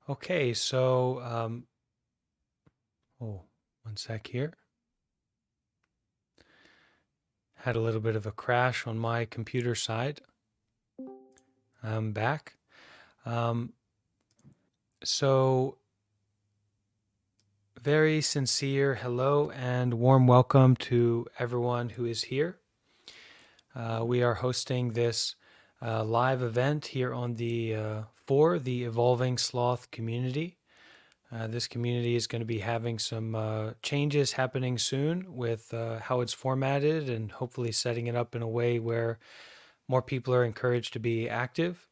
Okay, so, oh, one sec here. Had a little bit of a crash on my computer side. I'm back. Um, so, very sincere hello and warm welcome to everyone who is here. We are hosting this live event here on for the Evolving Sloth community. This community is going to be having some changes happening soon with how it's formatted and hopefully setting it up in a way where more people are encouraged to be active.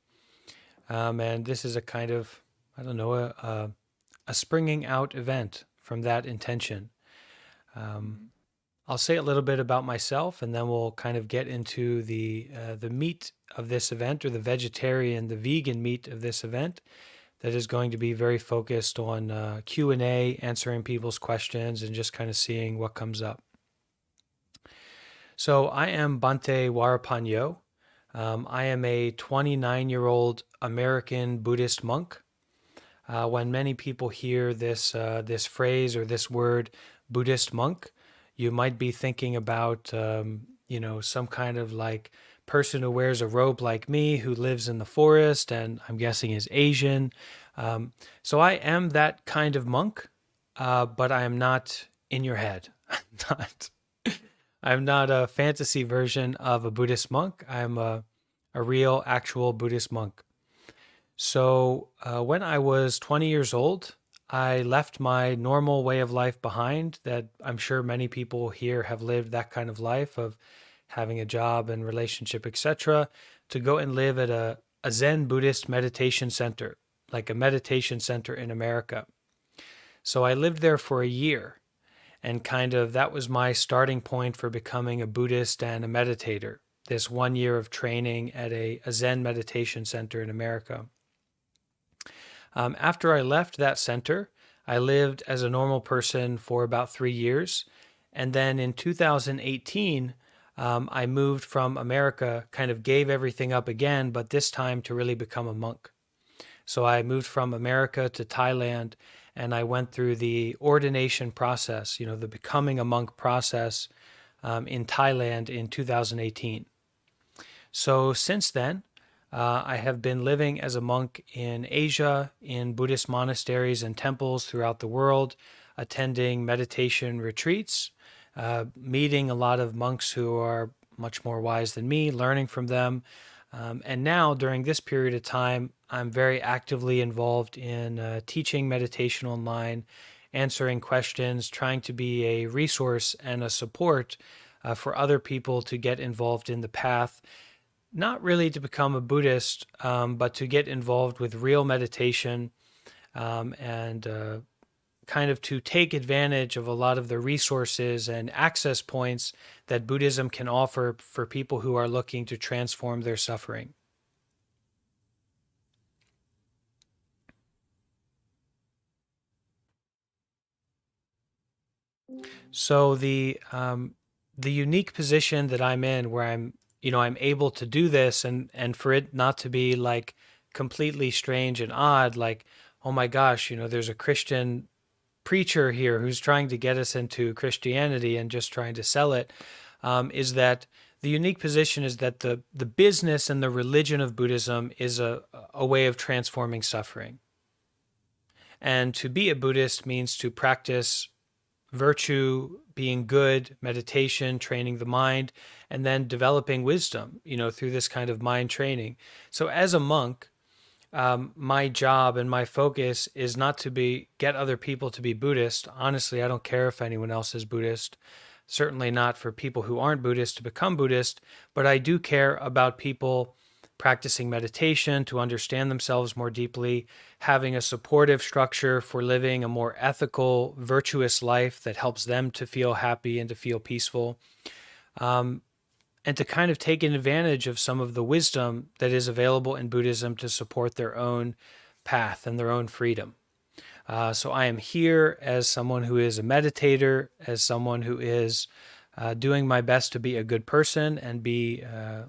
And this is a kind of, I don't know, a springing out event from that intention. I'll say a little bit about myself, and then we'll kind of get into the meat of this event, or the vegetarian, the vegan meat of this event, that is going to be very focused on Q&A, answering people's questions, and just kind of seeing what comes up. So I am Bhante Warapanyo. I am a 29-year-old American Buddhist monk. When many people hear this phrase or this word, Buddhist monk, you might be thinking about some kind of like person who wears a robe like me, who lives in the forest, and I'm guessing is Asian. So I am that kind of monk, but I am not in your head. I'm not a fantasy version of a Buddhist monk. I'm a real, actual Buddhist monk. So when I was 20 years old, I left my normal way of life behind, that I'm sure many people here have lived that kind of life of having a job and relationship, etc., to go and live at a Zen Buddhist meditation center, like a meditation center in America. So I lived there for a year, and kind of that was my starting point for becoming a Buddhist and a meditator, this 1 year of training at a Zen meditation center in America. After I left that center, I lived as a normal person for about 3 years. And then in 2018, I moved from America, kind of gave everything up again, but this time to really become a monk. So I moved from America to Thailand, and I went through the ordination process, the becoming a monk process in Thailand in 2018. So since then, I have been living as a monk in Asia, in Buddhist monasteries and temples throughout the world, attending meditation retreats, meeting a lot of monks who are much more wise than me, learning from them. And now, during this period of time, I'm very actively involved in teaching meditation online, answering questions, trying to be a resource and a support for other people to get involved in the path, not really to become a Buddhist, but to get involved with real meditation, and kind of to take advantage of a lot of the resources and access points that Buddhism can offer for people who are looking to transform their suffering. So the unique position that I'm in, where I'm able to do this, and for it not to be like completely strange and odd, like, oh my gosh, there's a Christian preacher here who's trying to get us into Christianity and just trying to sell it, is that the unique position is that the business and the religion of Buddhism is a way of transforming suffering. And to be a Buddhist means to practice virtue, being good, meditation, training the mind, and then developing wisdom, through this kind of mind training. So as a monk, my job and my focus is not to get other people to be Buddhist. Honestly, I don't care if anyone else is Buddhist. Certainly not for people who aren't Buddhist to become Buddhist, but I do care about people practicing meditation to understand themselves more deeply, having a supportive structure for living a more ethical, virtuous life that helps them to feel happy and to feel peaceful. And to kind of take advantage of some of the wisdom that is available in Buddhism to support their own path and their own freedom. So I am here as someone who is a meditator, as someone who is doing my best to be a good person and be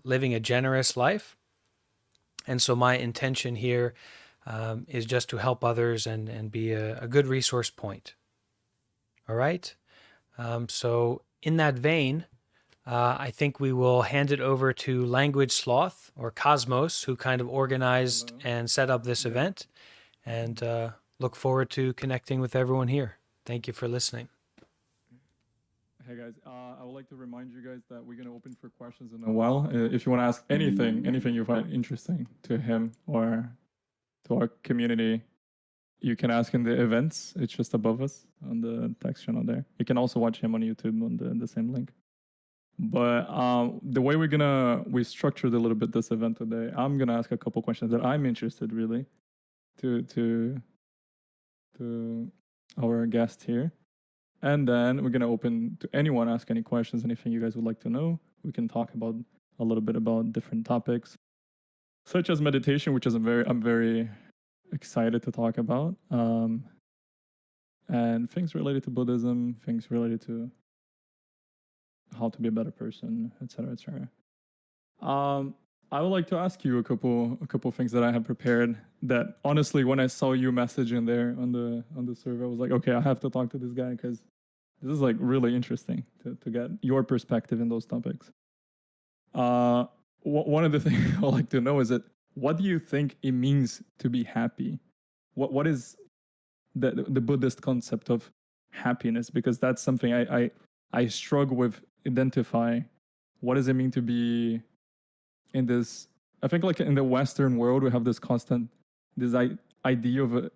living a generous life. And so my intention here is just to help others and be a good resource point. All right. So in that vein, I think we will hand it over to Language Sloth or Cosmos, who kind of organized Hello. and set up this Yeah. event, and look forward to connecting with everyone here. Thank you for listening. Hey guys, I would like to remind you guys that we're gonna open for questions in a while. If you want to ask anything you find interesting to him or to our community, you can ask in the events. It's just above us on the text channel there. You can also watch him on YouTube on the same link. But the way we structured a little bit this event today. I'm gonna ask a couple questions that I'm interested really to our guest here. And then we're gonna open to anyone ask any questions, anything you guys would like to know. We can talk about a little bit about different topics, such as meditation, which is I'm very excited to talk about, and things related to Buddhism, things related to how to be a better person, etc., etc. I would like to ask you a couple things that I have prepared. That honestly, when I saw you message in there on the survey, I was like, okay, I have to talk to this guy because this is like really interesting to get your perspective in those topics. One of the things I'd like to know is that what do you think it means to be happy? What is the Buddhist concept of happiness? Because that's something I struggle with identify. What does it mean to be in this? I think like in the Western world, we have this constant this idea of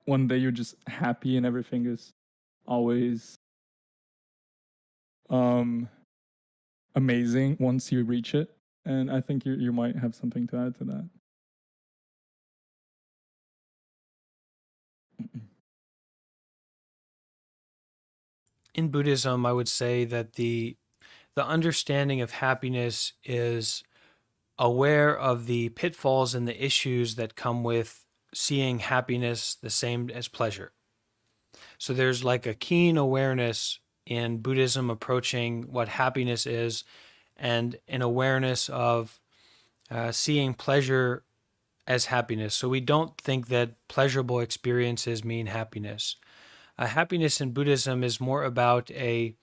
one day you're just happy and everything is always um amazing once you reach it. And I think you might have something to add to that. In Buddhism, I would say that the understanding of happiness is aware of the pitfalls and the issues that come with seeing happiness the same as pleasure. So there's like a keen awareness in Buddhism approaching what happiness is, and an awareness of seeing pleasure as happiness. So we don't think that pleasurable experiences mean happiness. Happiness in Buddhism is more about a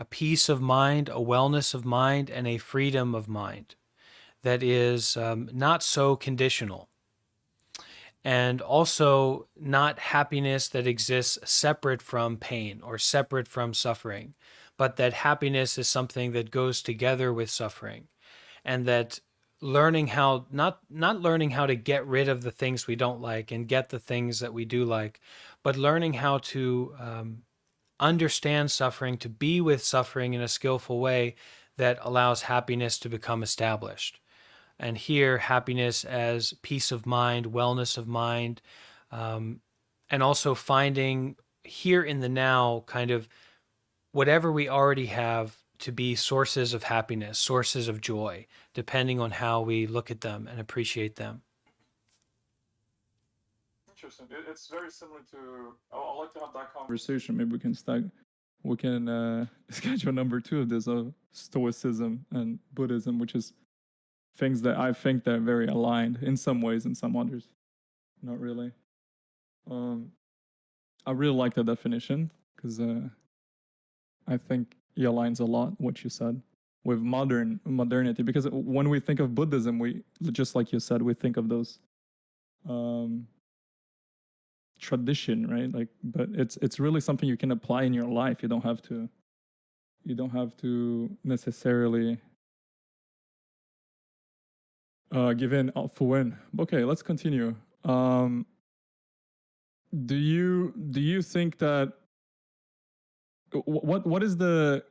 peace of mind, a wellness of mind, and a freedom of mind that is not so conditional. And also not happiness that exists separate from pain or separate from suffering, but that happiness is something that goes together with suffering. And that learning how not learning how to get rid of the things we don't like and get the things that we do like, but learning how to understand suffering, to be with suffering in a skillful way that allows happiness to become established. And here, happiness as peace of mind, wellness of mind, and also finding here in the now kind of whatever we already have to be sources of happiness, sources of joy, depending on how we look at them and appreciate them. Interesting. It's very similar to. I'd like to have that conversation. Maybe we can start. We can schedule number two of this of Stoicism and Buddhism, which is things that I think they're very aligned in some ways, in some others, not really. Um, I really like that definition because I think it aligns a lot what you said with modernity. Because when we think of Buddhism, we just like you said, we think of those um, tradition, right? Like, but it's really something you can apply in your life. You don't have to necessarily give in for win. Okay, let's continue. Do you think that what is the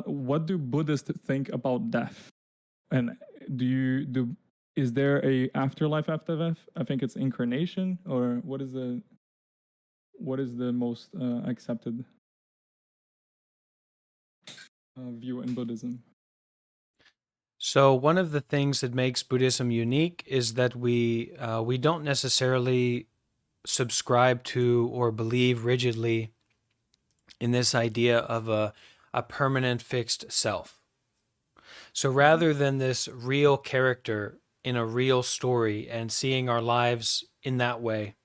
what do Buddhists think about death? And do is there a afterlife after death? I think it's incarnation, or what is the most accepted view in Buddhism? So one of the things that makes Buddhism unique is that we don't necessarily subscribe to or believe rigidly in this idea of a permanent fixed self. So rather than this real character in a real story and seeing our lives in that way.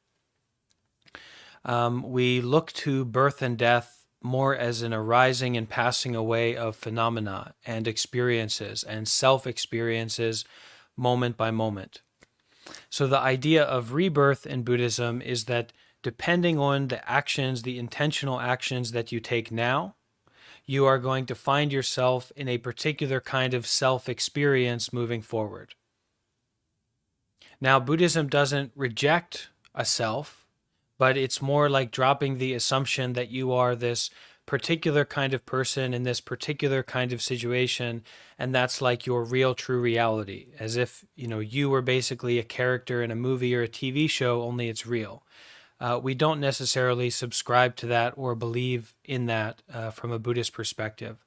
We look to birth and death more as an arising and passing away of phenomena and experiences and self-experiences moment by moment. So the idea of rebirth in Buddhism is that depending on the actions, the intentional actions that you take now, you are going to find yourself in a particular kind of self-experience moving forward. Now, Buddhism doesn't reject a self, but it's more like dropping the assumption that you are this particular kind of person in this particular kind of situation, and that's like your real true reality, as if you were basically a character in a movie or a TV show, only it's real. We don't necessarily subscribe to that or believe in that from a Buddhist perspective,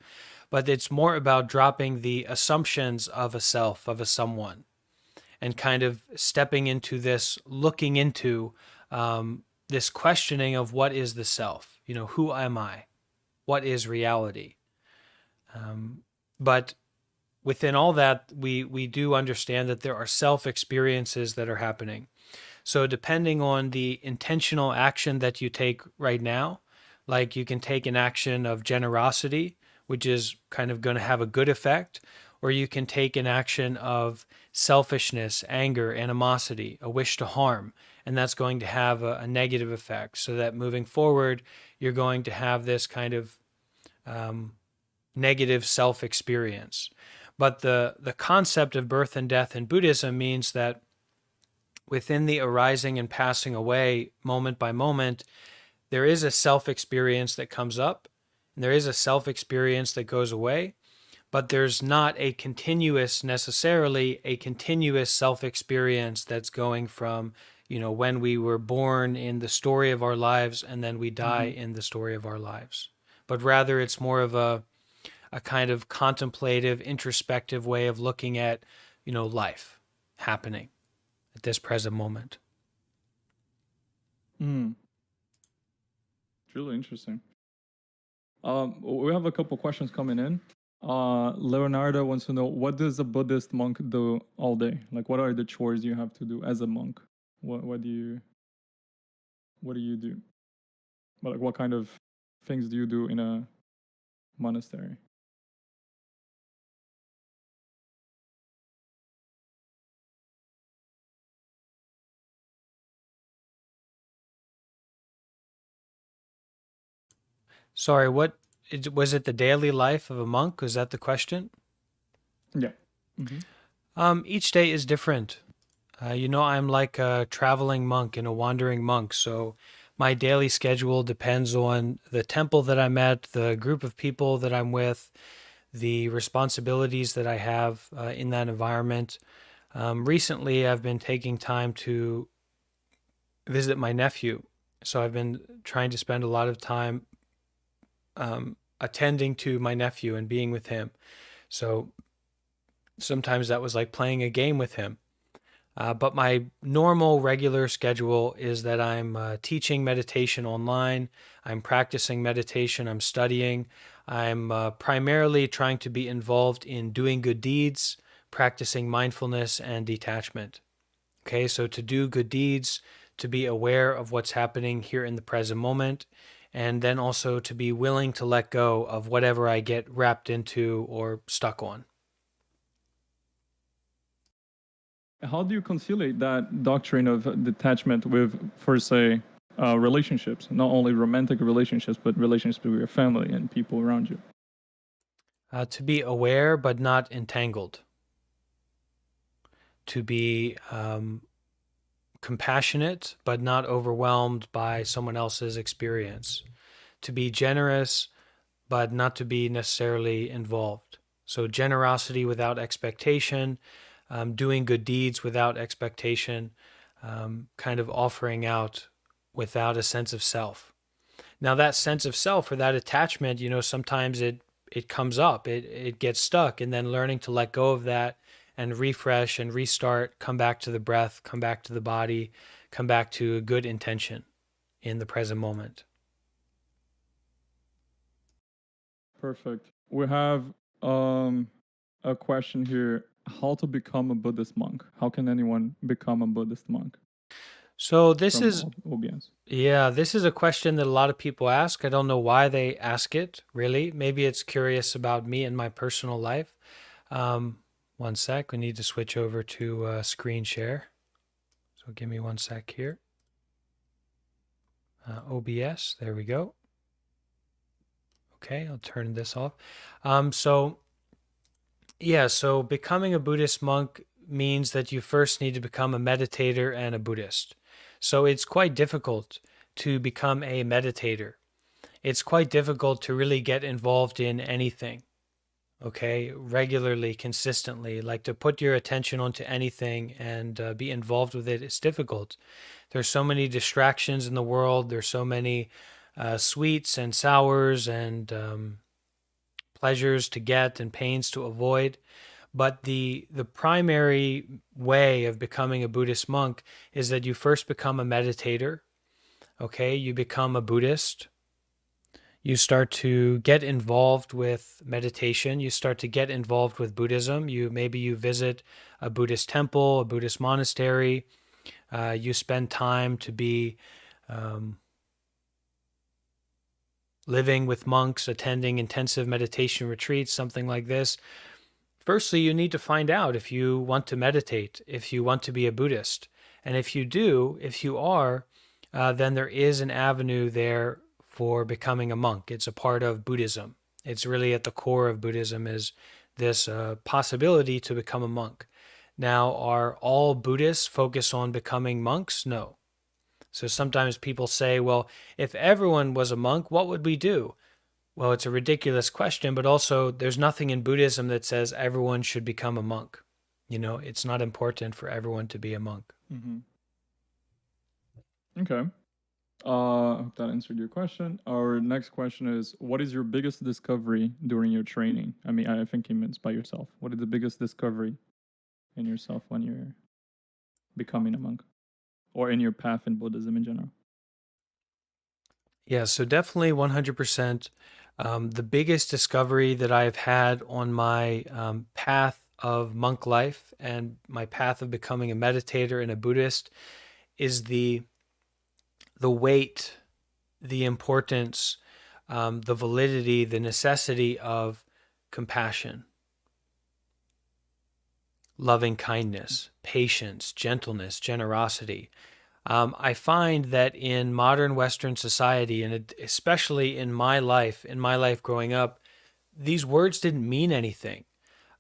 but it's more about dropping the assumptions of a self, of a someone, and kind of stepping into this, looking into this questioning of what is the self? Who am I? What is reality? But within all that, we do understand that there are self-experiences that are happening. So depending on the intentional action that you take right now, like you can take an action of generosity, which is kind of going to have a good effect, or you can take an action of selfishness, anger, animosity, a wish to harm, and that's going to have a negative effect. So that moving forward, you're going to have this kind of negative self-experience. But the concept of birth and death in Buddhism means that within the arising and passing away moment by moment, there is a self-experience that comes up, and there is a self-experience that goes away, but there's not necessarily a continuous self-experience that's going from, when we were born in the story of our lives and then we die in the story of our lives. But rather it's more of a kind of contemplative, introspective way of looking at, life happening at this present moment. It's really interesting. We have a couple questions coming in. Leonardo wants to know, what does a Buddhist monk do all day? Like, what are the chores you have to do as a monk? What do you do? Like, what kind of things do you do in a monastery? Sorry, was it the daily life of a monk? Was that the question? Yeah. Each day is different. I'm like a traveling monk and a wandering monk, so my daily schedule depends on the temple that I'm at, the group of people that I'm with, the responsibilities that I have in that environment. Recently, I've been taking time to visit my nephew, so I've been trying to spend a lot of time attending to my nephew and being with him. So sometimes that was like playing a game with him. But my normal, regular schedule is that I'm teaching meditation online. I'm practicing meditation. I'm studying. I'm primarily trying to be involved in doing good deeds, practicing mindfulness and detachment. Okay, so to do good deeds, to be aware of what's happening here in the present moment, and then also to be willing to let go of whatever I get wrapped into or stuck on. How do you conciliate that doctrine of detachment with, for say, relationships? Not only romantic relationships, but relationships with your family and people around you. To be aware but not entangled. To be compassionate but not overwhelmed by someone else's experience. To be generous but not to be necessarily involved. So generosity without expectation, doing good deeds without expectation, kind of offering out without a sense of self. Now that sense of self or that attachment, sometimes it comes up, it gets stuck, and then learning to let go of that and refresh and restart, come back to the breath, come back to the body, come back to a good intention in the present moment. Perfect. We have a question here. How to become a Buddhist monk? How can anyone become a Buddhist monk? So this from is, OBS? yeah, this is a question that a lot of people ask. I don't know why they ask it, really. Maybe it's curious about me and my personal life. Um, one sec, we need to switch over to screen share. So give me one sec here. OBS, there we go. Okay, I'll turn this off. So yeah, so becoming a Buddhist monk means that you first need to become a meditator and a Buddhist. So it's quite difficult to become a meditator. It's quite difficult to really get involved in anything, okay, regularly, consistently. Like to put your attention onto anything and be involved with it is difficult. There's so many distractions in the world. There's so many sweets and sours and pleasures to get and pains to avoid. But the primary way of becoming a Buddhist monk is that you first become a meditator, okay? You become a Buddhist. You start to get involved with meditation. You start to get involved with Buddhism. You visit a Buddhist temple, a Buddhist monastery. You spend time to be um, living with monks, attending intensive meditation retreats, something like this. Firstly, you need to find out if you want to meditate, if you want to be a Buddhist. And if you do, if you are, then there is an avenue there for becoming a monk. It's a part of Buddhism. It's really at the core of Buddhism is this possibility to become a monk. Now, are all Buddhists focus on becoming monks? No. So sometimes people say, well, if everyone was a monk, what would we do? Well, it's a ridiculous question, but also there's nothing in Buddhism that says everyone should become a monk. You know, it's not important for everyone to be a monk. Mm-hmm. Okay. Hope that answered your question. Our next question is, what is your biggest discovery during your training? I mean, I think he means by yourself. What is the biggest discovery in yourself when you're becoming a monk or in your path in Buddhism in general? Yeah, so definitely 100%. The biggest discovery that I've had on my path of monk life and my path of becoming a meditator and a Buddhist is the weight, the importance, the validity, the necessity of compassion, loving kindness, patience, gentleness, generosity. I find that in modern Western society, and especially in my life growing up, these words didn't mean anything.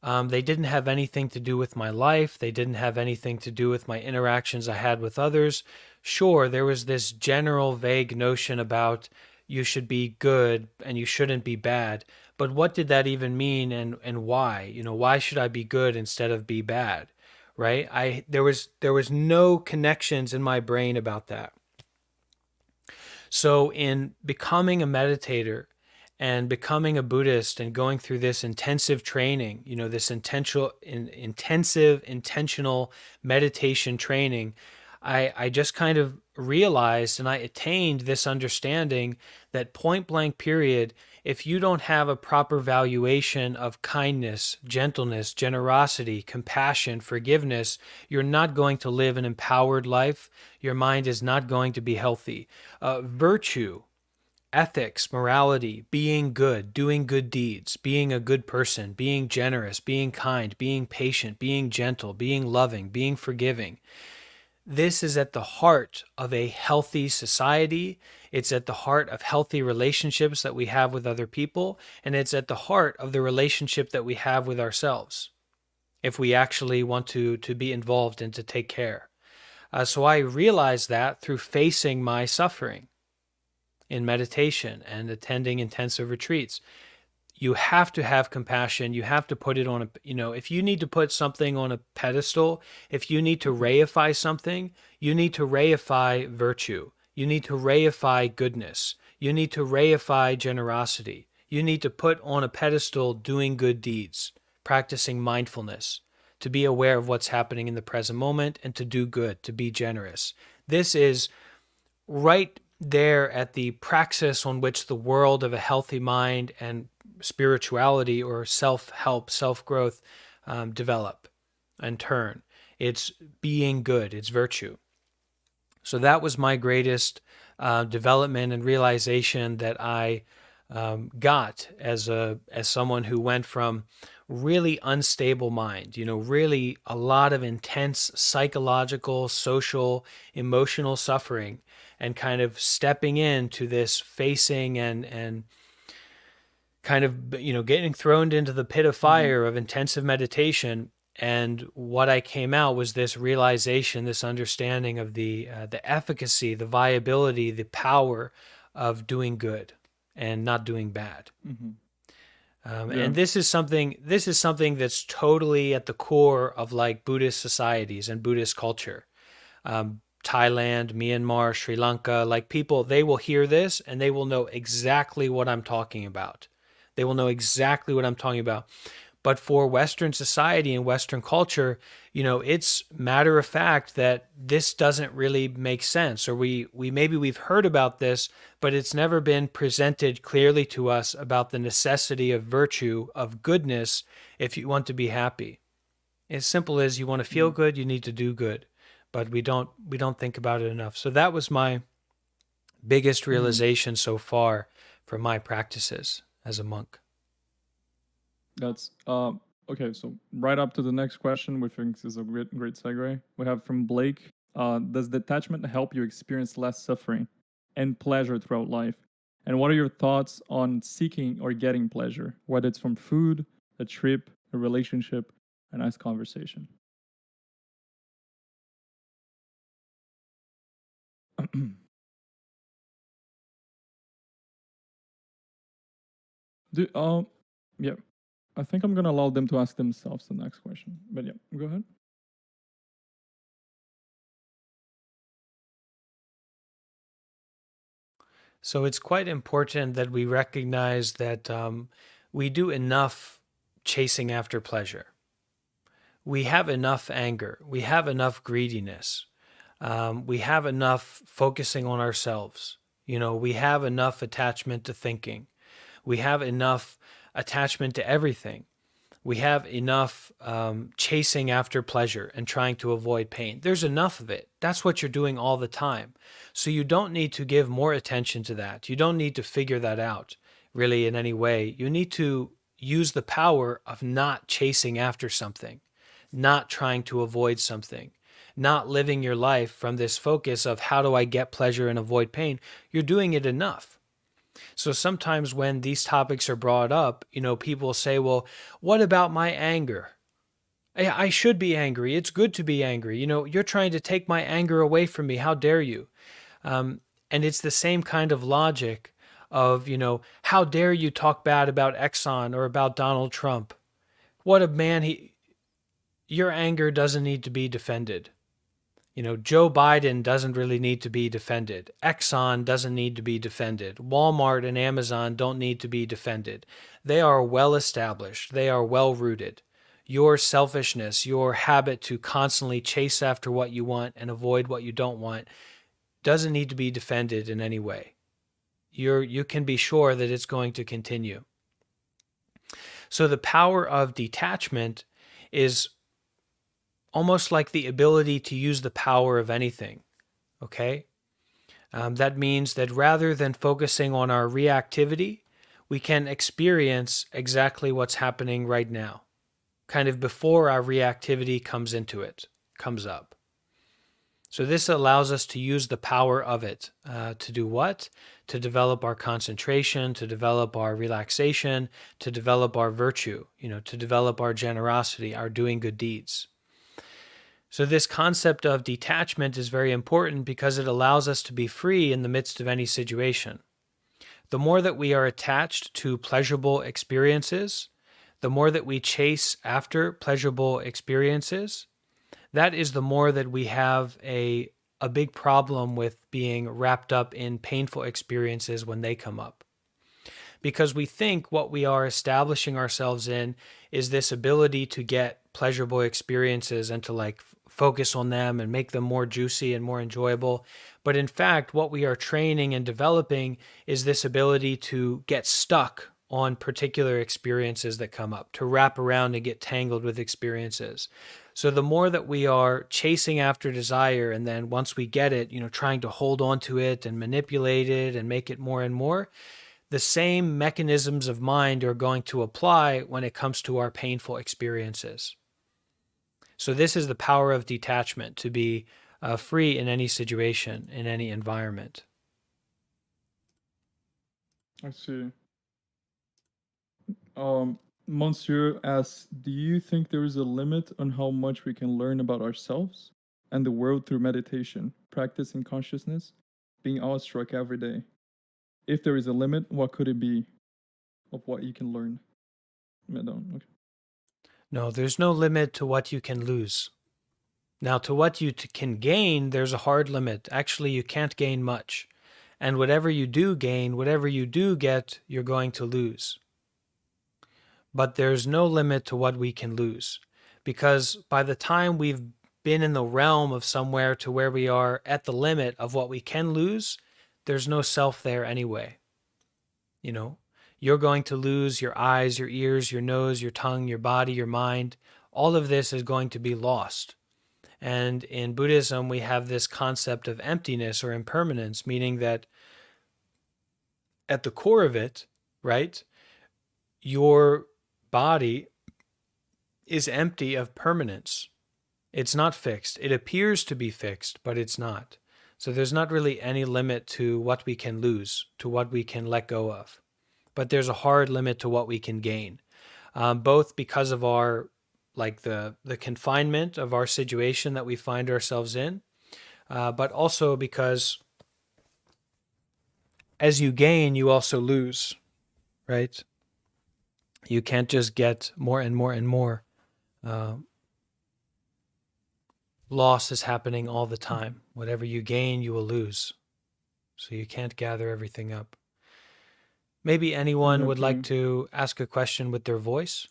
They didn't have anything to do with my life. They didn't have anything to do with my interactions I had with others. Sure, there was this general vague notion about you should be good and you shouldn't be bad. But what did that even mean and why? You know, why should I be good instead of be bad? Right? There was no connections in my brain about that. So in becoming a meditator and becoming a Buddhist and going through this intensive training, you know, this intentional meditation training, I just kind of realized and I attained this understanding that point blank period, if you don't have a proper valuation of kindness, gentleness, generosity, compassion, forgiveness, you're not going to live an empowered life. Your mind is not going to be healthy. Virtue, ethics, morality, being good, doing good deeds, being a good person, being generous, being kind, being patient, being gentle, being loving, being forgiving. This is at the heart of a healthy society. It's at the heart of healthy relationships that we have with other people. And it's at the heart of the relationship that we have with ourselves if we actually want to be involved and to take care. So I realized that through facing my suffering in meditation and attending intensive retreats. You have to have compassion. You have to put it on a, you know, if you need to put something on a pedestal, if you need to reify something, you need to reify virtue. You need to reify goodness. You need to reify generosity. You need to put on a pedestal doing good deeds, practicing mindfulness, to be aware of what's happening in the present moment and to do good, to be generous. This is right there at the praxis on which the world of a healthy mind and spirituality or self-help, self-growth develop and turn. It's being good, it's virtue. So that was my greatest development and realization that I got as someone who went from really unstable mind, really a lot of intense psychological, social, emotional suffering, and kind of stepping into this facing and kind of getting thrown into the pit of fire of intensive meditation. And what I came out was this realization, this understanding of the efficacy, the viability, the power of doing good and not doing bad. And this is something that's totally at the core of like Buddhist societies and Buddhist culture. Thailand, Myanmar, Sri Lanka, like people, they will hear this and they will know exactly what I'm talking about. They will know exactly what I'm talking about. But for Western society and Western culture, it's matter of fact that this doesn't really make sense, or we maybe we've heard about this, but it's never been presented clearly to us about the necessity of virtue, of goodness, if you want to be happy. As simple as you want to feel good, you need to do good, but we don't think about it enough. So that was my biggest realization so far for my practices as a monk. That's okay. So right up to the next question, which I think is a great segue. We have from Blake. Does detachment help you experience less suffering and pleasure throughout life? And what are your thoughts on seeking or getting pleasure, whether it's from food, a trip, a relationship, a nice conversation? Yeah. I think I'm gonna allow them to ask themselves the next question. But yeah, go ahead. So it's quite important that we recognize that we do enough chasing after pleasure. We have enough anger. We have enough greediness. We have enough focusing on ourselves. We have enough attachment to thinking. We have enough attachment to everything. We have enough chasing after pleasure and trying to avoid pain. There's enough of it. That's what you're doing all the time. So you don't need to give more attention to that. You don't need to figure that out really in any way. You need to use the power of not chasing after something, not trying to avoid something, not living your life from this focus of how do I get pleasure and avoid pain. You're doing it enough. So sometimes when these topics are brought up, people say, well, what about my anger? I should be angry. It's good to be angry. You're trying to take my anger away from me. How dare you? And it's the same kind of logic of, how dare you talk bad about Exxon or about Donald Trump? What a man your anger doesn't need to be defended. Joe Biden doesn't really need to be defended. Exxon doesn't need to be defended. Walmart and Amazon don't need to be defended. They are well established. They are well rooted. Your selfishness, your habit to constantly chase after what you want and avoid what you don't want doesn't need to be defended in any way. You can be sure that it's going to continue. So the power of detachment is almost like the ability to use the power of anything, okay? That means that rather than focusing on our reactivity, we can experience exactly what's happening right now, kind of before our reactivity comes up. So this allows us to use the power of it to do what? To develop our concentration, to develop our relaxation, to develop our virtue, to develop our generosity, our doing good deeds. So this concept of detachment is very important because it allows us to be free in the midst of any situation. The more that we are attached to pleasurable experiences, the more that we chase after pleasurable experiences, that is the more that we have a big problem with being wrapped up in painful experiences when they come up. Because we think what we are establishing ourselves in is this ability to get pleasurable experiences and to focus on them and make them more juicy and more enjoyable. But in fact, what we are training and developing is this ability to get stuck on particular experiences that come up, to wrap around and get tangled with experiences. So the more that we are chasing after desire, and then once we get it, trying to hold on to it and manipulate it and make it more and more, the same mechanisms of mind are going to apply when it comes to our painful experiences. So this is the power of detachment, to be free in any situation, in any environment. I see. Monsieur asks, do you think there is a limit on how much we can learn about ourselves and the world through meditation, practicing consciousness, being awestruck every day? If there is a limit, what could it be of what you can learn? Okay. No, there's no limit to what you can lose. Now, to what you can gain, there's a hard limit. Actually, you can't gain much. And whatever you do gain, whatever you do get, you're going to lose. But there's no limit to what we can lose. Because by the time we've been in the realm of somewhere to where we are at the limit of what we can lose, there's no self there anyway. You're going to lose your eyes, your ears, your nose, your tongue, your body, your mind. All of this is going to be lost. And in Buddhism, we have this concept of emptiness or impermanence, meaning that at the core of it, right, your body is empty of permanence. It's not fixed. It appears to be fixed, but it's not. So there's not really any limit to what we can lose, to what we can let go of. But there's a hard limit to what we can gain, both because of our, the confinement of our situation that we find ourselves in, but also because as you gain, you also lose, right? You can't just get more and more and more. Loss is happening all the time. Whatever you gain, you will lose. So you can't gather everything up. Maybe anyone would like to ask a question with their voice?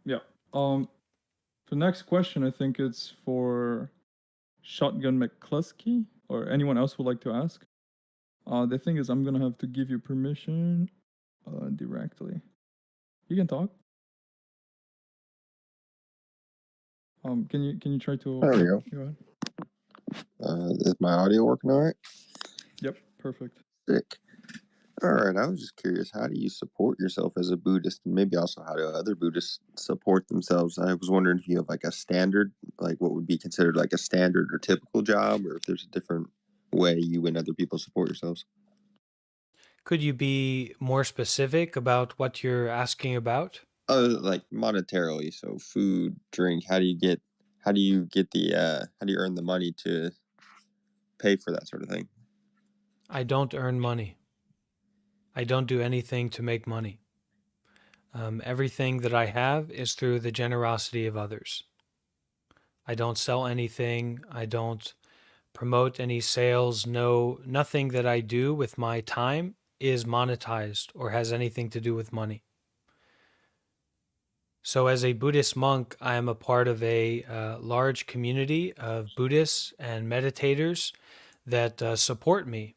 Yeah. The next question, I think it's for Shotgun McCluskey, or anyone else would like to ask. The thing is, I'm going to have to give you permission directly. You can talk. Can you try to? There we go. Go ahead. Is my audio working all right? Yep, perfect. Sick. All right. I was just curious, how do you support yourself as a Buddhist, and maybe also how do other Buddhists support themselves? I was wondering if you have like a standard, like what would be considered like a standard or typical job, or if there's a different way you and other people support yourselves. Could you be more specific about what you're asking about? Like monetarily, so food, drink. How do you earn the money to pay for that sort of thing? I don't earn money. I don't do anything to make money. Everything that I have is through the generosity of others. I don't sell anything. I don't promote any sales. Nothing that I do with my time is monetized or has anything to do with money. So as a Buddhist monk, I am a part of a large community of Buddhists and meditators that support me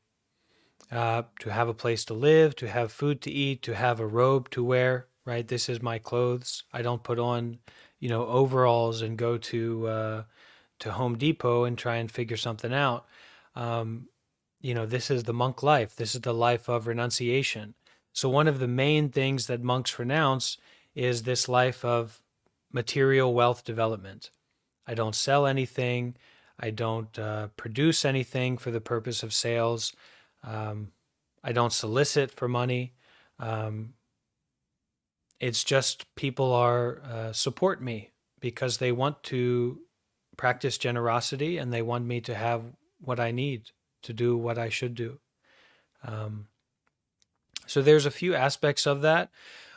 to have a place to live, to have food to eat, to have a robe to wear, right? This is my clothes. I don't put on, overalls and go to Home Depot and try and figure something out. This is the monk life. This is the life of renunciation. So one of the main things that monks renounce is this life of material wealth development. I don't sell anything. I don't produce anything for the purpose of sales. I don't solicit for money. It's just people support me because they want to practice generosity and they want me to have what I need to do what I should do. So there's a few aspects of that.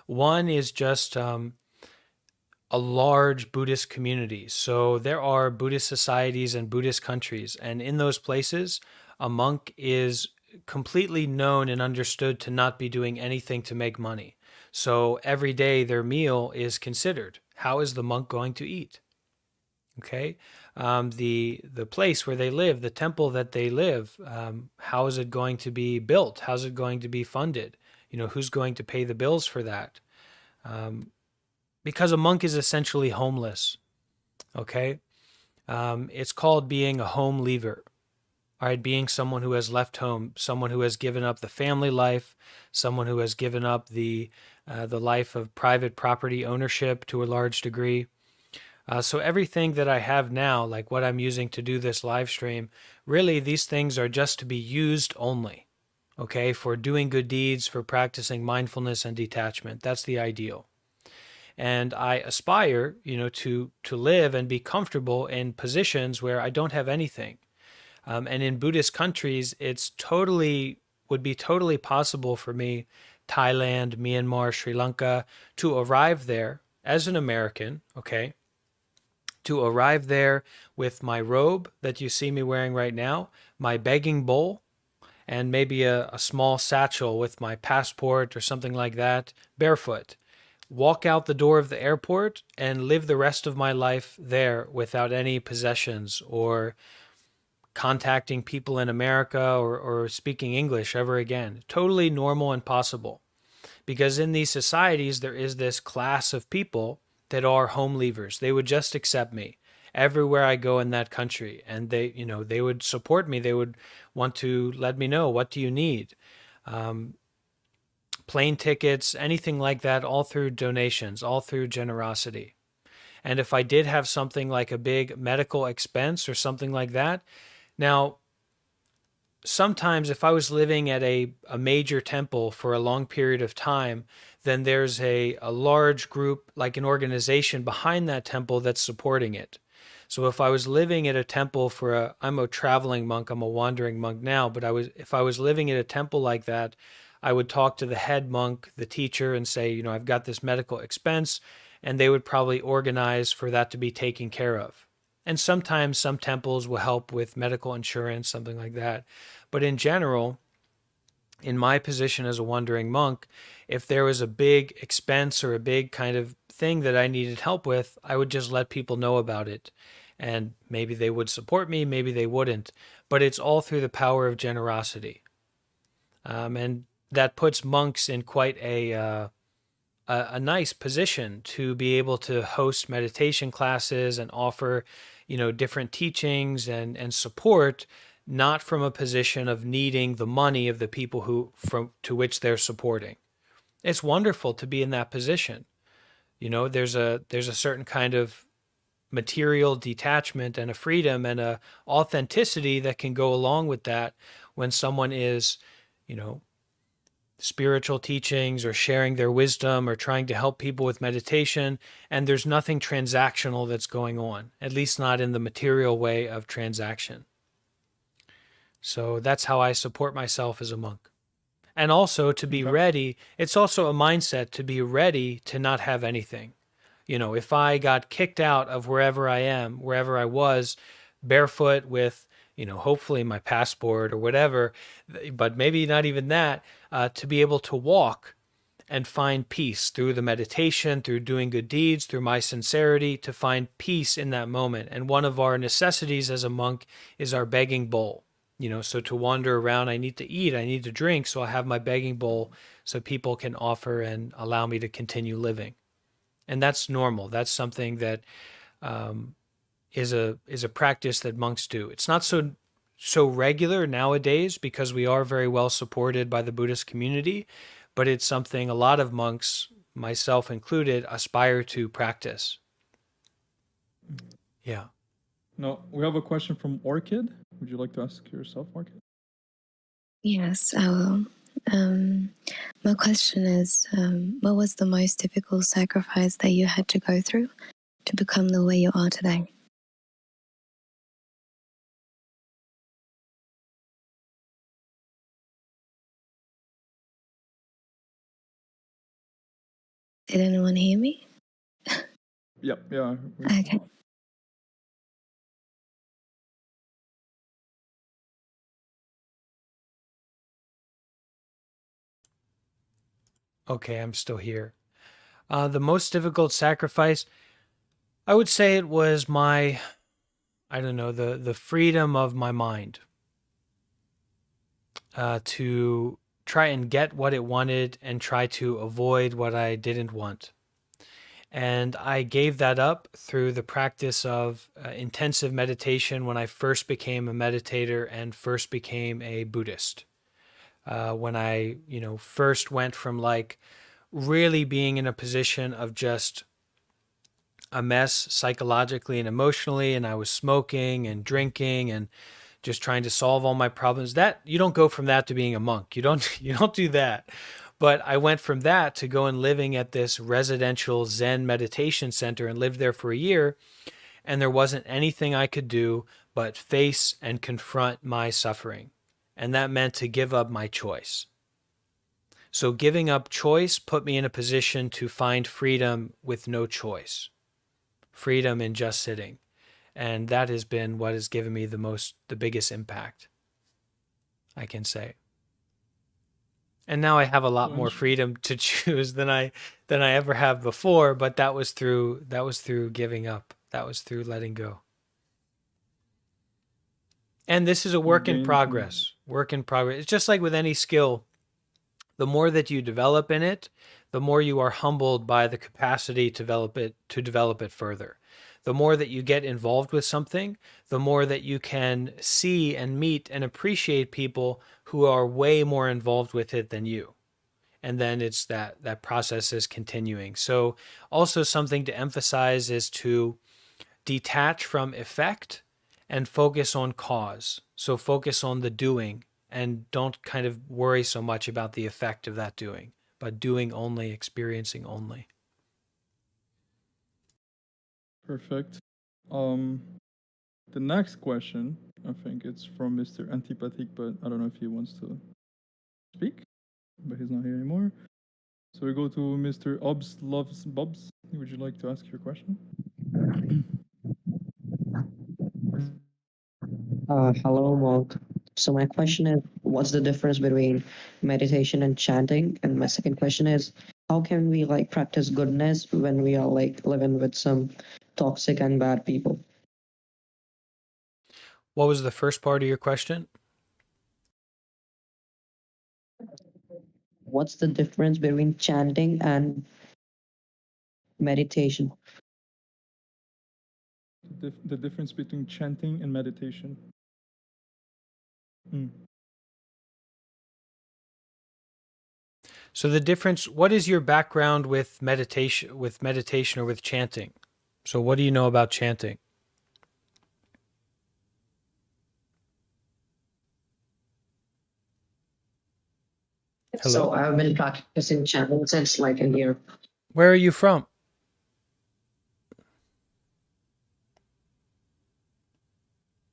One is just a large Buddhist community. So there are Buddhist societies and Buddhist countries, and in those places, a monk is completely known and understood to not be doing anything to make money. So every day their meal is considered. How is the monk going to eat? Okay, the place where they live, the temple that they live, how is it going to be built? How's it going to be funded? Who's going to pay the bills for that? Because a monk is essentially homeless. Okay. It's called being a home leaver. All right, being someone who has left home, someone who has given up the family life, someone who has given up the life of private property ownership to a large degree. So everything that I have now, like what I'm using to do this live stream, really these things are just to be used only. Okay, for doing good deeds, for practicing mindfulness and detachment. That's the ideal. And I aspire, to live and be comfortable in positions where I don't have anything. And in Buddhist countries, would be totally possible for me, Thailand, Myanmar, Sri Lanka, to arrive there as an American, okay, to arrive there with my robe that you see me wearing right now, my begging bowl, and maybe a small satchel with my passport or something like that, barefoot. Walk out the door of the airport and live the rest of my life there without any possessions or contacting people in America or speaking English ever again. Totally normal and possible. Because in these societies, there is this class of people that are home leavers. They would just accept me everywhere I go in that country. And they would support me. They would want to let me know, what do you need? Plane tickets, anything like that, all through donations, all through generosity. And if I did have something like a big medical expense or something like that, now, sometimes if I was living at a major temple for a long period of time, then there's a large group, like an organization behind that temple that's supporting it. So if I was living at a temple I'm a traveling monk, I'm a wandering monk now, but if I was living at a temple like that, I would talk to the head monk, the teacher, and say, I've got this medical expense, and they would probably organize for that to be taken care of. And sometimes some temples will help with medical insurance, something like that. But in general, in my position as a wandering monk, if there was a big expense or a big kind of thing that I needed help with, I would just let people know about it. And maybe they would support me, maybe they wouldn't. But it's all through the power of generosity. And that puts monks in quite a nice position to be able to host meditation classes and offer, different teachings and support, not from a position of needing the money of the people to which they're supporting. It's wonderful to be in that position. There's a certain kind of material detachment and a freedom and a authenticity that can go along with that when someone is, you know, spiritual teachings or sharing their wisdom or trying to help people with meditation, and there's nothing transactional that's going on, at least not in the material way of transaction. So that's how I support myself as a monk. And also to be ready, it's also a mindset to be ready to not have anything. If I got kicked out of wherever I was, barefoot with, hopefully my passport or whatever, but maybe not even that, to be able to walk and find peace through the meditation, through doing good deeds, through my sincerity, to find peace in that moment. And one of our necessities as a monk is our begging bowl. So to wander around, I need to eat, I need to drink, so I have my begging bowl so people can offer and allow me to continue living. And that's normal. That's something that is a practice that monks do. It's not so regular nowadays because we are very well supported by the Buddhist community, but it's something a lot of monks, myself included, aspire to practice. Yeah. Now, we have a question from Orchid. Would you like to ask yourself, Orchid? Yes, I will. My question is, what was the most difficult sacrifice that you had to go through to become the way you are today? Did anyone hear me? Yep, yeah. Okay. Okay, I'm still here. The most difficult sacrifice, I would say it was the freedom of my mind to try and get what it wanted and try to avoid what I didn't want. And I gave that up through the practice of intensive meditation when I first became a meditator and first became a Buddhist. When I, first went from like really being in a position of just a mess psychologically and emotionally, and I was smoking and drinking and just trying to solve all my problems. That you don't go from that to being a monk. You don't you don't do that. But I went from that to go and living at this residential Zen meditation center and lived there for a year, and there wasn't anything I could do but face and confront my suffering. And that meant to give up my choice. So giving up choice put me in a position to find freedom with no choice. Freedom in just sitting. And that has been what has given me the biggest impact, I can say. And now I have a lot more freedom to choose than I ever have before, but that was through giving up. That was through letting go. And this is a work in progress. Work in progress. It's just like with any skill. The more that you develop in it, the more you are humbled by the capacity to develop it further. The more that you get involved with something, the more that you can see and meet and appreciate people who are way more involved with it than you. And then it's that process is continuing. So also something to emphasize is to detach from effect and focus on cause. So focus on the doing and don't kind of worry so much about the effect of that doing, but doing only, experiencing only. Perfect. The next question, I think it's from Mr. Antipathic, but I don't know if he wants to speak, but he's not here anymore. So we go to Mr. Obs Loves Bobs. Would you like to ask your question? Hello, Mark. So my question is, what's the difference between meditation and chanting? And my second question is, how can we like practice goodness when we are like living with some toxic and bad people? What was the first part of your question? What's the difference between chanting and meditation? The difference between chanting and meditation. So the difference, what is your background with meditation or with chanting? So what do you know about chanting? Hello? So I've been practicing chanting since like a year. Where are you from?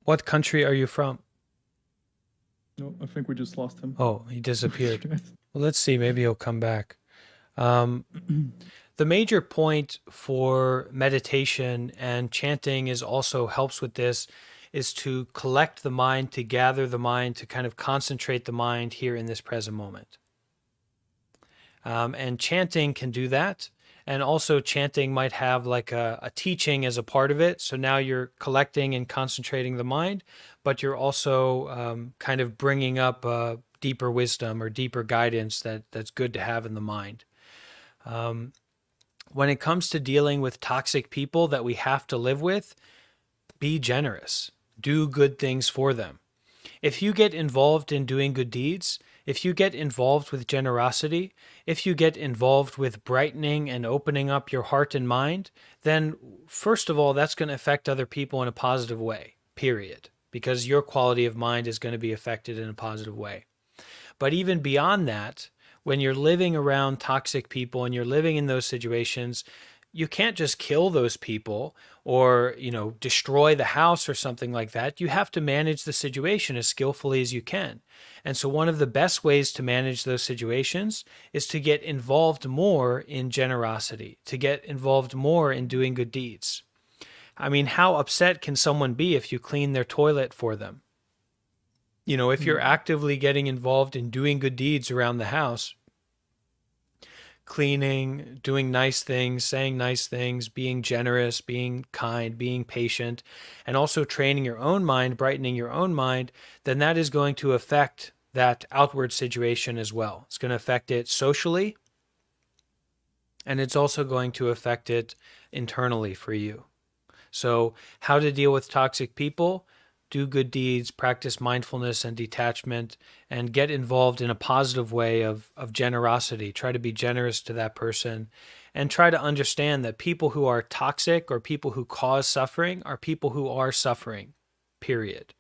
What country are you from? No, I think we just lost him. Oh, he disappeared. Well, let's see. Maybe he'll come back. The major point for meditation and chanting also helps with this, is to collect the mind, to gather the mind, to kind of concentrate the mind here in this present moment. And chanting can do that. And also chanting might have like a teaching as a part of it. So now you're collecting and concentrating the mind, but you're also kind of bringing up deeper wisdom or deeper guidance that's good to have in the mind. When it comes to dealing with toxic people that we have to live with, be generous. Do good things for them. If you get involved in doing good deeds, if you get involved with generosity, if you get involved with brightening and opening up your heart and mind, then first of all, that's going to affect other people in a positive way, period, because your quality of mind is going to be affected in a positive way. But even beyond that, when you're living around toxic people and you're living in those situations, you can't just kill those people or, destroy the house or something like that. You have to manage the situation as skillfully as you can. And so one of the best ways to manage those situations is to get involved more in generosity, to get involved more in doing good deeds. I mean, how upset can someone be if you clean their toilet for them? If you're actively getting involved in doing good deeds around the house, cleaning, doing nice things, saying nice things, being generous, being kind, being patient, and also training your own mind, brightening your own mind, then that is going to affect that outward situation as well. It's going to affect it socially, and it's also going to affect it internally for you. So, how to deal with toxic people? Do good deeds, practice mindfulness and detachment, and get involved in a positive way of generosity. Try to be generous to that person, and try to understand that people who are toxic or people who cause suffering are people who are suffering, period.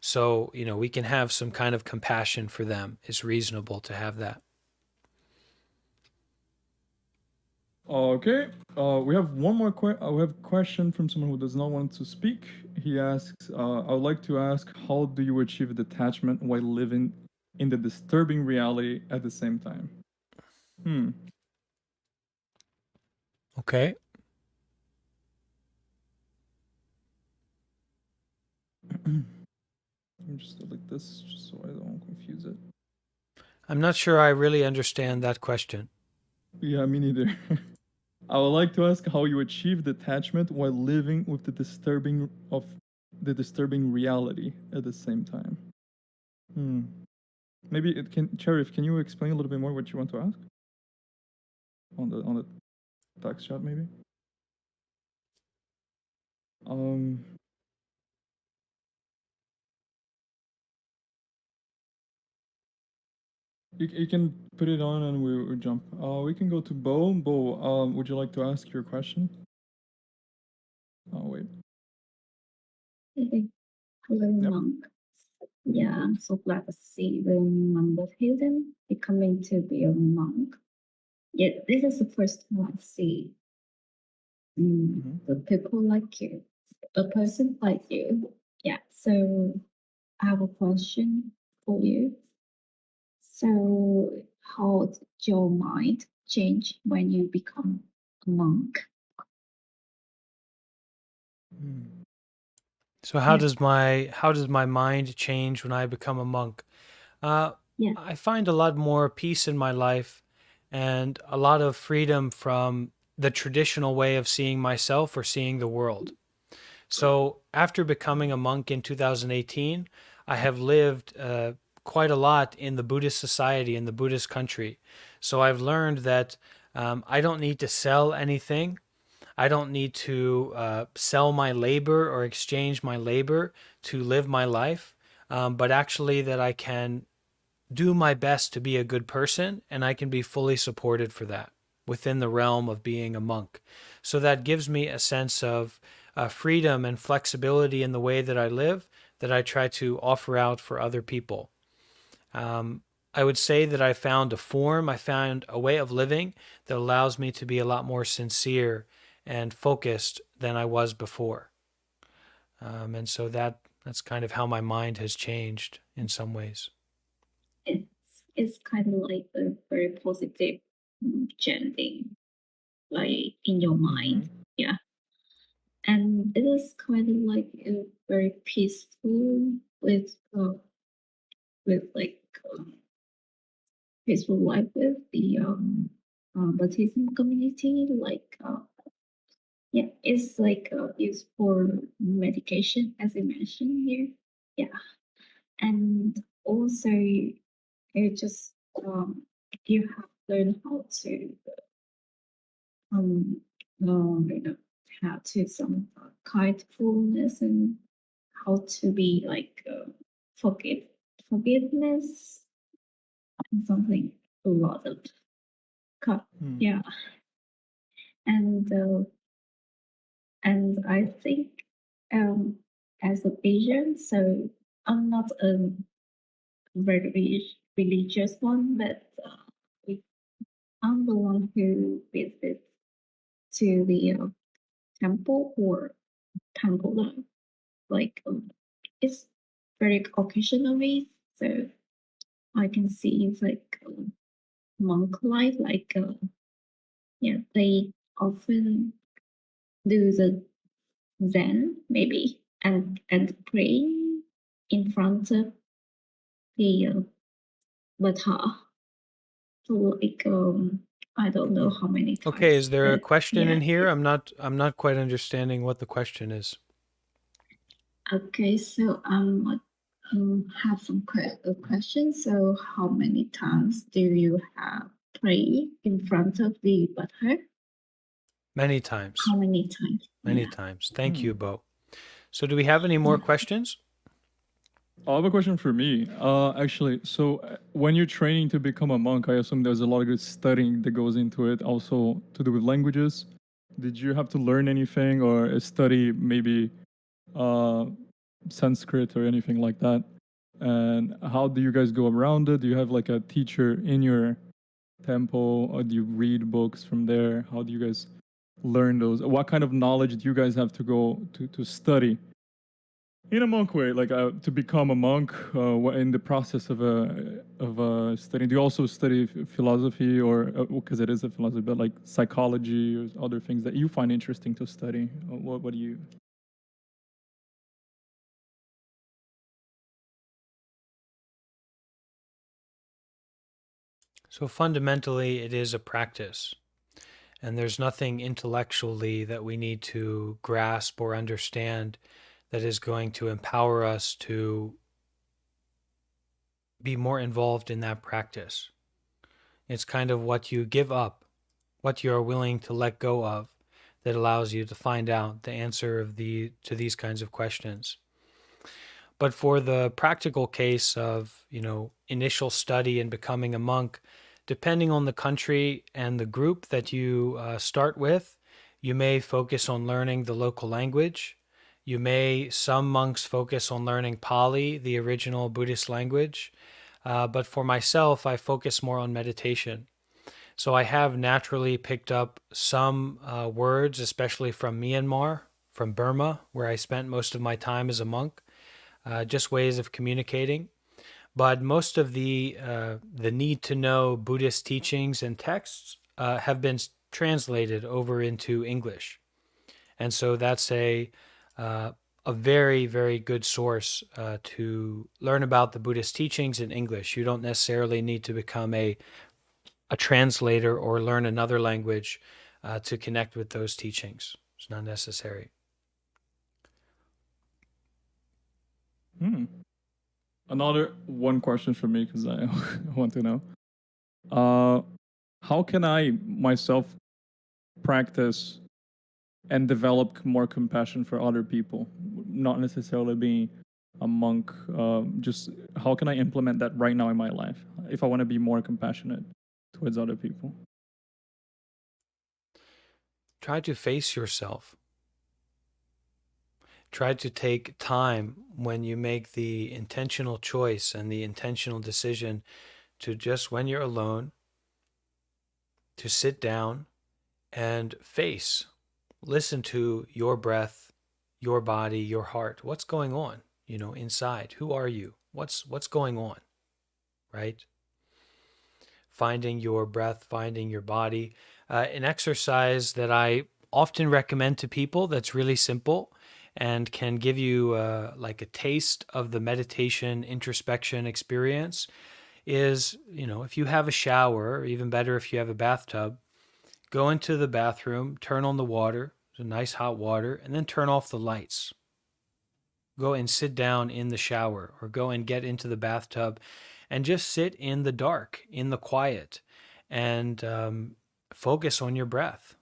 So, we can have some kind of compassion for them. It's reasonable to have that. Okay, we have one more we have a question from someone who does not want to speak. He asks, I would like to ask, how do you achieve detachment while living in the disturbing reality at the same time? Okay. Let me just do like this, just so I don't confuse it. I'm not sure I really understand that question. Yeah, me neither. I would like to ask how you achieve detachment while living with the disturbing reality at the same time. Maybe it can, Cherif, can you explain a little bit more what you want to ask on the text chat, maybe? You can put it on and we'll jump. We can go to Bo. Bo, would you like to ask your question? Oh, wait. Hello, Yep. monk. Yeah, I'm so glad to see the monk Buddhism becoming to be a monk. Yeah, this is the first time I see the people like you, a person like you. Yeah, so I have a question for you. So, how did your mind change when you become a monk? So how Yeah. does my mind change when I become a monk? Yeah. I find a lot more peace in my life and a lot of freedom from the traditional way of seeing myself or seeing the world. So after becoming a monk in 2018, I have lived quite a lot in the Buddhist society, in the Buddhist country. So I've learned that I don't need to sell anything. I don't need to sell my labor or exchange my labor to live my life, but actually that I can do my best to be a good person, and I can be fully supported for that within the realm of being a monk. So that gives me a sense of freedom and flexibility in the way that I live that I try to offer out for other people. I would say that I found a way of living that allows me to be a lot more sincere and focused than I was before. And so that's kind of how my mind has changed in some ways. It's kind of like a very positive chanting, like in your mind. Yeah. And it is kind of like a very peaceful with like peaceful life with the Buddhism community. Like yeah, it's like used for medication as you mentioned here. Yeah, and also it just you have learned how to um you know how to some kindfulness and how to be like forgiveness and something a lot of yeah, and I think as an Asian, so I'm not a very religious one, but I'm the one who visits to the temple or temple, like it's very occasionally, so I can see like monk life, like yeah, they often do the Zen maybe and pray in front of the Buddha for like I don't know how many times. Okay, is there a question yeah. in here? I'm not quite understanding what the question is. Okay, so have some questions. So how many times do you have pray in front of the Buddha? Many times. How many times? Many Yeah. times. Thank Hmm. you, Bo. So do we have any more questions? I have a question for me. Actually, so when you're training to become a monk, I assume there's a lot of good studying that goes into it, also to do with languages. Did you have to learn anything or study maybe uh, Sanskrit or anything like that? And how do you guys go around it? Do you have like a teacher in your temple, or do you read books from there? How do you guys learn those? What kind of knowledge do you guys have to go to study in a monk way, like to become a monk? In the process of studying, do you also study philosophy, or because it is a philosophy, but like psychology or other things that you find interesting to study? What do you? So fundamentally, it is a practice. And there's nothing intellectually that we need to grasp or understand that is going to empower us to be more involved in that practice. It's kind of what you give up, what you are willing to let go of, that allows you to find out the answer to these kinds of questions. But for the practical case of, initial study and becoming a monk, depending on the country and the group that you start with, you may focus on learning the local language. Some monks focus on learning Pali, the original Buddhist language. But for myself, I focus more on meditation. So I have naturally picked up some words, especially from Myanmar, from Burma, where I spent most of my time as a monk, just ways of communicating. But most of the need to know Buddhist teachings and texts have been translated over into English, and so that's a very, very good source to learn about the Buddhist teachings in English. You don't necessarily need to become a translator or learn another language to connect with those teachings. It's not necessary. Another one question for me, because I want to know. How can I myself practice and develop more compassion for other people? Not necessarily being a monk. Just how can I implement that right now in my life if I want to be more compassionate towards other people? Try to face yourself. Try to take time when you make the intentional choice and the intentional decision to just, when you're alone, to sit down and listen to your breath, your body, your heart. What's going on, inside? Who are you? What's going on, right? Finding your breath, finding your body. An exercise that I often recommend to people that's really simple and can give you like a taste of the meditation introspection experience is, if you have a shower, or even better if you have a bathtub, go into the bathroom, turn on the water, nice hot water, and then turn off the lights. Go and sit down in the shower, or go and get into the bathtub and just sit in the dark, in the quiet, and focus on your breath.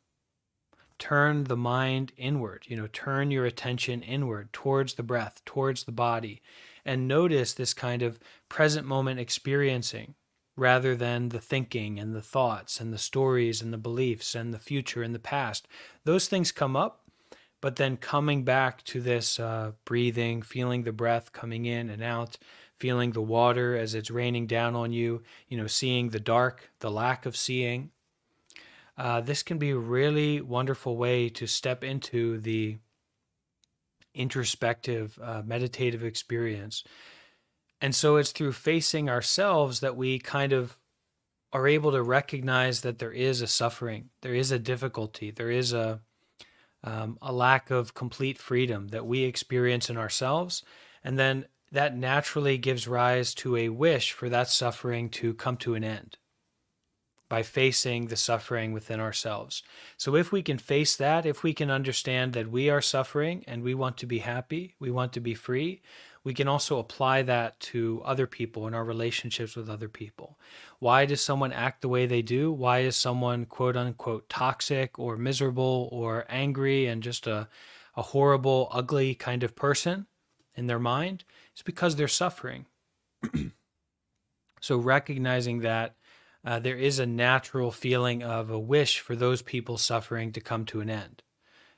Turn the mind inward, turn your attention inward towards the breath, towards the body, and notice this kind of present moment experiencing rather than the thinking and the thoughts and the stories and the beliefs and the future and the past. Those things come up, but then coming back to this breathing, feeling the breath coming in and out, feeling the water as it's raining down on you, seeing the dark, the lack of seeing. This can be a really wonderful way to step into the introspective, meditative experience. And so it's through facing ourselves that we kind of are able to recognize that there is a suffering, there is a difficulty, there is a lack of complete freedom that we experience in ourselves. And then that naturally gives rise to a wish for that suffering to come to an end by facing the suffering within ourselves. So if we can face that, if we can understand that we are suffering and we want to be happy, we want to be free, we can also apply that to other people in our relationships with other people. Why does someone act the way they do? Why is someone quote unquote toxic or miserable or angry and just a horrible, ugly kind of person in their mind? It's because they're suffering. So recognizing that there is a natural feeling of a wish for those people suffering to come to an end.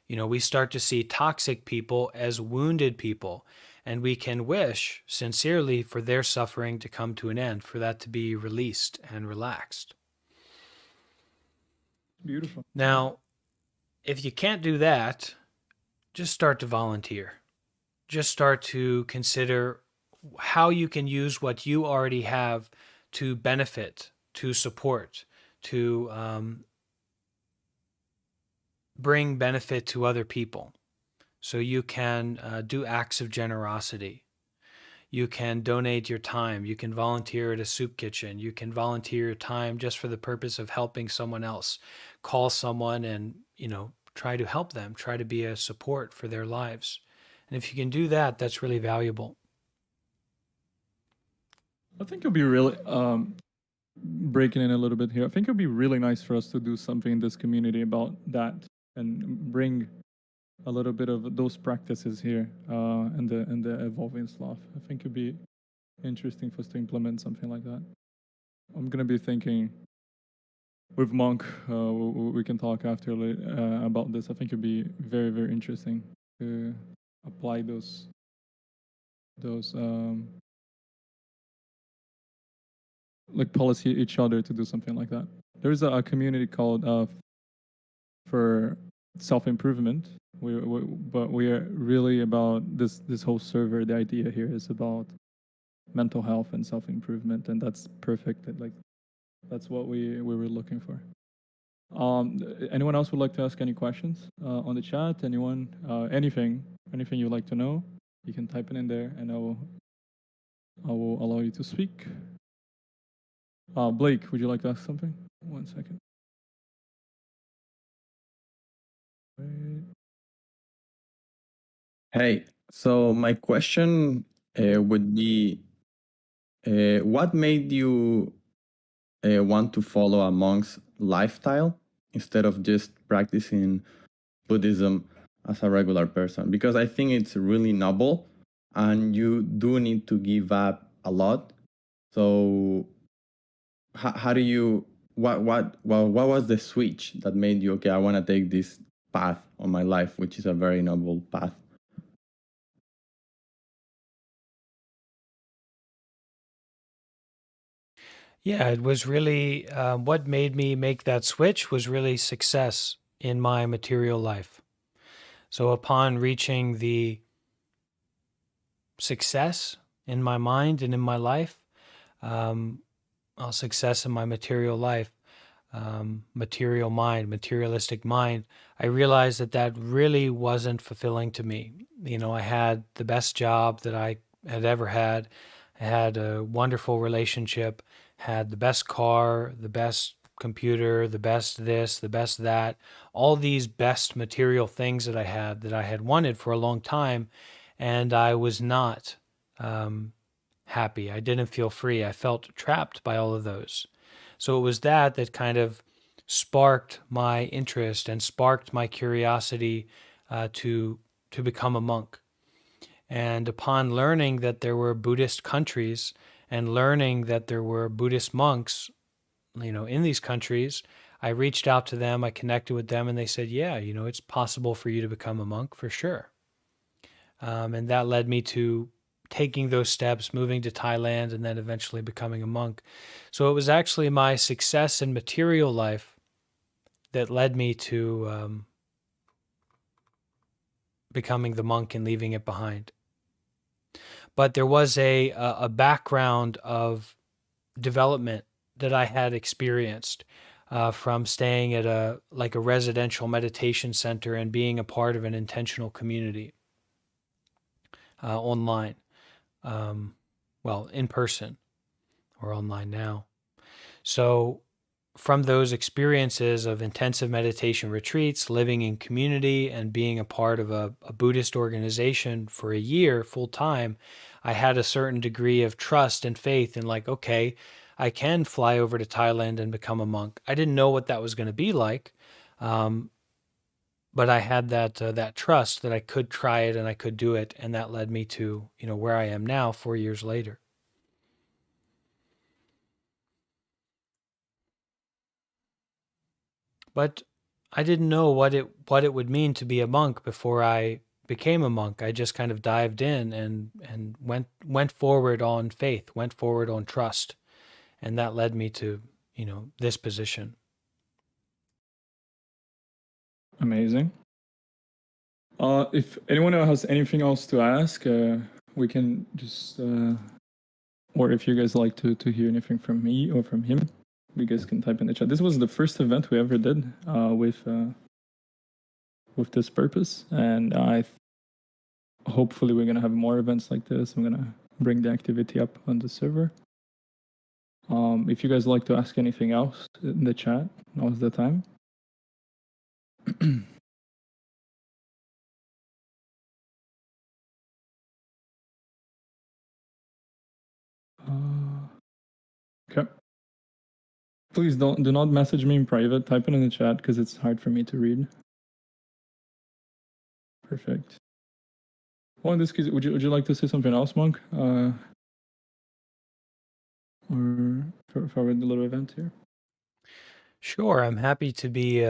You know, we start to see toxic people as wounded people, and we can wish sincerely for their suffering to come to an end, for that to be released and relaxed. Beautiful. Now, if you can't do that, just start to volunteer. Just start to consider how you can use what you already have to benefit, to support, to bring benefit to other people. So you can do acts of generosity. You can donate your time. You can volunteer at a soup kitchen. You can volunteer your time just for the purpose of helping someone else. Call someone and, you know, try to help them, try to be a support for their lives. And if you can do that, that's really valuable. I think it'll be really breaking in a little bit here. I think it'll be really nice for us to do something in this community about that and bring a little bit of those practices here and the evolving sloth. I think it'd be interesting for us to implement something like that. I'm gonna be thinking with Monk. We can talk after about this. I think it'd be very, very interesting to apply those like policy each other to do something like that. There's a community called for self-improvement. But we are really about this whole server. The idea here is about mental health and self-improvement, and that's perfect. Like that's what we were looking for. Anyone else would like to ask any questions on the chat? Anyone? Anything you'd like to know? You can type it in there, and I will allow you to speak. Blake, would you like to ask something? 1 second. Wait. Hey, so my question would be, what made you want to follow a monk's lifestyle instead of just practicing Buddhism as a regular person? Because I think it's really noble, and you do need to give up a lot. So, how do you? What was the switch that made you, okay, I want to take this path on my life, which is a very noble path? Yeah, it was really what made me make that switch was really success in my material life. So upon reaching the success in my mind and in my life, success in my material life, material mind, materialistic mind, I realized that that really wasn't fulfilling to me. You know, I had the best job that I had ever had. I had a wonderful relationship, had the best car, the best computer, the best this, the best that, all these best material things that I had wanted for a long time. And I was not happy. I didn't feel free. I felt trapped by all of those. So it was that kind of sparked my interest and sparked my curiosity to become a monk. And upon learning that there were Buddhist countries and learning that there were Buddhist monks, you know, in these countries, I reached out to them, I connected with them, and they said, yeah, you know, it's possible for you to become a monk for sure. And that led me to taking those steps, moving to Thailand, and then eventually becoming a monk. So it was actually my success in material life that led me to becoming the monk and leaving it behind. But there was a background of development that I had experienced from staying at a residential meditation center and being a part of an intentional community online, in person or online now. So from those experiences of intensive meditation retreats, living in community, and being a part of a Buddhist organization for a year full time, I had a certain degree of trust and faith in like, okay, I can fly over to Thailand and become a monk. I didn't know what that was going to be like, but I had that trust that I could try it and I could do it, and that led me to where I am now, 4 years later. But I didn't know what it would mean to be a monk before I became a monk. I just kind of dived in and went forward on faith, went forward on trust, and that led me to this position. Amazing. If anyone has anything else to ask, we can just, or if you guys like to hear anything from me or from him, you guys can type in the chat. This was the first event we ever did with this purpose, and hopefully we're gonna have more events like this. I'm gonna bring the activity up on the server. If you guys like to ask anything else in the chat, now's the time. Okay. Please do not message me in private. Type it in the chat because it's hard for me to read. Perfect. Well, in this case, would you like to say something else, Monk? Or for the little event here? Sure, I'm happy to be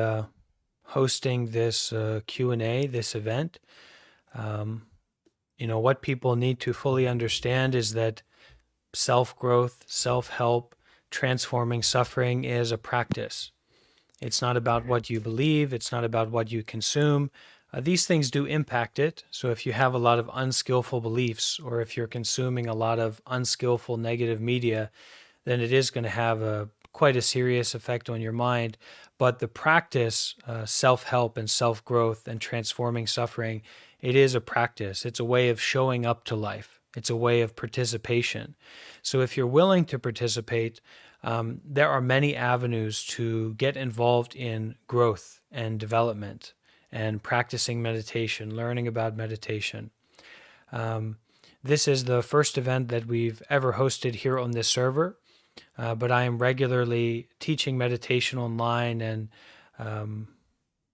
hosting this Q&A, this event. What people need to fully understand is that self-growth, self-help, transforming suffering is a practice. It's not about what you believe. It's not about what you consume. These things do impact it. So if you have a lot of unskillful beliefs, or if you're consuming a lot of unskillful negative media, then it is going to have quite a serious effect on your mind. But the practice, self-help and self-growth and transforming suffering, it is a practice. It's a way of showing up to life. It's a way of participation. So if you're willing to participate, there are many avenues to get involved in growth and development and practicing meditation, learning about meditation. This is the first event that we've ever hosted here on this server, but I am regularly teaching meditation online and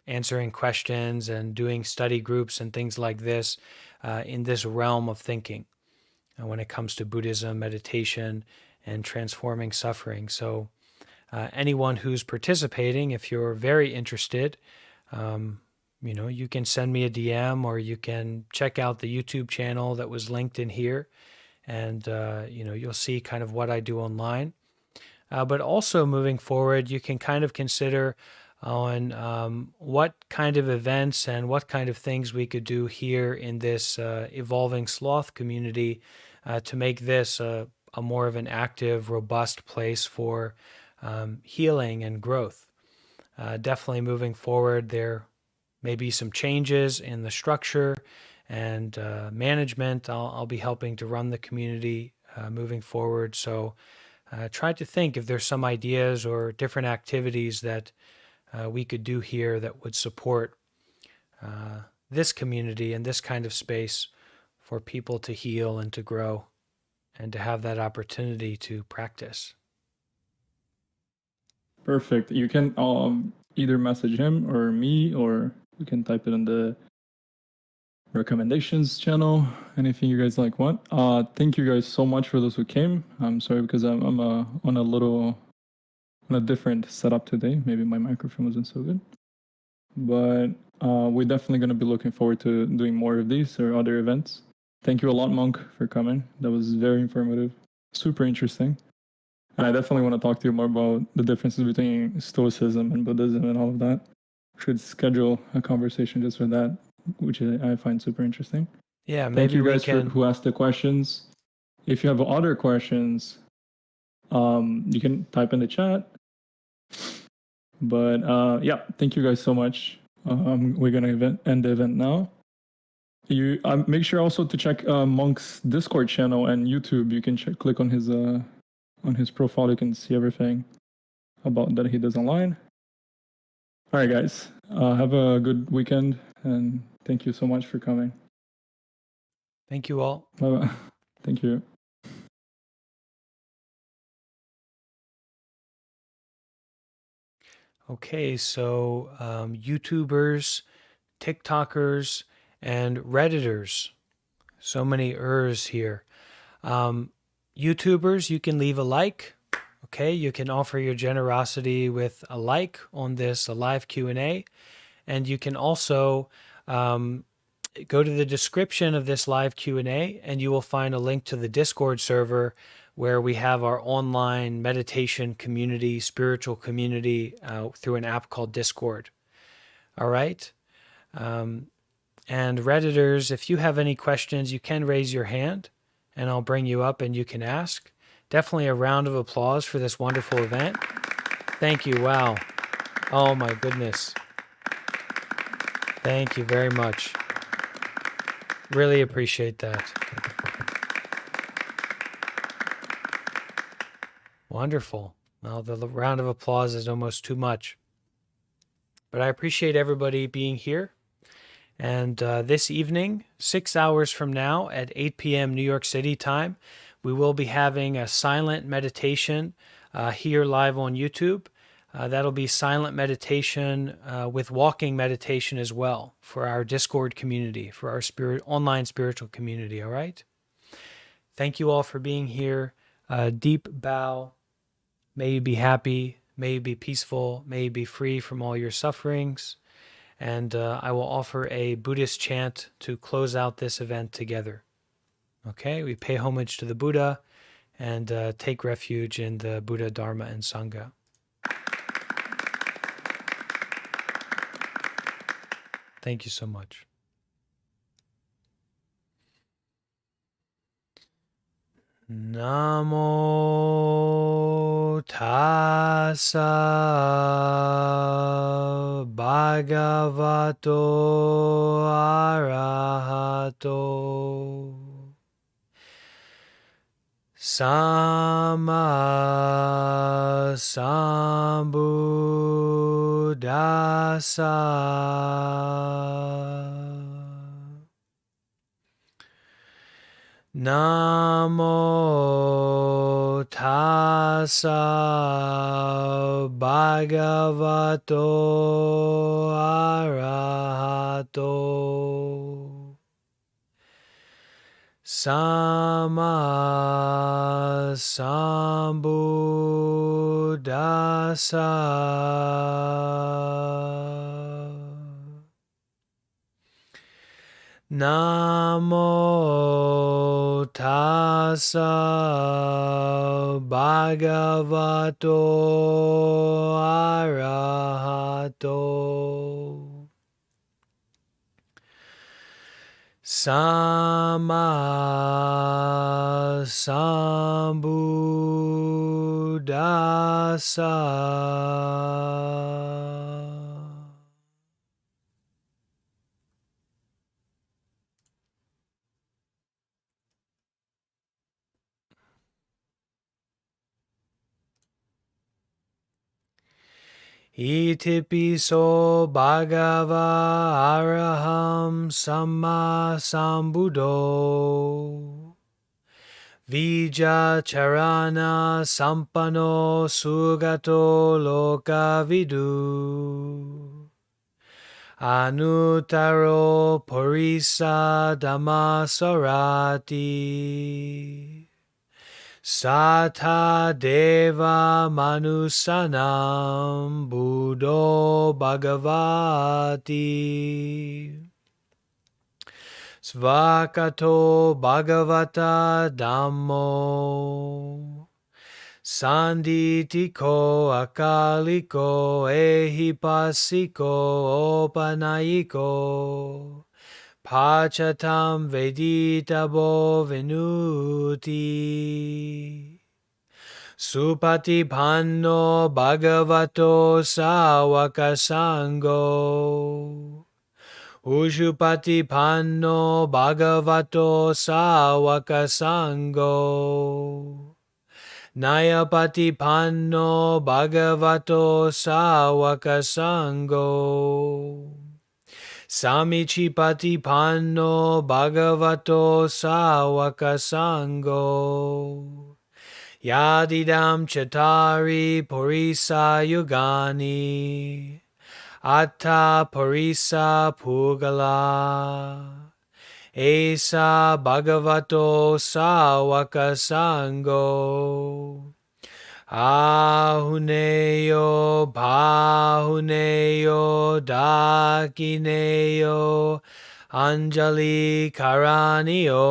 answering questions and doing study groups and things like this in this realm of thinking when it comes to Buddhism, meditation, and transforming suffering. So anyone who's participating, if you're very interested, you can send me a DM, or you can check out the YouTube channel that was linked in here, and you'll see kind of what I do online. But also moving forward, you can kind of consider on what kind of events and what kind of things we could do here in this evolving sloth community to make this a more of an active, robust place for healing and growth. Definitely moving forward, there may be some changes in the structure and management. I'll be helping to run the community moving forward. So try to think if there's some ideas or different activities that we could do here that would support this community and this kind of space for people to heal and to grow and to have that opportunity to practice. Perfect. You can either message him or me, or you can type it in the recommendations channel. Anything you guys like want. Thank you guys so much for those who came. I'm sorry because I'm on a different setup today. Maybe my microphone wasn't so good, but we're definitely going to be looking forward to doing more of these or other events. Thank you a lot, Monk, for coming. That was very informative, super interesting. And I definitely want to talk to you more about the differences between Stoicism and Buddhism and all of that. Should schedule a conversation just for that, which I find super interesting. Yeah, maybe thank you guys we can... who asked the questions. If you have other questions, you can type in the chat. But yeah, thank you guys so much. We're gonna end the event now. You make sure also to check Monk's Discord channel and YouTube. You can click on his profile. You can see everything about that he does online. All right, guys. Have a good weekend, and thank you so much for coming. Thank you all. Bye-bye. Thank you. Okay, so YouTubers, TikTokers, and Redditors. So many ers here. YouTubers, you can leave a like. Okay, you can offer your generosity with a like on this a live Q&A, and you can also go to the description of this live Q&A, and you will find a link to the Discord server where we have our online meditation community, spiritual community through an app called Discord. All right. And Redditors, if you have any questions, you can raise your hand and I'll bring you up and you can ask. Definitely a round of applause for this wonderful event. Thank you. Wow. Oh my goodness. Thank you very much. Really appreciate that. Wonderful. Well, the round of applause is almost too much. But I appreciate everybody being here. And this evening, 6 hours from now at 8 p.m. New York City time, we will be having a silent meditation here live on YouTube. That'll be silent meditation with walking meditation as well for our Discord community, for our online spiritual community, all right? Thank you all for being here. Deep bow. May you be happy. May you be peaceful. May you be free from all your sufferings. And I will offer a Buddhist chant to close out this event together. Okay, we pay homage to the Buddha and take refuge in the Buddha, Dharma, and Sangha. Thank you so much. Namo tassa bhagavato arahato sama sambuddhassa. Namo tassa bhagavato arahato sama sambuddhassa. Namo tassa bhagavato arahato sama sambuddhassa. Itipiso bhagava araham samma sambuddho vija charana sampano sugato lokavidu anutaro purisa dhammasarati Sata deva manusanam buddho bhagavati svakato bhagavata dhammo sanditiko akaliko ehipasiko opanayiko Pachatam veditabo venuti Supatipanno bhagavato sawaka sango Ushupatipanno bhagavato sawaka sango Nayapatipanno bhagavato sawaka sango Samichipatipanno bhagavato sawaka sango. Yadidam chatari purisa yugani. Atta purisa pugala. Esa bhagavato sawaka sango. Ahuneyo Bahuneyo Dakineyo Anjali Karaniyo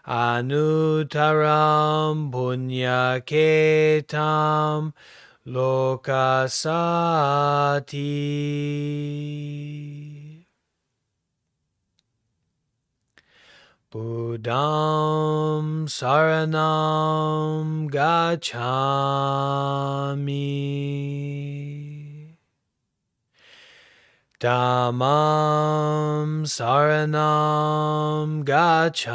Anutaram Punyaketam Lokasati Buddham Saranam Gacchami. Dhammam Saranam Gacchami.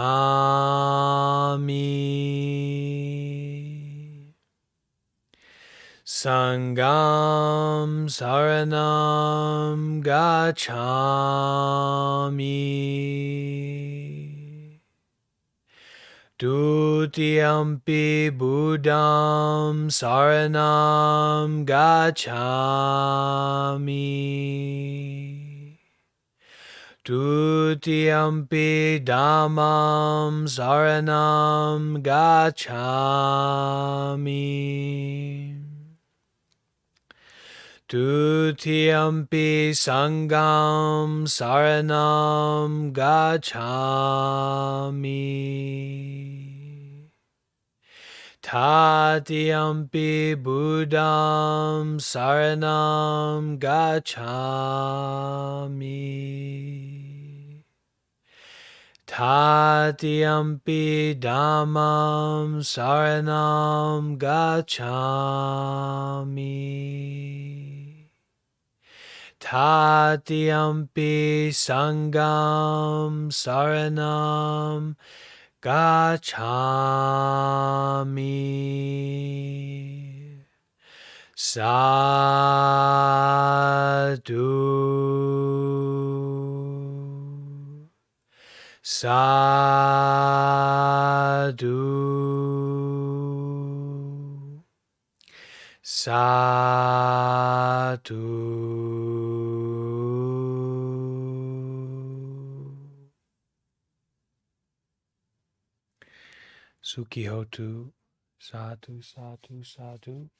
Sangam Saranam Gacchami. Dutiyampi Buddham Saranam Gacchami. Dutiyampi Dhammam Saranam Gacchami. Dutiyampi Sangam Saranam Gacchami. Tatiyampi Buddham Saranam Gacchami. Tatiyampi Dhammam Saranam Gacchami. Tatiyampi Sangam Saranam Gacchami. Sadhu. Sadhu. Sadhu. Sukhihotu. Sadhu, sadhu, sadhu.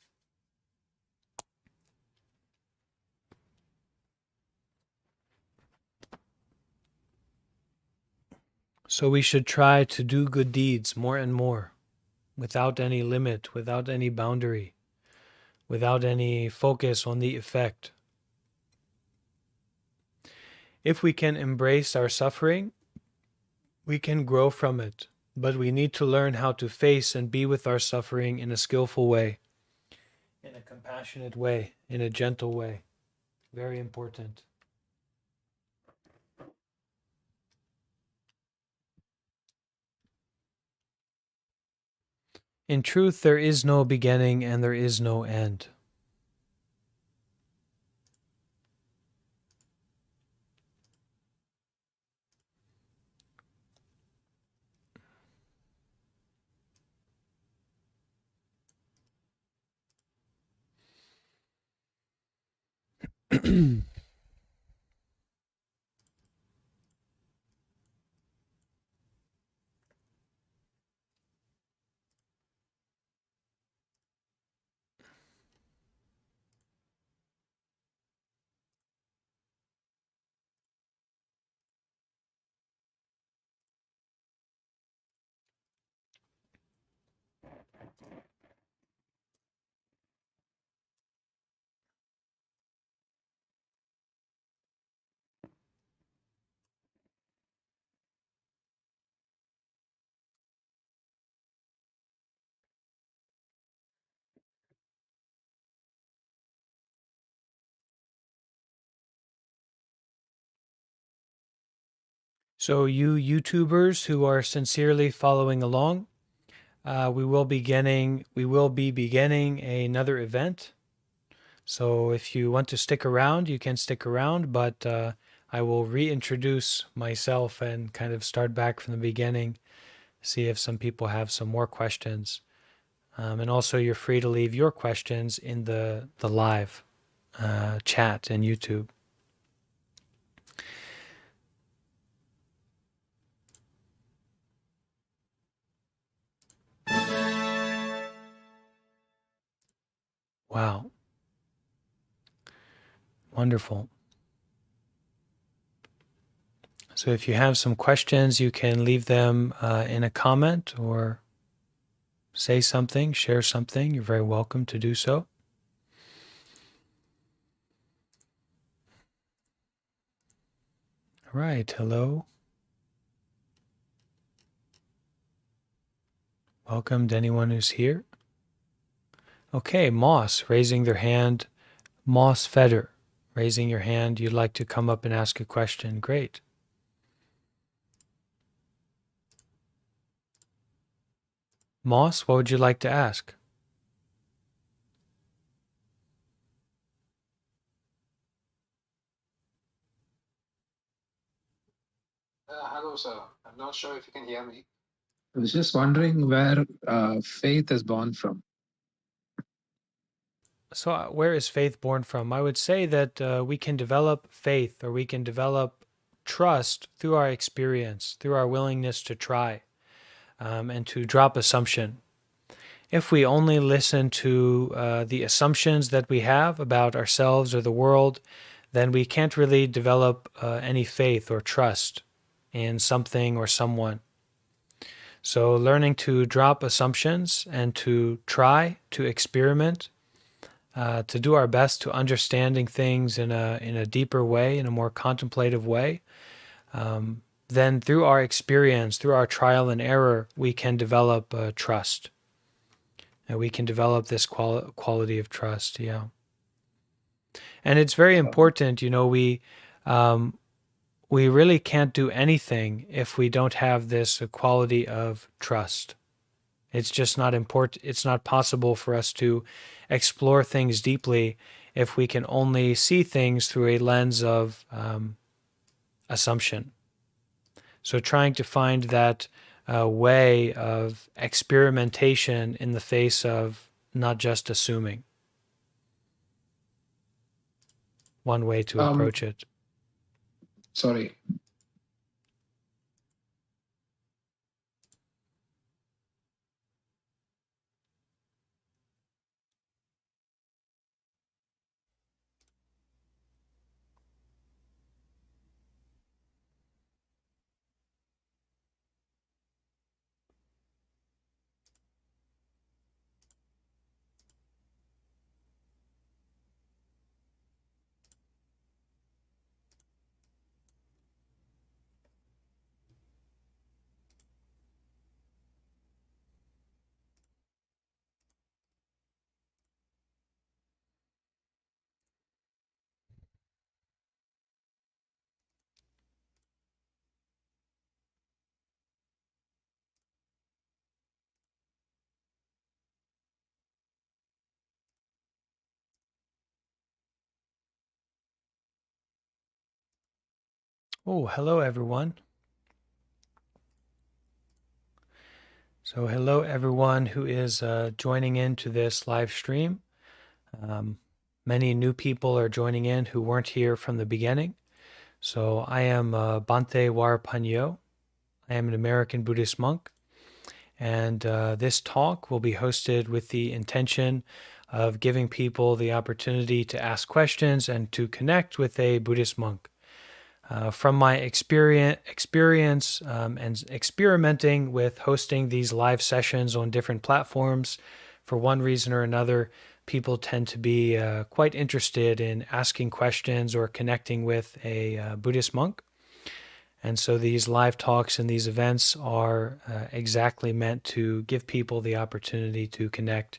So we should try to do good deeds more and more, without any limit, without any boundary, without any focus on the effect. If we can embrace our suffering, we can grow from it, but we need to learn how to face and be with our suffering in a skillful way, in a compassionate way, in a gentle way. Very important. In truth, there is no beginning and there is no end. So you YouTubers who are sincerely following along, we will be beginning another event. So if you want to stick around, you can stick around, but I will reintroduce myself and kind of start back from the beginning, see if some people have some more questions. And also you're free to leave your questions in the live chat in YouTube. Wow. Wonderful. So if you have some questions, you can leave them in a comment or say something, share something. You're very welcome to do so. All right. Hello. Welcome to anyone who's here. Okay. Moss raising their hand. Moss Feder raising your hand. You'd like to come up and ask a question. Great. Moss, what would you like to ask? Hello, sir. I'm not sure if you can hear me. I was just wondering where faith is born from. So, where is faith born from? I would say that we can develop faith or we can develop trust through our experience, through our willingness to try and to drop assumption. If we only listen to the assumptions that we have about ourselves or the world, then we can't really develop any faith or trust in something or someone. So learning to drop assumptions and to try, to experiment, to do our best to understanding things in a deeper way, in a more contemplative way, then through our experience, through our trial and error, we can develop trust. And we can develop this quality of trust, yeah. And it's very important, we really can't do anything if we don't have this quality of trust. It's just not important. It's not possible for us to explore things deeply if we can only see things through a lens of assumption. So trying to find that way of experimentation in the face of not just assuming. One way to approach it. Sorry. Oh, hello everyone. So hello everyone who is joining into this live stream. Many new people are joining in who weren't here from the beginning. So I am Bhante Warapanyo. I am an American Buddhist monk. And this talk will be hosted with the intention of giving people the opportunity to ask questions and to connect with a Buddhist monk. From my experience and experimenting with hosting these live sessions on different platforms, for one reason or another, people tend to be quite interested in asking questions or connecting with a Buddhist monk. And so these live talks and these events are exactly meant to give people the opportunity to connect,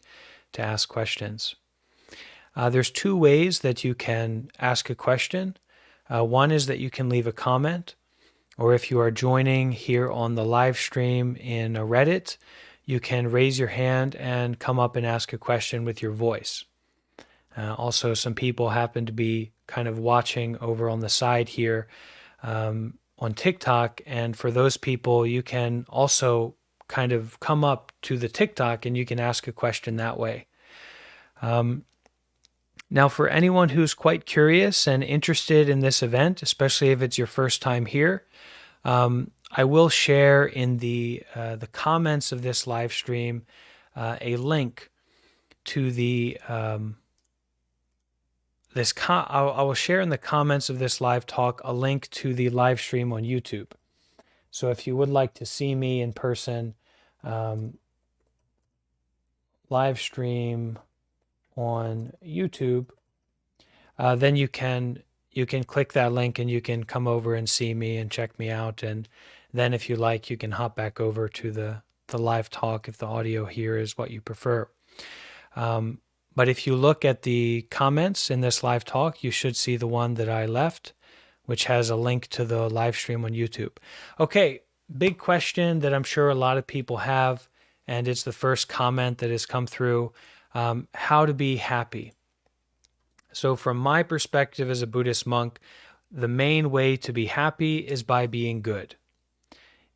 to ask questions. There's two ways that you can ask a question. One is that you can leave a comment, or if you are joining here on the live stream in Reddit, you can raise your hand and come up and ask a question with your voice. Also, some people happen to be kind of watching over on the side here on TikTok. And for those people, you can also kind of come up to the TikTok and you can ask a question that way. Now, for anyone who's quite curious and interested in this event, especially if it's your first time here, I will share in the comments of this live stream a link to the I will share in the comments of this live talk a link to the live stream on YouTube. So if you would like to see me in person, live stream on YouTube, then you can click that link and you can come over and see me and check me out. And then if you like, you can hop back over to the live talk if the audio here is what you prefer. But if you look at the comments in this live talk, you should see the one that I left, which has a link to the live stream on YouTube. Okay, big question that I'm sure a lot of people have, and it's the first comment that has come through, how to be happy. So from my perspective as a Buddhist monk, the main way to be happy is by being good.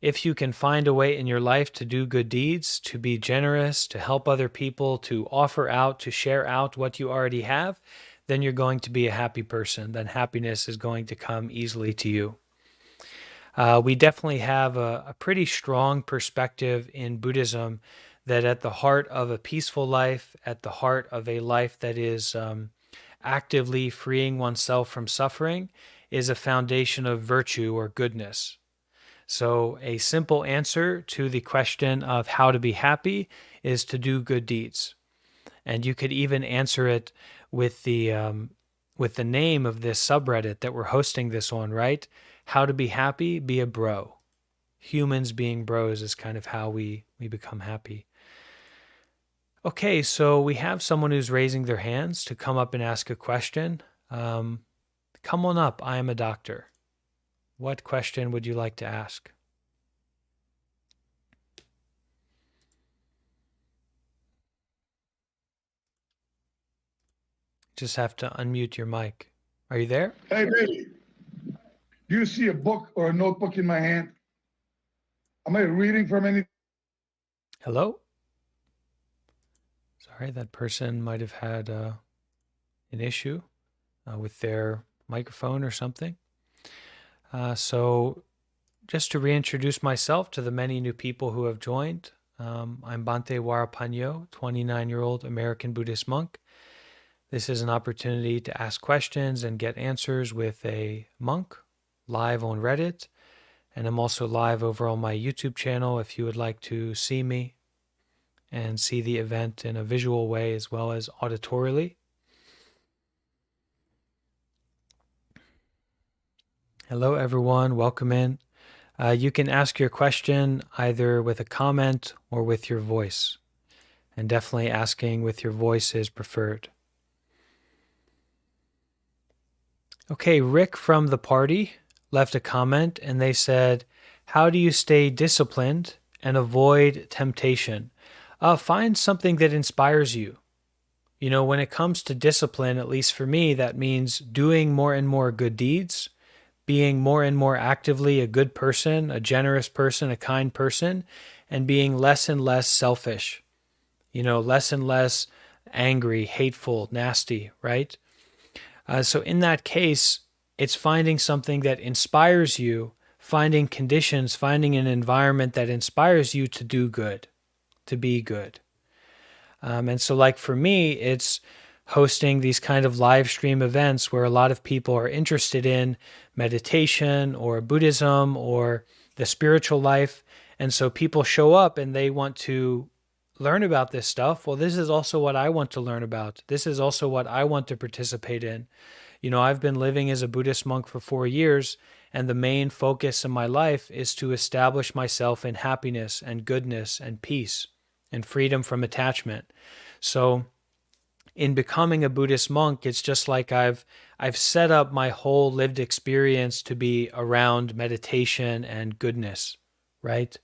If you can find a way in your life to do good deeds, to be generous, to help other people, to offer out, to share out what you already have, then you're going to be a happy person. Then happiness is going to come easily to you. We definitely have a pretty strong perspective in Buddhism that at the heart of a peaceful life, at the heart of a life that is actively freeing oneself from suffering, is a foundation of virtue or goodness. So a simple answer to the question of how to be happy is to do good deeds. And you could even answer it with the name of this subreddit that we're hosting this on, right? How to be happy, be a bro. Humans being bros is kind of how we become happy. Okay, so we have someone who's raising their hands to come up and ask a question. Come on up, I am a doctor. What question would you like to ask? Just have to unmute your mic. Are you there? Hey, baby, do you see a book or a notebook in my hand? Am I reading from any? Hello? Sorry, that person might have had an issue with their microphone or something. So just to reintroduce myself to the many new people who have joined, I'm Bhante Warapanyo, 29-year-old American Buddhist monk. This is an opportunity to ask questions and get answers with a monk live on Reddit. And I'm also live over on my YouTube channel if you would like to see me and see the event in a visual way as well as auditorily. Hello, everyone. Welcome in. You can ask your question either with a comment or with your voice. And definitely asking with your voice is preferred. Okay, Rick from the party left a comment and they said, how do you stay disciplined and avoid temptation? Find something that inspires you. You know, when it comes to discipline, at least for me, that means doing more and more good deeds, being more and more actively a good person, a generous person, a kind person, and being less and less selfish, you know, less and less angry, hateful, nasty, right? So in that case, it's finding something that inspires you, finding conditions, finding an environment that inspires you to do good, to be good. And so like for me, it's hosting these kind of live stream events where a lot of people are interested in meditation or Buddhism or the spiritual life. And so people show up and they want to learn about this stuff. Well, this is also what I want to learn about. This is also what I want to participate in. You know, I've been living as a Buddhist monk for 4 years, and the main focus in my life is to establish myself in happiness and goodness and peace and freedom from attachment. So in becoming a Buddhist monk, it's just like I've set up my whole lived experience to be around meditation and goodness, right?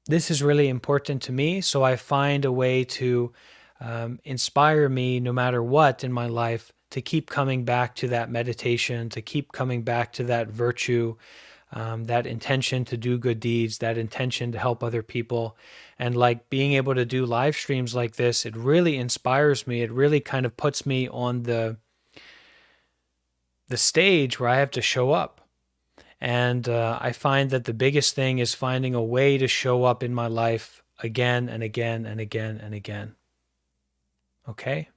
This is really important to me, so I find a way to inspire me no matter what in my life to keep coming back to that meditation, to keep coming back to that virtue, that intention to do good deeds, that intention to help other people. And like being able to do live streams like this, it really inspires me. It really kind of puts me on the stage where I have to show up. And I find that the biggest thing is finding a way to show up in my life again and again and again and again. Okay?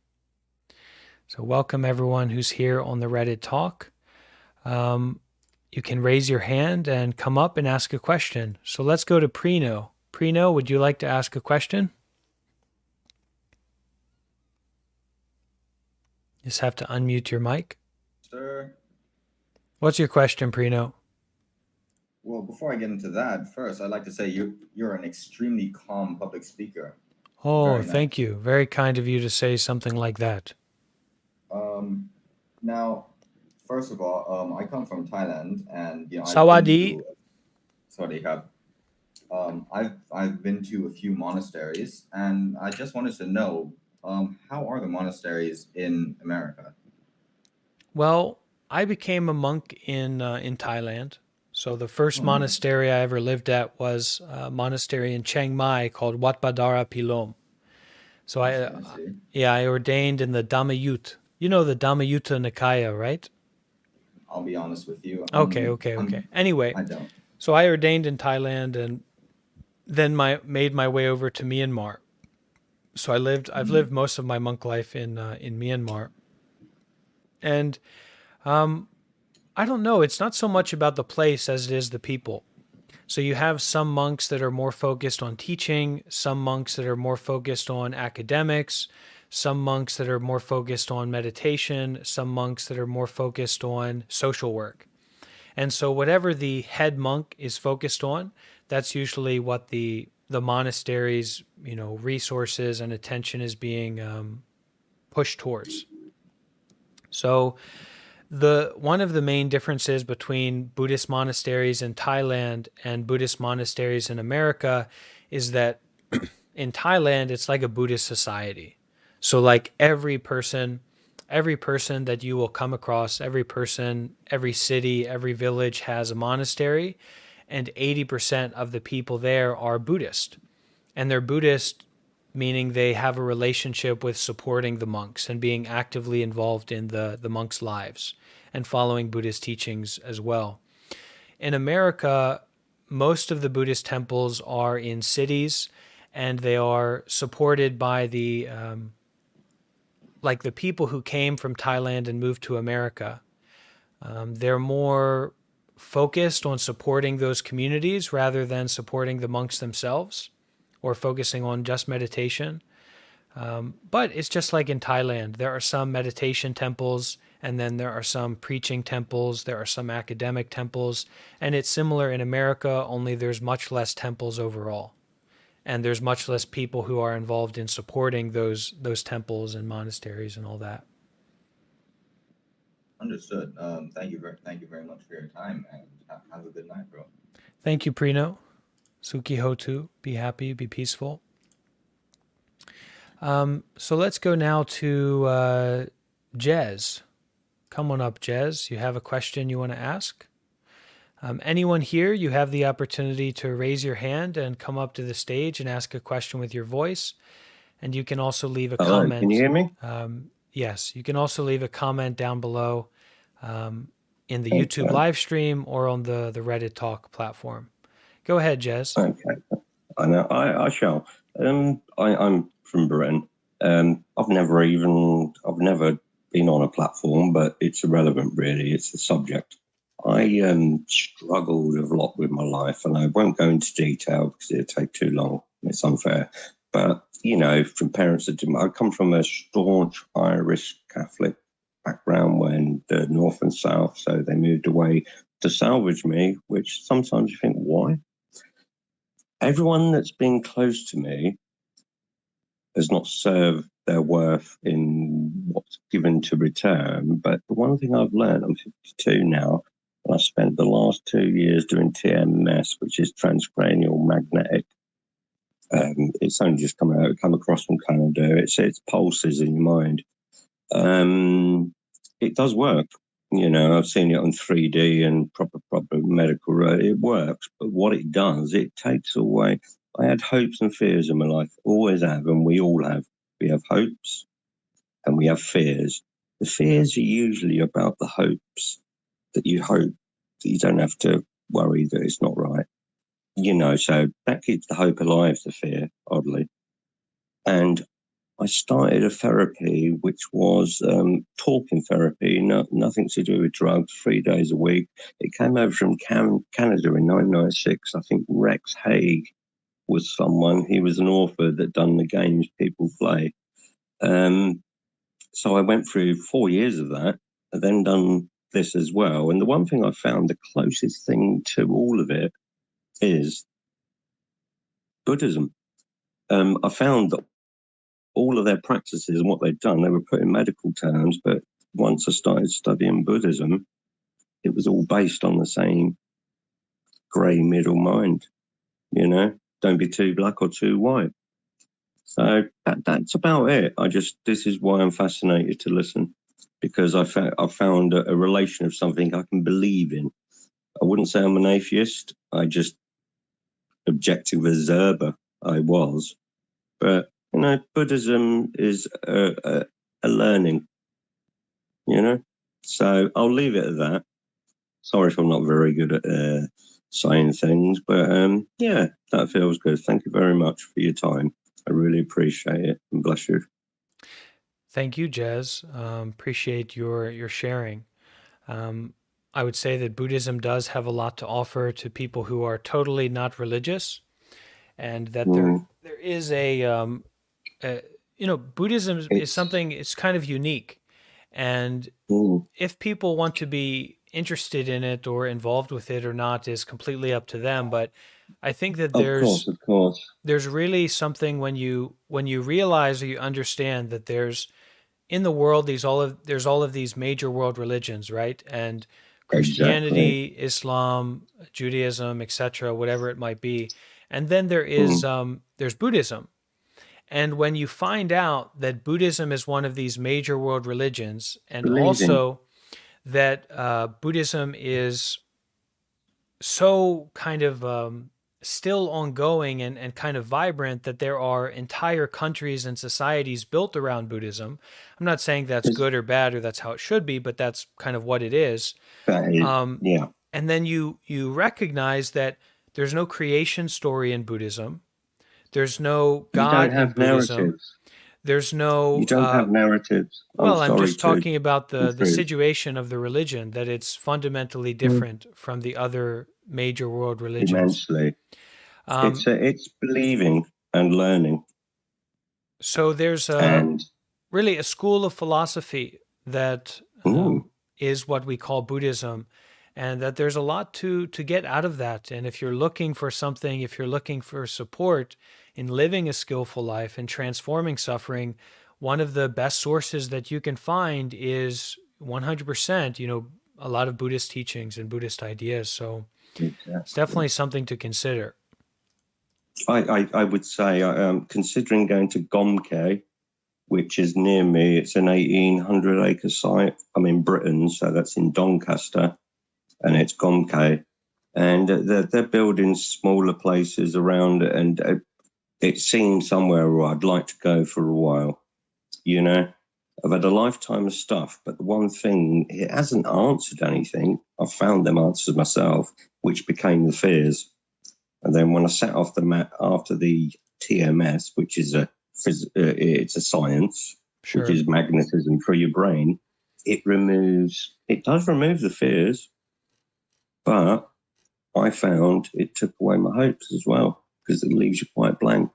So welcome everyone who's here on the Reddit Talk. You can raise your hand and come up and ask a question. So let's go to Prino. Prino, would you like to ask a question? Just have to unmute your mic. Sir. What's your question, Prino? Well, before I get into that, first, I'd like to say you're an extremely calm public speaker. Oh, Very thank nice. you. Very kind of you to say something like that. Now, first of all, I come from Thailand, and Sawadi. I've been to a few monasteries, and I just wanted to know, how are the monasteries in America? Well, I became a monk in Thailand. So the first Oh, monastery I ever lived at was a monastery in Chiang Mai called Wat Badara Pilom. So I see. I ordained in the Dhammayutta. You know the Dhammayutta Nikaya, right? I'll be honest with you. Okay. Anyway, I don't. so I ordained in Thailand and then made my way over to Myanmar. So I've lived most of my monk life in Myanmar. And I don't know, it's not so much about the place as it is the people. So you have some monks that are more focused on teaching, some monks that are more focused on academics, some monks that are more focused on meditation, some monks that are more focused on social work. And so whatever the head monk is focused on, that's usually what the monastery's, resources and attention is being pushed towards. So one of the main differences between Buddhist monasteries in Thailand and Buddhist monasteries in America is that in Thailand, it's like a Buddhist society. So like every person that you will come across, every person, every city, every village has a monastery, and 80% of the people there are Buddhist. And they're Buddhist meaning they have a relationship with supporting the monks and being actively involved in the monks' lives and following Buddhist teachings as well. In America, most of the Buddhist temples are in cities, and they are supported by the people who came from Thailand and moved to America. They're more focused on supporting those communities rather than supporting the monks themselves or focusing on just meditation. But it's just like in Thailand. There are some meditation temples, and then there are some preaching temples, there are some academic temples, and it's similar in America, only there's much less temples overall. And there's much less people who are involved in supporting those temples and monasteries and all that. Understood. Thank you very much for your time, and have a good night, bro. Thank you, Prino. Suki Hotu, be happy, be peaceful. So let's go now to Jez. Come on up, Jez. You have a question you want to ask? Anyone here, you have the opportunity to raise your hand and come up to the stage and ask a question with your voice. And you can also leave a comment. Can you hear me? Yes, you can also leave a comment down below in the YouTube live stream or on the Reddit Talk platform. Go ahead, Jez. Okay, I know. I shall. I'm from Britain. I've never been on a platform, but it's irrelevant, really. It's the subject. I struggled a lot with my life, and I won't go into detail because it'd take too long. It's unfair. But, from parents that I come from a staunch Irish Catholic background when the North and South, so they moved away to salvage me, which sometimes you think, why? Everyone that's been close to me has not served their worth in what's given to return. But the one thing I've learned, I'm 52 now, and I spent the last 2 years doing TMS, which is transcranial magnetic It's only just come across from Canada. It's pulses in your mind. It does work. You know, I've seen it on 3D and proper medical. It works, but what it does, it takes away. I had hopes and fears in my life, always have, and we all have. We have hopes and we have fears. The fears are usually about the hopes, that you hope that you don't have to worry that it's not right. You know, so that keeps the hope alive, the fear, oddly. And I started a therapy which was talking therapy, nothing to do with drugs, 3 days a week. It came over from Canada in 1996. I think Rex Haig was someone. He was an author that done the games people play. So I went through 4 years of that, and then done this as well. And the one thing I found, the closest thing to all of it is Buddhism. I found that all of their practices and what they'd done, they were put in medical terms, but once I started studying Buddhism, it was all based on the same grey middle mind, you know, don't be too black or too white. So that's about it. This is why I'm fascinated to listen, because I found a relation of something I can believe in. I wouldn't say I'm an atheist. I just objective observer I was, but you know, Buddhism is a learning, you know? So I'll leave it at that. Sorry if I'm not very good at saying things, but yeah, that feels good. Thank you very much for your time. I really appreciate it, and bless you. Thank you, Jez. Appreciate your sharing. I would say that Buddhism does have a lot to offer to people who are totally not religious, and that there is you know, Buddhism is something, it's kind of unique. And if people want to be interested in it or involved with it or not is completely up to them. But I think that Of course. there's really something when you realize or you understand that there's in the world there's all of these major world religions, right? And Christianity, Exactly. Islam, Judaism, etc., whatever it might be. And then there is there's Buddhism. And when you find out that Buddhism is one of these major world religions, and also that Buddhism is so kind of still ongoing and kind of vibrant, that there are entire countries and societies built around Buddhism. I'm not saying that's good or bad or that's how it should be, but that's kind of what it is. Yeah. And then you recognize that there's no creation story in Buddhism. There's no God in Buddhism. Narratives. There's no. You don't have narratives. Well, I'm just talking about the situation of the religion, that it's fundamentally different from the other major world religions. Immensely. It's believing and learning. So there's really a school of philosophy that is what we call Buddhism, and that there's a lot to get out of that. And if you're looking for something, if you're looking for support in living a skillful life and transforming suffering, one of the best sources that you can find is 100%, you know, a lot of Buddhist teachings and Buddhist ideas. So it's definitely something to consider. I would say, considering going to Gomke, which is near me, it's an 1,800 acre site. I'm in Britain, so that's in Doncaster, and it's Gomke. And they're building smaller places around it, and it seems somewhere where I'd like to go for a while. You know, I've had a lifetime of stuff, but the one thing, it hasn't answered anything. I've found them answers myself, which became the fears. And then when I sat off the mat after the TMS, which is it's a science, which is magnetism for your brain, it does remove the fears, but I found it took away my hopes as well, because it leaves you quite blank.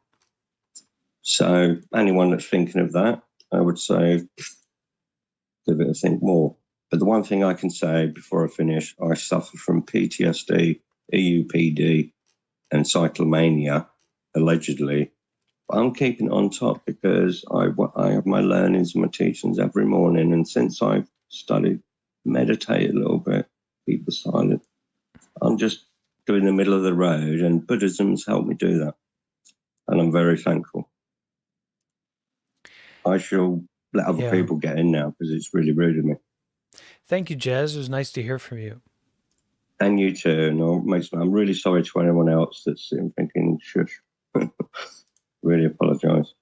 So anyone that's thinking of that, I would say give it a think more. But the one thing I can say before I finish, I suffer from PTSD, EUPD, and cyclomania, allegedly. But I'm keeping it on top because I have my learnings and my teachings every morning. And since I've studied, meditate a little bit, keep the silent, I'm just doing the middle of the road, and Buddhism's helped me do that. and I'm very thankful. I shall let other Yeah. people get in now because it's really rude of me. Thank you, Jez. It was nice to hear from you. And you too. No, I'm really sorry to anyone else that's sitting thinking, shush. Really apologise.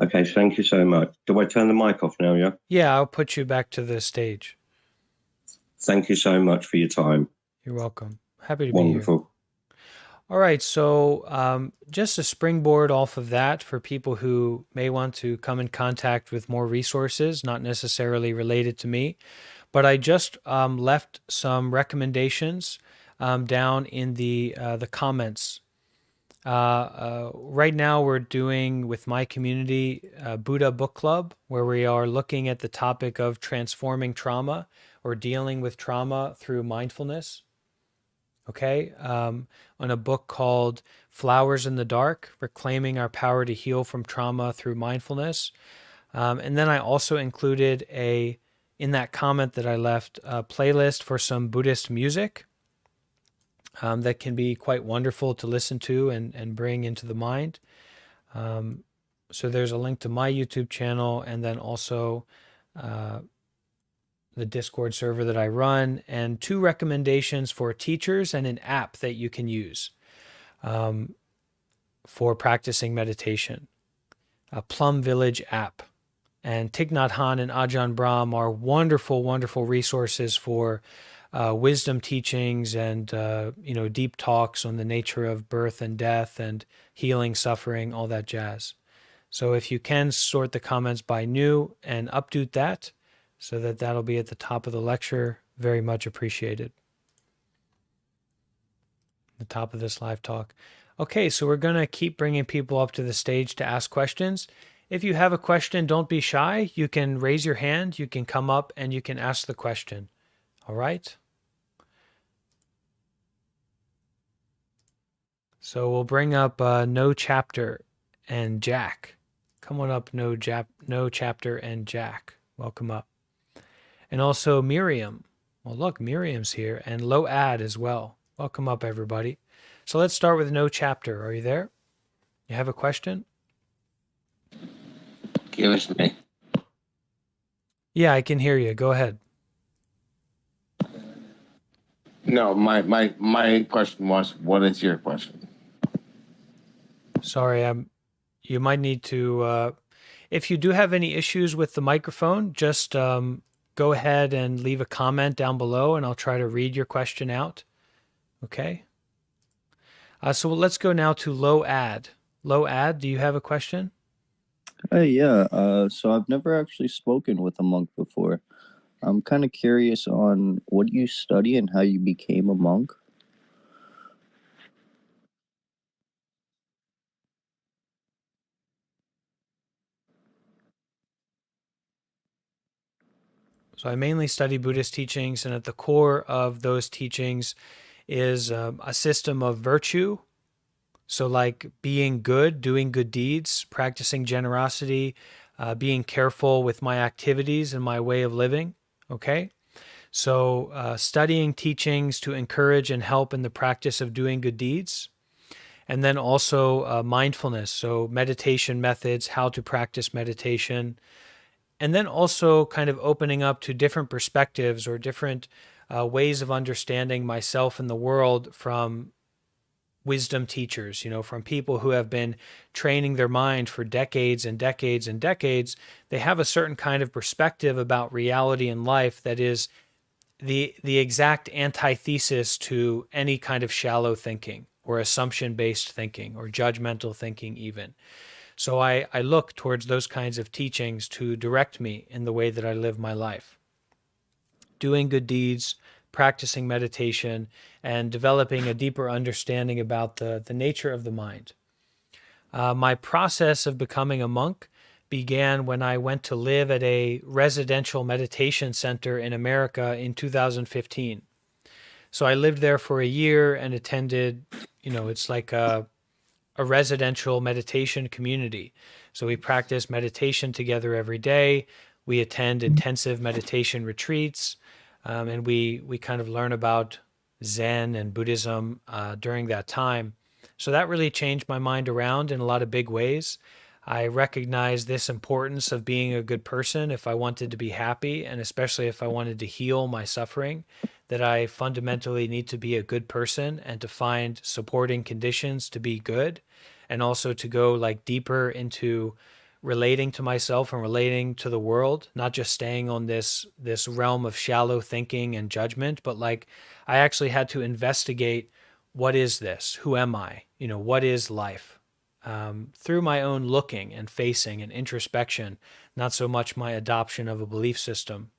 Okay, thank you so much. Do I turn the mic off now, yeah? Yeah, I'll put you back to the stage. Thank you so much for your time. You're welcome. Happy to be here. Wonderful. All right, so just a springboard off of that for people who may want to come in contact with more resources, not necessarily related to me, but I just left some recommendations down in the comments. Right now we're doing with my community Buddha Book Club, where we are looking at the topic of transforming trauma or dealing with trauma through mindfulness. Okay, on a book called Flowers in the Dark, Reclaiming Our Power to Heal from Trauma Through Mindfulness. And then I also included in that comment that I left, a playlist for some Buddhist music that can be quite wonderful to listen to and bring into the mind. So there's a link to my YouTube channel and then also the Discord server that I run, and 2 recommendations for teachers and an app that you can use for practicing meditation. A Plum Village app. And Thich Nhat Hanh and Ajahn Brahm are wonderful, wonderful resources for wisdom teachings and deep talks on the nature of birth and death and healing, suffering, all that jazz. So if you can sort the comments by new and update that, so that'll be at the top of the lecture, very much appreciated. The top of this live talk. Okay, so we're going to keep bringing people up to the stage to ask questions. If you have a question, don't be shy. You can raise your hand, you can come up, and you can ask the question. All right? So we'll bring up No Chapter and Jack. Come on up, No Chapter and Jack. Welcome up. And also Miriam. Well, look, Miriam's here. And Low Ad as well. Welcome up, everybody. So let's start with No Chapter. Are you there? You have a question? Give it to me. Yeah, I can hear you. Go ahead. No, my question was, what is your question? Sorry, you might need to, if you do have any issues with the microphone, just go ahead and leave a comment down below and I'll try to read your question out. Okay. So let's go now to Low Ad. Low Ad, do you have a question? Hey, yeah. So I've never actually spoken with a monk before. I'm kind of curious on what you study and how you became a monk. So I mainly study Buddhist teachings, and at the core of those teachings is a system of virtue. So like being good, doing good deeds, practicing generosity, being careful with my activities and my way of living. Okay. So studying teachings to encourage and help in the practice of doing good deeds. And then also mindfulness. So meditation methods, how to practice meditation. And then also kind of opening up to different perspectives or different ways of understanding myself and the world from wisdom teachers, from people who have been training their mind for decades and decades and decades. They have a certain kind of perspective about reality and life that is the exact antithesis to any kind of shallow thinking or assumption-based thinking or judgmental thinking even. So I look towards those kinds of teachings to direct me in the way that I live my life. Doing good deeds, practicing meditation, and developing a deeper understanding about the nature of the mind. My process of becoming a monk began when I went to live at a residential meditation center in America in 2015. So I lived there for a year and attended, it's like a residential meditation community. So we practice meditation together every day. We attend intensive meditation retreats, and we kind of learn about Zen and Buddhism during that time. So that really changed my mind around in a lot of big ways. I recognized this importance of being a good person if I wanted to be happy, and especially if I wanted to heal my suffering, that I fundamentally need to be a good person and to find supporting conditions to be good, and also to go like deeper into relating to myself and relating to the world, not just staying on this realm of shallow thinking and judgment, but like I actually had to investigate, what is this? Who am I? What is life? Through my own looking and facing and introspection, not so much my adoption of a belief system.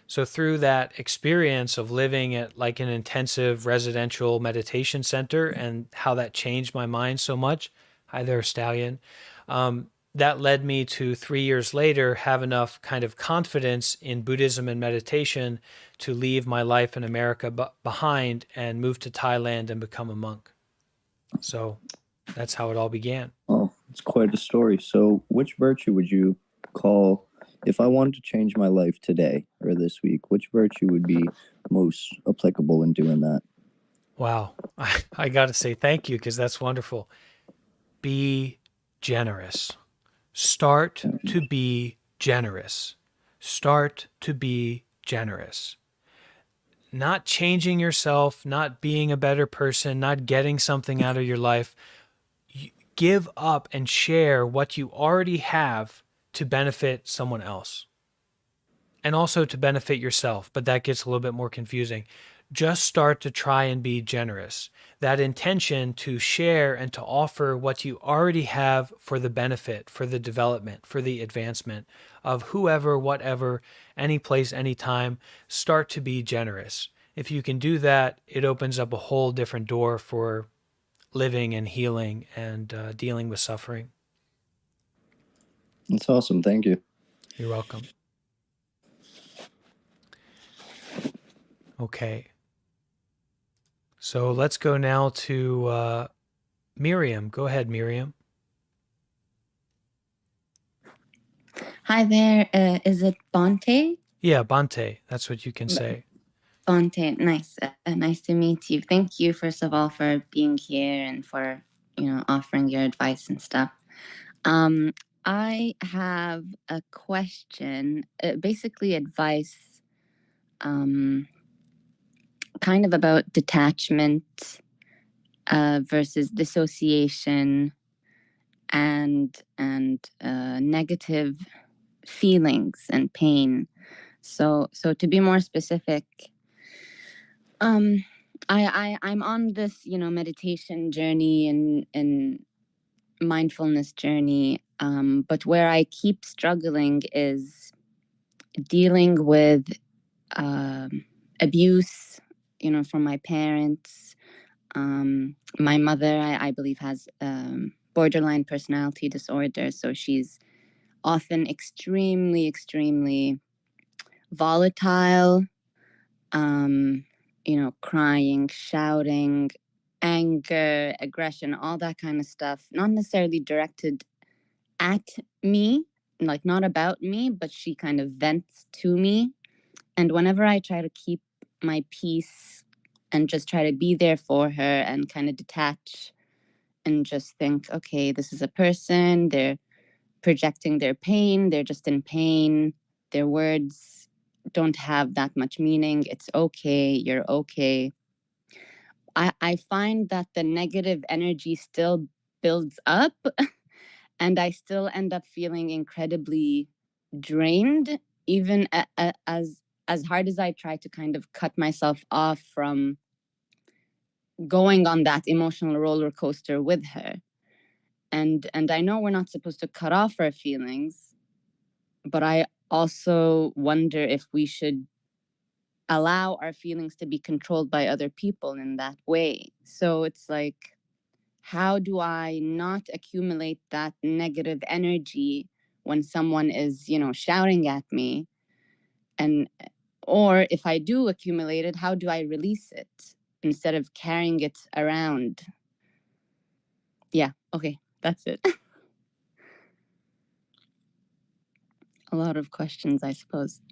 So through that experience of living at like an intensive residential meditation center and how that changed my mind so much, hi there, Stallion, that led me to 3 years later have enough kind of confidence in Buddhism and meditation to leave my life in America behind and move to Thailand and become a monk. So that's how it all began. Oh, it's quite a story. So, which virtue would you call, if I wanted to change my life today or this week, which virtue would be most applicable in doing that? Wow. I got to say thank you, because that's wonderful. Be generous. Start to be generous. Start to be generous. Not changing yourself, not being a better person, not getting something out of your life. Give up and share what you already have to benefit someone else. And also to benefit yourself, but that gets a little bit more confusing. Just start to try and be generous. That intention to share and to offer what you already have for the benefit, for the development, for the advancement of whoever, whatever, any place, any time. Start to be generous. If you can do that, it opens up a whole different door for living and healing and dealing with suffering. That's awesome. Thank you. You're welcome. Okay. So let's go now to Miriam. Go ahead, Miriam. Hi there. Is it Bante? Yeah, Bante. That's what you can say. Bante, nice. Nice to meet you. Thank you, first of all, for being here and for offering your advice and stuff. I have a question, basically advice, kind of about detachment versus dissociation and negative feelings and pain. So to be more specific, I'm on this meditation journey and mindfulness journey, but where I keep struggling is dealing with abuse, from my parents. My mother, I believe, has borderline personality disorder, so she's often extremely volatile, crying, shouting, anger, aggression, all that kind of stuff, not necessarily directed at me, like not about me, but she kind of vents to me. And whenever I try to keep my peace and just try to be there for her and kind of detach and just think, okay, this is a person, they're projecting their pain, they're just in pain, their words don't have that much meaning, it's okay, you're okay. I find that the negative energy still builds up and I still end up feeling incredibly drained, even as hard as I try to kind of cut myself off from going on that emotional roller coaster with her. And I know we're not supposed to cut off our feelings, but I also wonder if we should allow our feelings to be controlled by other people in that way. So it's like, how do I not accumulate that negative energy when someone is, shouting at me? Or if I do accumulate it, how do I release it instead of carrying it around? Yeah, okay, that's it. A lot of questions, I suppose.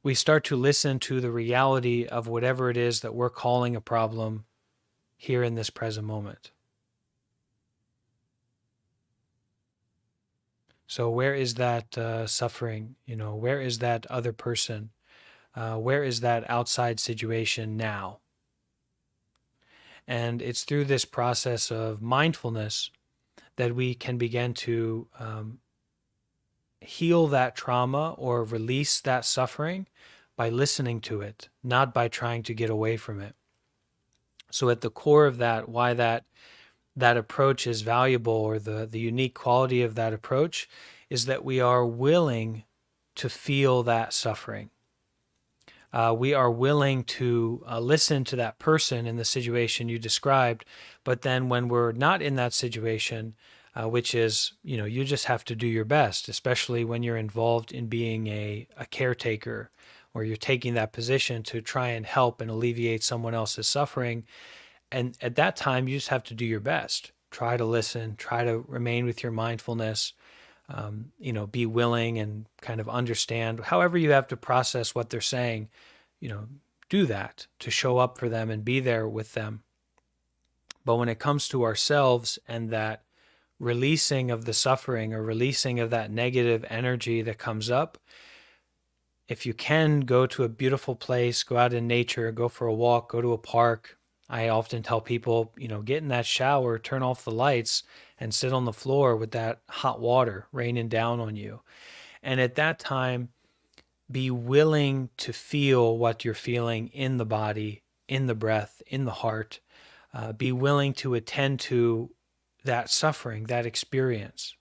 we start to listen to the reality of whatever it is that we're calling a problem here in this present moment. So where is that suffering? Where is that other person? Where is that outside situation now? And it's through this process of mindfulness that we can begin to heal that trauma or release that suffering by listening to it, not by trying to get away from it. So at the core of that, why that approach is valuable, or the unique quality of that approach, is that we are willing to feel that suffering. We are willing to listen to that person in the situation you described, but then when we're not in that situation, which is, you just have to do your best, especially when you're involved in being a caretaker, or you're taking that position to try and help and alleviate someone else's suffering. And at that time, you just have to do your best. Try to listen, try to remain with your mindfulness, be willing and kind of understand. However you have to process what they're saying, do that to show up for them and be there with them. But when it comes to ourselves and that releasing of the suffering or releasing of that negative energy that comes up, if you can, go to a beautiful place, go out in nature, go for a walk, go to a park. I often tell people, get in that shower, turn off the lights, and sit on the floor with that hot water raining down on you. And at that time, be willing to feel what you're feeling in the body, in the breath, in the heart. Be willing to attend to that suffering, that experience.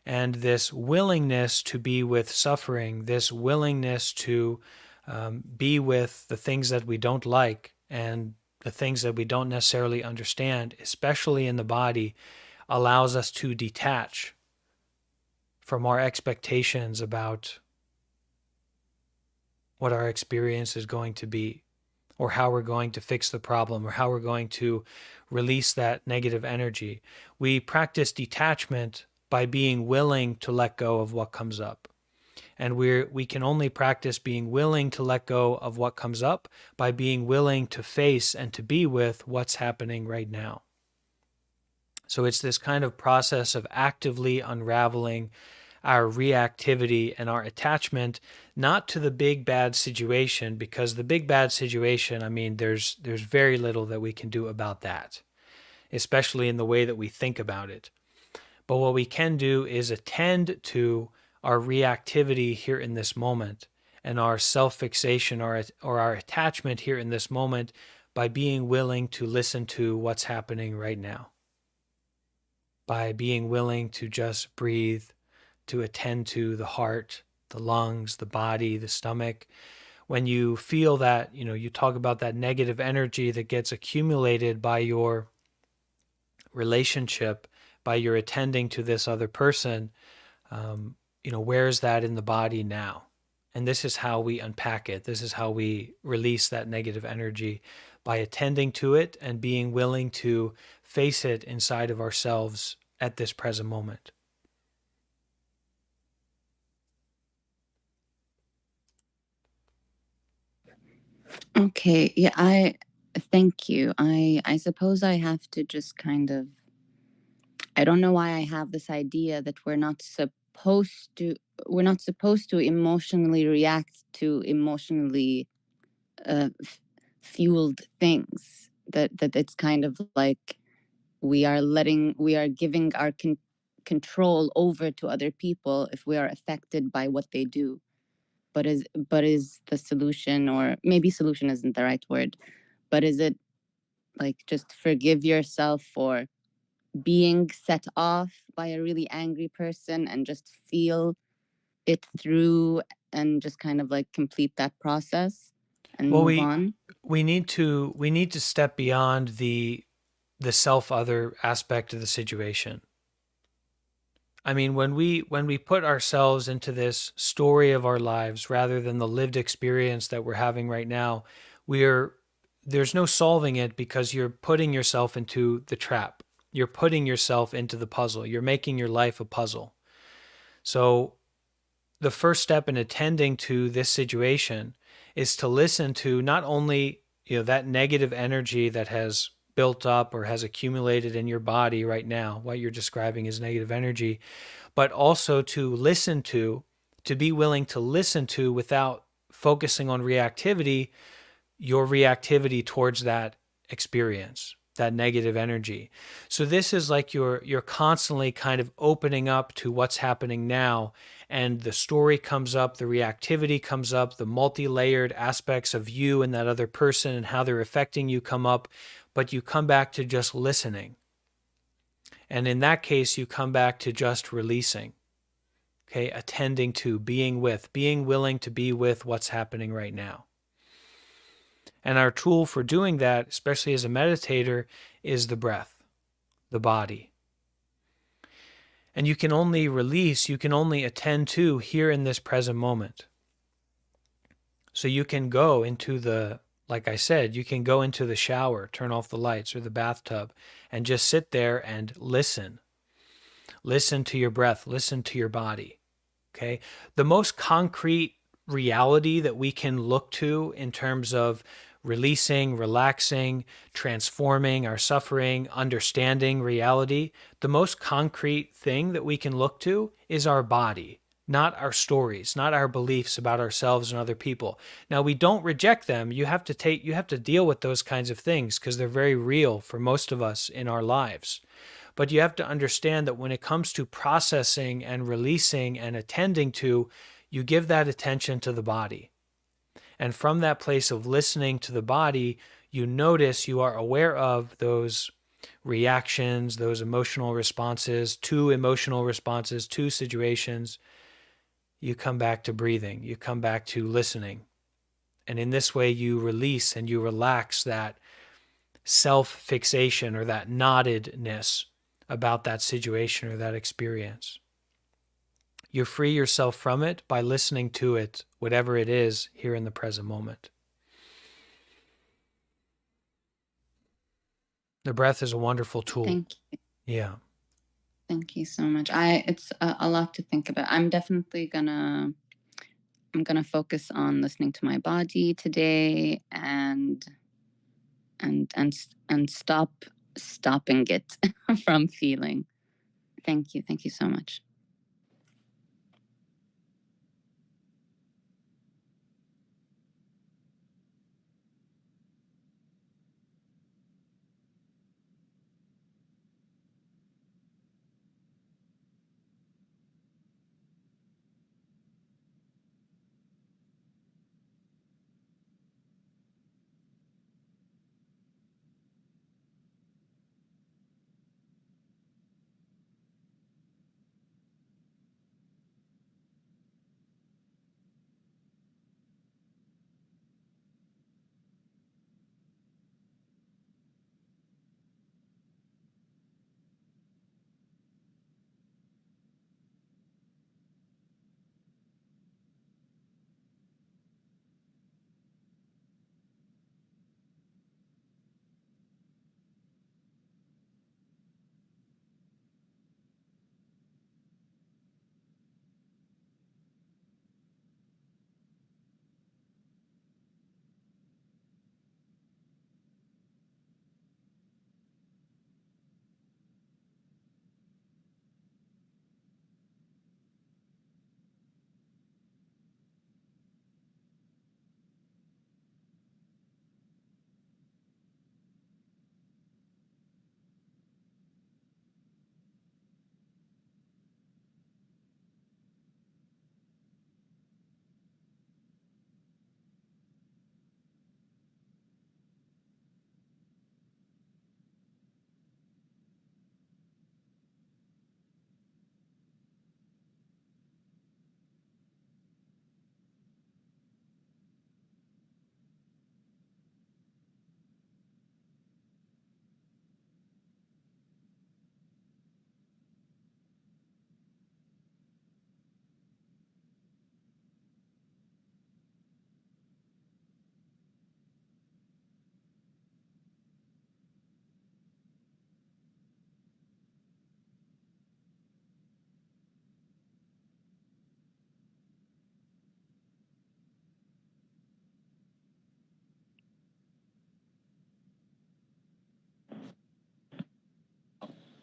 And this willingness to be with suffering, this willingness to be with the things that we don't like and the things that we don't necessarily understand, especially in the body, allows us to detach from our expectations about what our experience is going to be, or how we're going to fix the problem, or how we're going to release that negative energy. We practice detachment by being willing to let go of what comes up. And we can only practice being willing to let go of what comes up by being willing to face and to be with what's happening right now. So it's this kind of process of actively unraveling our reactivity and our attachment, not to the big bad situation, because the big bad situation, there's very little that we can do about that, especially in the way that we think about it. But what we can do is attend to our reactivity here in this moment and our self-fixation or our attachment here in this moment by being willing to listen to what's happening right now, by being willing to just breathe, to attend to the heart, the lungs, the body, the stomach. When you feel that, you talk about that negative energy that gets accumulated by your relationship, by your attending to this other person, where is that in the body now? And this is how we unpack it. This is how we release that negative energy, by attending to it and being willing to face it inside of ourselves at this present moment. Okay, yeah, I thank you. I suppose I have to just kind of, I don't know why I have this idea that we're not supposed to emotionally react to emotionally fueled things, that it's kind of like we are giving our control over to other people if we are affected by what they do. But is the solution, or maybe solution isn't the right word, but is it like just forgive yourself for being set off by a really angry person and just feel it through and just kind of like complete that process and move on? We need to step beyond the self-other aspect of the situation. When we put ourselves into this story of our lives rather than the lived experience that we're having right now, there's no solving it, because you're putting yourself into the trap. You're putting yourself into the puzzle. You're making your life a puzzle. So the first step in attending to this situation is to listen to not only, that negative energy that has built up or has accumulated in your body right now, what you're describing as negative energy, but also to be willing to listen to, without focusing on reactivity, your reactivity towards that experience, that negative energy. So this is like you're constantly kind of opening up to what's happening now, and the story comes up, the reactivity comes up, the multi-layered aspects of you and that other person and how they're affecting you come up, but you come back to just listening. And in that case, you come back to just releasing. Okay, attending to, being willing to be with what's happening right now. And our tool for doing that, especially as a meditator, is the breath, the body. And you can only release, you can only attend to here in this present moment. So you can go into like I said, you can go into the shower, turn off the lights, or the bathtub, and just sit there and listen. Listen to your breath, listen to your body. Okay? The most concrete reality that we can look to in terms of releasing, relaxing, transforming our suffering, understanding reality, the most concrete thing that we can look to is our body, not our stories, not our beliefs about ourselves and other people. Now, we don't reject them. You have to deal with those kinds of things because they're very real for most of us in our lives. But you have to understand that when it comes to processing and releasing and attending to, you give that attention to the body. And from that place of listening to the body, you notice, you are aware of those reactions, those emotional responses to situations. You come back to breathing. You come back to listening. And in this way, you release and you relax that self-fixation or that knottedness about that situation or that experience. You free yourself from it by listening to it, whatever it is, here in the present moment. The breath is a wonderful tool. Thank you. Yeah. Thank you so much. It's a lot to think about. I'm definitely gonna focus on listening to my body today and stopping it from feeling. Thank you. Thank you so much.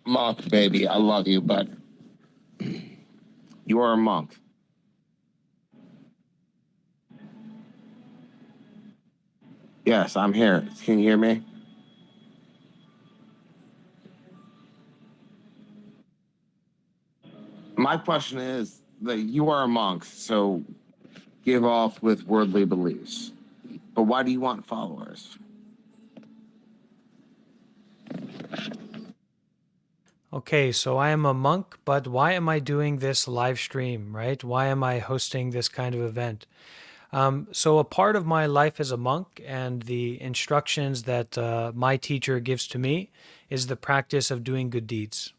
monk, baby. I love you, but you are a monk. Yes, I'm here. Can you hear me? My question is that you are a monk, so give off with worldly beliefs. But why do you want followers? Okay, so I am a monk, but why am I doing this live stream, right? Why am I hosting this kind of event? So a part of my life as a monk and the instructions that my teacher gives to me is the practice of doing good deeds.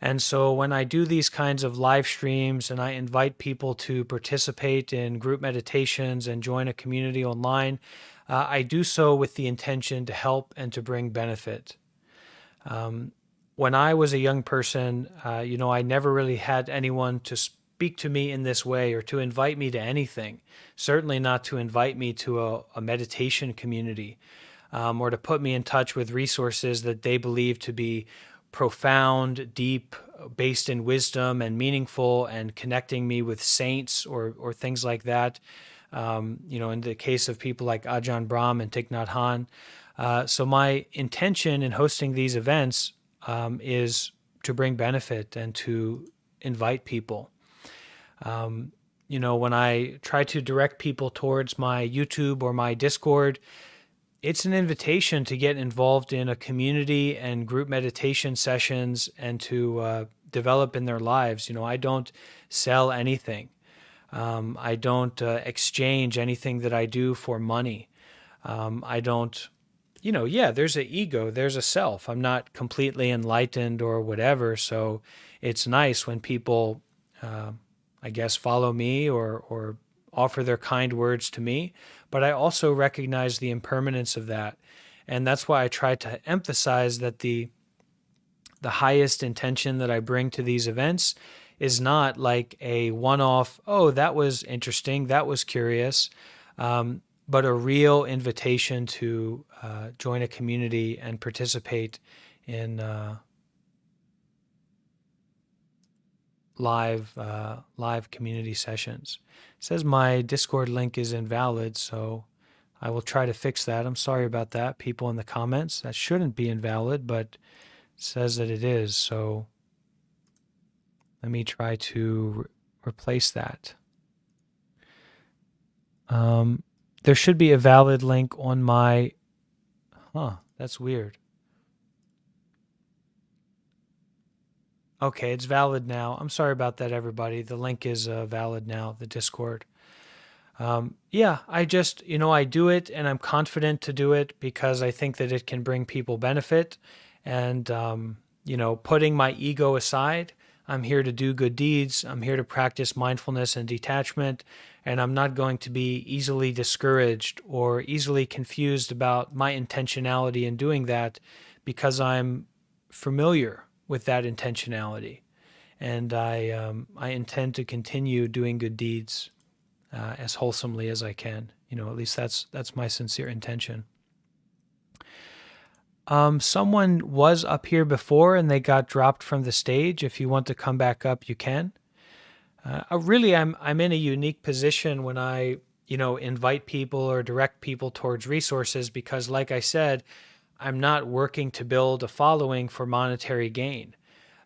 And so when I do these kinds of live streams and I invite people to participate in group meditations and join a community online, I do so with the intention to help and to bring benefit. When I was a young person, I never really had anyone to speak to me in this way or to invite me to anything, certainly not to invite me to a meditation community or to put me in touch with resources that they believe to be profound, deep, based in wisdom and meaningful and connecting me with saints or things like that. In the case of people like Ajahn Brahm and Thich Nhat Hanh. So my intention in hosting these events is to bring benefit and to invite people. When I try to direct people towards my YouTube or my Discord, it's an invitation to get involved in a community and group meditation sessions and to develop in their lives. I don't sell anything. I don't exchange anything that I do for money. I don't, there's an ego, there's a self. I'm not completely enlightened or whatever. So it's nice when people, I guess, follow me or offer their kind words to me. But I also recognize the impermanence of that. And that's why I try to emphasize that the highest intention that I bring to these events is not like a one-off, oh, that was interesting, that was curious, but a real invitation to join a community and participate in live community sessions. It says my Discord link is invalid, so I will try to fix that. I'm sorry about that, people in the comments. That shouldn't be invalid, but it says that it is, so let me try to replace that. There should be a valid link on my... that's weird. Okay, it's valid now. I'm sorry about that, everybody. The link is valid now, the Discord. I just, I do it and I'm confident to do it because I think that it can bring people benefit. And, putting my ego aside, I'm here to do good deeds. I'm here to practice mindfulness and detachment. And I'm not going to be easily discouraged or easily confused about my intentionality in doing that because I'm familiar with that intentionality. And I intend to continue doing good deeds as wholesomely as I can. At least that's my sincere intention. Someone was up here before and they got dropped from the stage. If you want to come back up, you can. Really, I'm in a unique position when I, invite people or direct people towards resources because, like I said, I'm not working to build a following for monetary gain.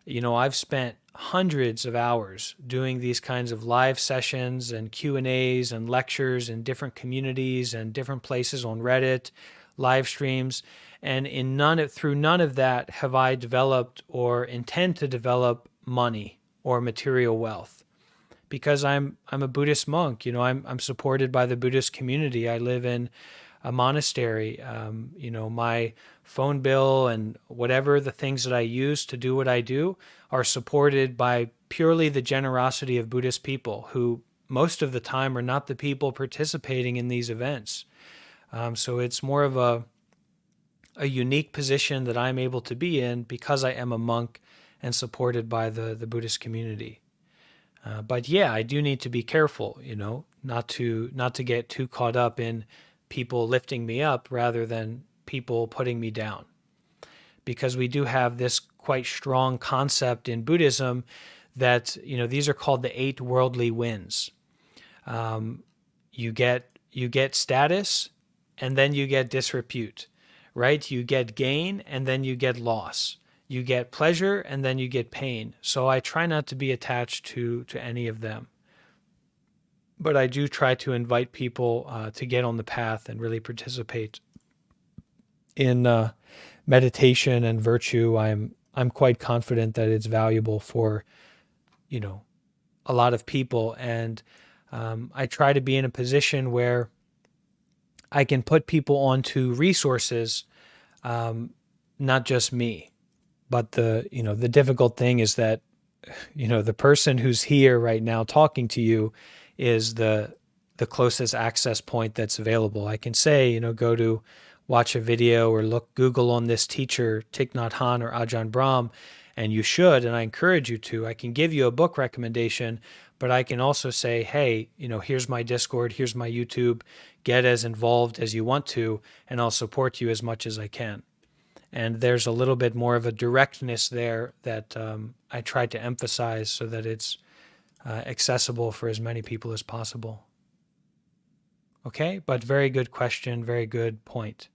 I've spent hundreds of hours doing these kinds of live sessions and Q&As and lectures in different communities and different places on Reddit, live streams, and through none of that have I developed or intend to develop money or material wealth. Because I'm a Buddhist monk, I'm supported by the Buddhist community. I live in a monastery. My phone bill and whatever the things that I use to do what I do are supported by purely the generosity of Buddhist people who most of the time are not the people participating in these events. So it's more of a unique position that I'm able to be in because I am a monk and supported by the Buddhist community. But yeah, I do need to be careful, not to get too caught up in people lifting me up rather than people putting me down. Because we do have this quite strong concept in Buddhism that, these are called the 8 worldly winds. You get status, and then you get disrepute, right? You get gain, and then you get loss. You get pleasure, and then you get pain. So I try not to be attached to any of them. But I do try to invite people to get on the path and really participate in meditation and virtue. I'm quite confident that it's valuable for, a lot of people. And I try to be in a position where I can put people onto resources, not just me. But the difficult thing is that, the person who's here right now talking to you is the closest access point that's available. I can say, go to watch a video or Google on this teacher, Thich Nhat Hanh or Ajahn Brahm, and you should, and I encourage you to. I can give you a book recommendation, but I can also say, hey, here's my Discord, here's my YouTube, get as involved as you want to, and I'll support you as much as I can. And there's a little bit more of a directness there that I try to emphasize so that it's accessible for as many people as possible. Okay, but very good question, very good point.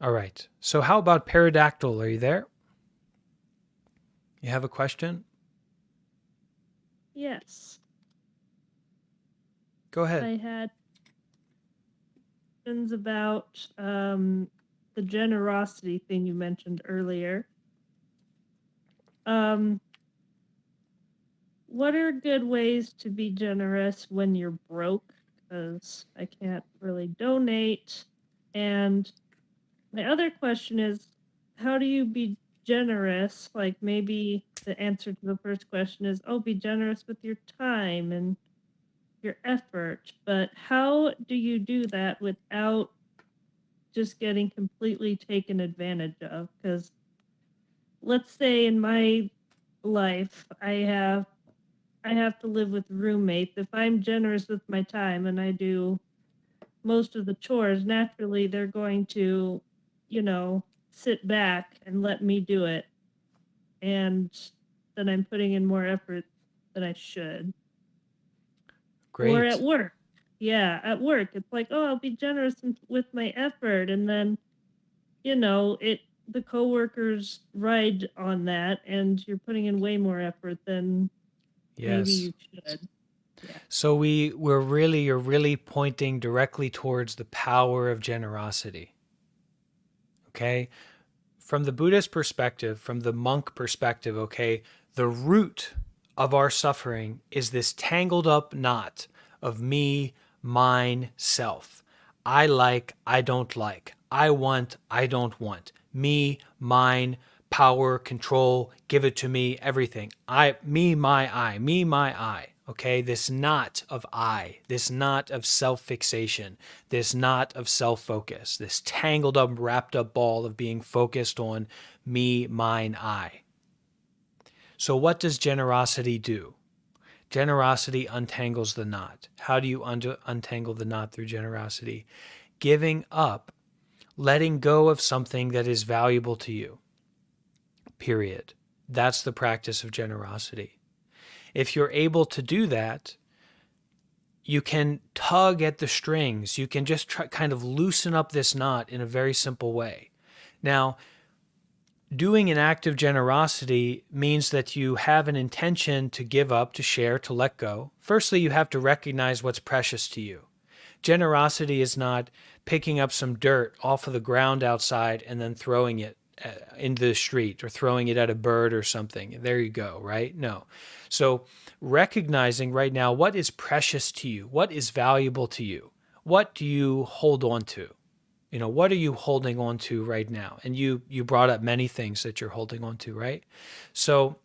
All right, so how about Pterodactyl? Are you there? You have a question? Yes. Go ahead. I had questions about the generosity thing you mentioned earlier. What are good ways to be generous when you're broke? Because I can't really donate. And my other question is, how do you be generous? Like maybe the answer to the first question is, be generous with your time and your effort. But how do you do that without just getting completely taken advantage of? Because let's say in my life, I have to live with roommates. If I'm generous with my time and I do most of the chores, naturally they're going to, sit back and let me do it. And then I'm putting in more effort than I should. Great. Or at work. Yeah, at work. It's like, I'll be generous with my effort. And then, the coworkers ride on that and you're putting in way more effort than maybe you should. Yeah. So you're really pointing directly towards the power of generosity. Okay? From the Buddhist perspective, from the monk perspective, okay, the root of our suffering is this tangled up knot of me, mine, self. I like, I don't like. I want, I don't want. Me, mine, power, control, give it to me, everything. Me, my, I. Okay, this knot of I, this knot of self-fixation, this knot of self-focus, this tangled up, wrapped up ball of being focused on me, mine, I. So what does generosity do? Generosity untangles the knot. How do you untangle the knot through generosity? Giving up, letting go of something that is valuable to you. Period. That's the practice of generosity. If you're able to do that, you can tug at the strings. You can just kind of loosen up this knot in a very simple way. Now, doing an act of generosity means that you have an intention to give up, to share, to let go. Firstly, you have to recognize what's precious to you. Generosity is not picking up some dirt off of the ground outside and then throwing it into the street or throwing it at a bird or something. There you go, right? No. So recognizing right now what is precious to you, what is valuable to you, what do you hold on to? What are you holding on to right now? And you brought up many things that you're holding on to, right? So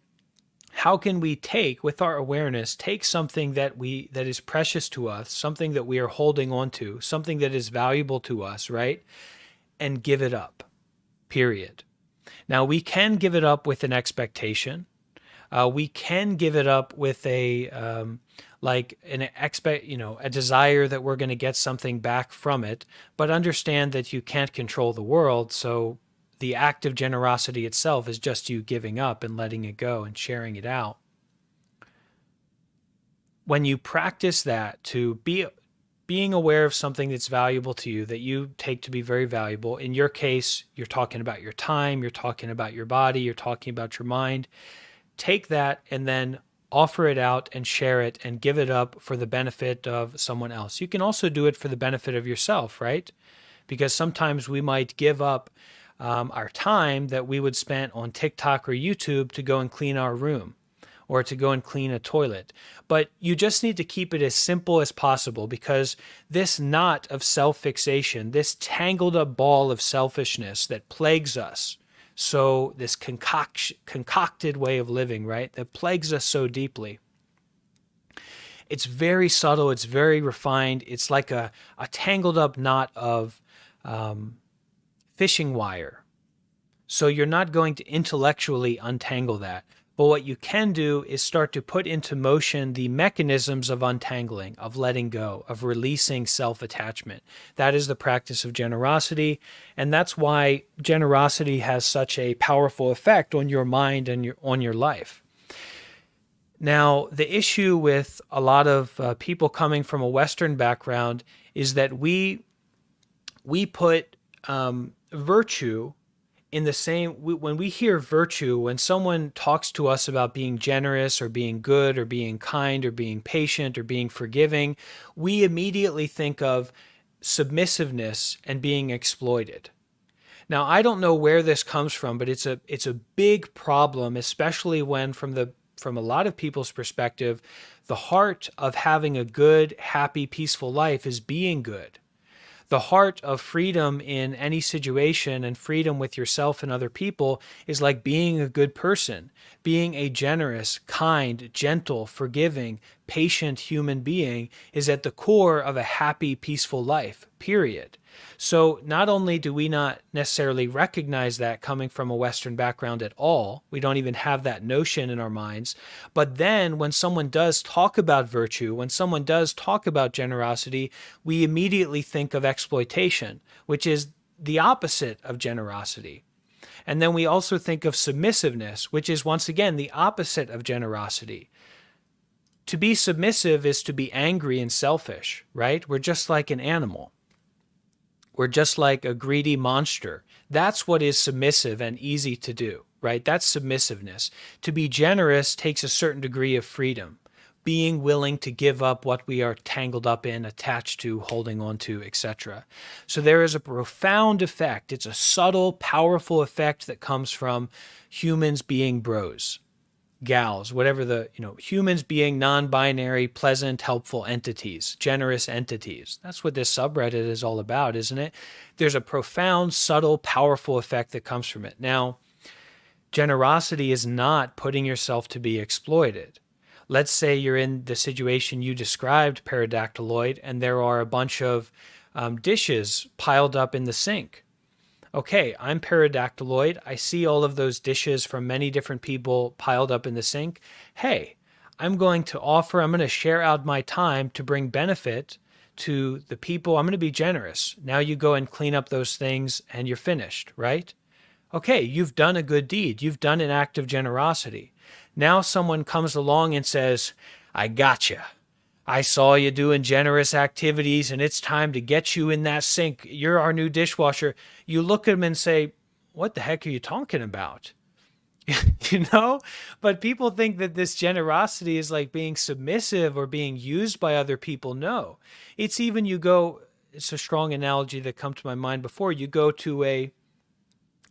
how can we with our awareness, take something that is precious to us, something that we are holding on to, something that is valuable to us, right? And give it up, period. Now, we can give it up with an expectation. We can give it up with a desire that we're going to get something back from it, but understand that you can't control the world. So the act of generosity itself is just you giving up and letting it go and sharing it out. When you practice that, to being aware of something that's valuable to you, that you take to be very valuable, in your case, you're talking about your time, you're talking about your body, you're talking about your mind, take that and then offer it out and share it and give it up for the benefit of someone else. You can also do it for the benefit of yourself, right? Because sometimes we might give up our time that we would spend on TikTok or YouTube to go and clean our room or to go and clean a toilet. But you just need to keep it as simple as possible, because this knot of self-fixation, this tangled up ball of selfishness that plagues us, so this concocted way of living, right, that plagues us so deeply, it's very subtle, it's very refined, it's like a tangled up knot of fishing wire. So you're not going to intellectually untangle that. But what you can do is start to put into motion the mechanisms of untangling, of letting go, of releasing self-attachment. That is the practice of generosity, and that's why generosity has such a powerful effect on your mind and on your life. Now, the issue with a lot of people coming from a Western background is that we put virtue in the same, when we hear virtue, when someone talks to us about being generous or being good or being kind or being patient or being forgiving, we immediately think of submissiveness and being exploited. Now, I don't know where this comes from, but it's a big problem, especially when from a lot of people's perspective, the heart of having a good, happy, peaceful life is being good. The heart of freedom in any situation and freedom with yourself and other people is like being a good person, being a generous, kind, gentle, forgiving, patient human being is at the core of a happy, peaceful life, period. So not only do we not necessarily recognize that coming from a Western background at all, we don't even have that notion in our minds, but then when someone does talk about virtue, when someone does talk about generosity, we immediately think of exploitation, which is the opposite of generosity. And then we also think of submissiveness, which is once again the opposite of generosity. To be submissive is to be angry and selfish, right? We're just like an animal. We're just like a greedy monster. That's what is submissive and easy to do, right? That's submissiveness. To be generous takes a certain degree of freedom, being willing to give up what we are tangled up in, attached to, holding on to, etc. So there is a profound effect. It's a subtle, powerful effect that comes from humans being bros, gals, whatever humans being non-binary, pleasant, helpful entities, generous entities. That's what this subreddit is all about, isn't it? There's a profound, subtle, powerful effect that comes from it. Now, generosity is not putting yourself to be exploited. Let's say you're in the situation you described, Pterodactyloid, and there are a bunch of dishes piled up in the sink. Okay, I'm Pterodactyloid. I see all of those dishes from many different people piled up in the sink. Hey, I'm going to share out my time to bring benefit to the people. I'm going to be generous. Now you go and clean up those things and you're finished, right? Okay, you've done a good deed. You've done an act of generosity. Now someone comes along and says, I gotcha. I saw you doing generous activities and it's time to get you in that sink. You're our new dishwasher. You look at them and say, what the heck are you talking about? But people think that this generosity is like being submissive or being used by other people. No, it's even it's a strong analogy that come to my mind before. You go to a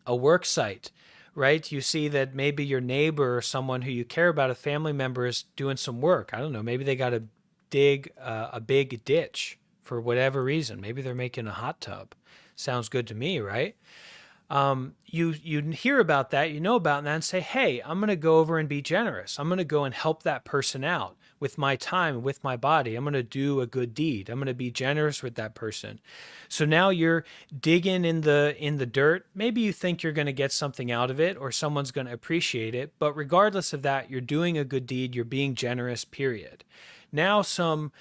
work site, right? You see that maybe your neighbor or someone who you care about, a family member, is doing some work. I don't know, maybe they got to dig a big ditch for whatever reason. Maybe they're making a hot tub. Sounds good to me, right? You hear about that, you know about that, and say, hey, I'm going to go over and be generous. I'm going to go and help that person out with my time, with my body. I'm going to do a good deed. I'm going to be generous with that person. So now you're digging in the dirt. Maybe you think you're going to get something out of it or someone's going to appreciate it. But regardless of that, you're doing a good deed. You're being generous, period. Now some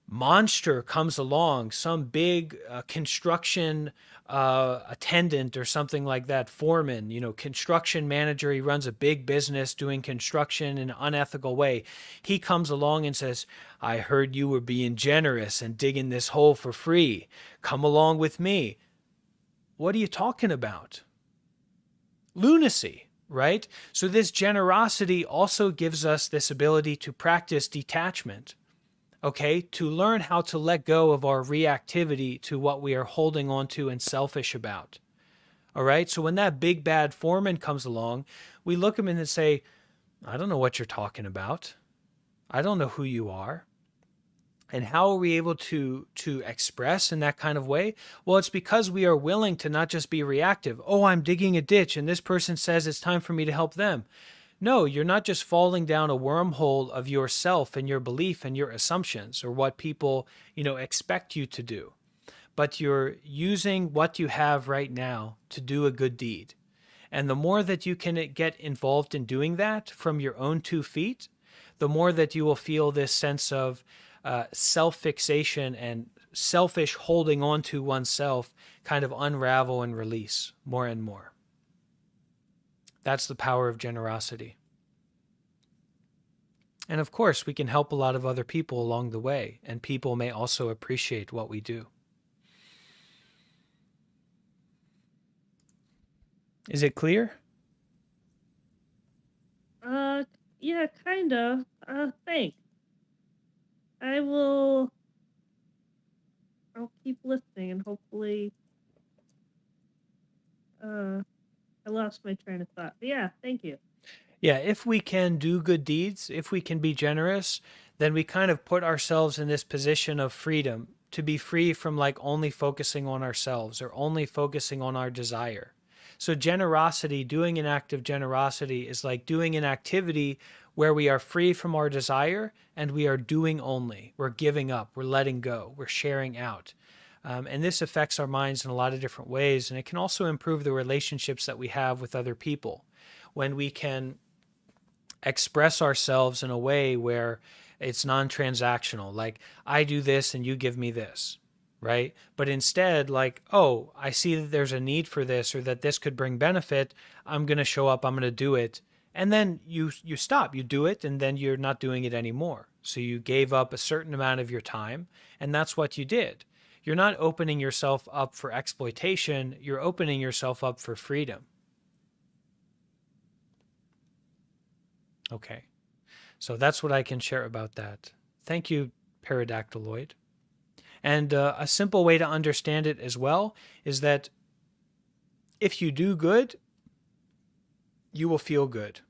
monster comes along, some big construction attendant or something like that, foreman, construction manager. He runs a big business doing construction in an unethical way. He comes along and says, I heard you were being generous and digging this hole for free. Come along with me. What are you talking about? Lunacy, right? So this generosity also gives us this ability to practice detachment. Okay, to learn how to let go of our reactivity to what we are holding on to and selfish about. All right, so when that big bad foreman comes along, we look at him and say, I don't know what you're talking about. I don't know who you are. And how are we able to express in that kind of way? Well, it's because we are willing to not just be reactive. Oh, I'm digging a ditch and this person says it's time for me to help them. No, you're not just falling down a wormhole of yourself and your belief and your assumptions or what people, expect you to do. But you're using what you have right now to do a good deed. And the more that you can get involved in doing that from your own 2 feet, the more that you will feel this sense of self-fixation and selfish holding on to oneself kind of unravel and release more and more. That's the power of generosity. And of course, we can help a lot of other people along the way, and people may also appreciate what we do. Is it clear? Yeah, kinda. Thanks. I'll keep listening and hopefully, I lost my train of thought. But yeah, thank you. Yeah, if we can do good deeds, if we can be generous, then we kind of put ourselves in this position of freedom, to be free from only focusing on ourselves or only focusing on our desire. So generosity, doing an act of generosity is like doing an activity where we are free from our desire and we are doing only. We're giving up, we're letting go, we're sharing out. And this affects our minds in a lot of different ways. And it can also improve the relationships that we have with other people when we can express ourselves in a way where it's non-transactional, like I do this and you give me this, right? But instead, oh, I see that there's a need for this or that this could bring benefit. I'm going to show up, I'm going to do it. And then you stop, you do it, and then you're not doing it anymore. So you gave up a certain amount of your time, and that's what you did. You're not opening yourself up for exploitation, you're opening yourself up for freedom. Okay, so that's what I can share about that. Thank you, Paradactyloid. And a simple way to understand it as well is that if you do good, you will feel good.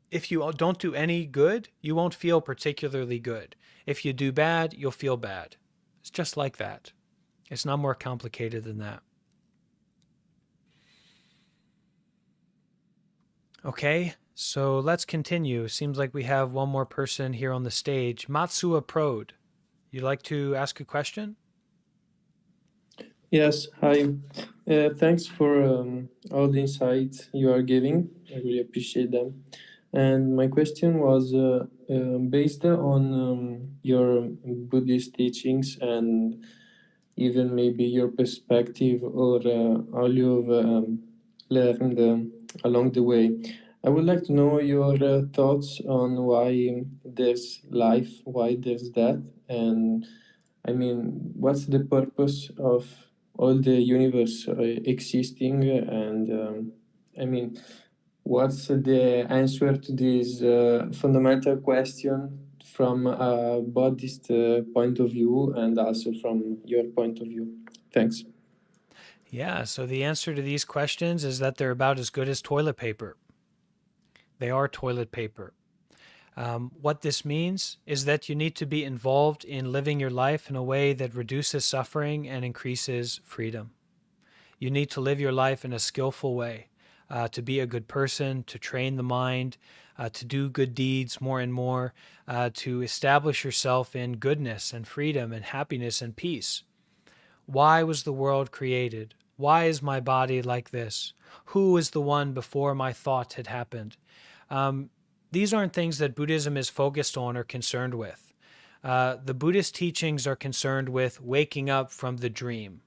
If you don't do any good, you won't feel particularly good. If you do bad, you'll feel bad. It's just like that. It's not more complicated than that. Okay, so let's continue. Seems like we have one more person here on the stage. Matsua Prode, you'd like to ask a question? Yes, hi. Thanks for all the insights you are giving. I really appreciate them. And my question was based on your Buddhist teachings and even maybe your perspective or all you've learned along the way. I would like to know your thoughts on why there's life, why there's death, and I mean, what's the purpose of all the universe existing, and I mean, what's the answer to this fundamental question from a Buddhist point of view and also from your point of view? Thanks. Yeah, so the answer to these questions is that they're about as good as toilet paper. They are toilet paper. What this means is that you need to be involved in living your life in a way that reduces suffering and increases freedom. You need to live your life in a skillful way, to be a good person, to train the mind, to do good deeds more and more, to establish yourself in goodness and freedom and happiness and peace. Why was the world created? Why is my body like this? Who is the one before my thought had happened? These aren't things that Buddhism is focused on or concerned with. The Buddhist teachings are concerned with waking up from the dream.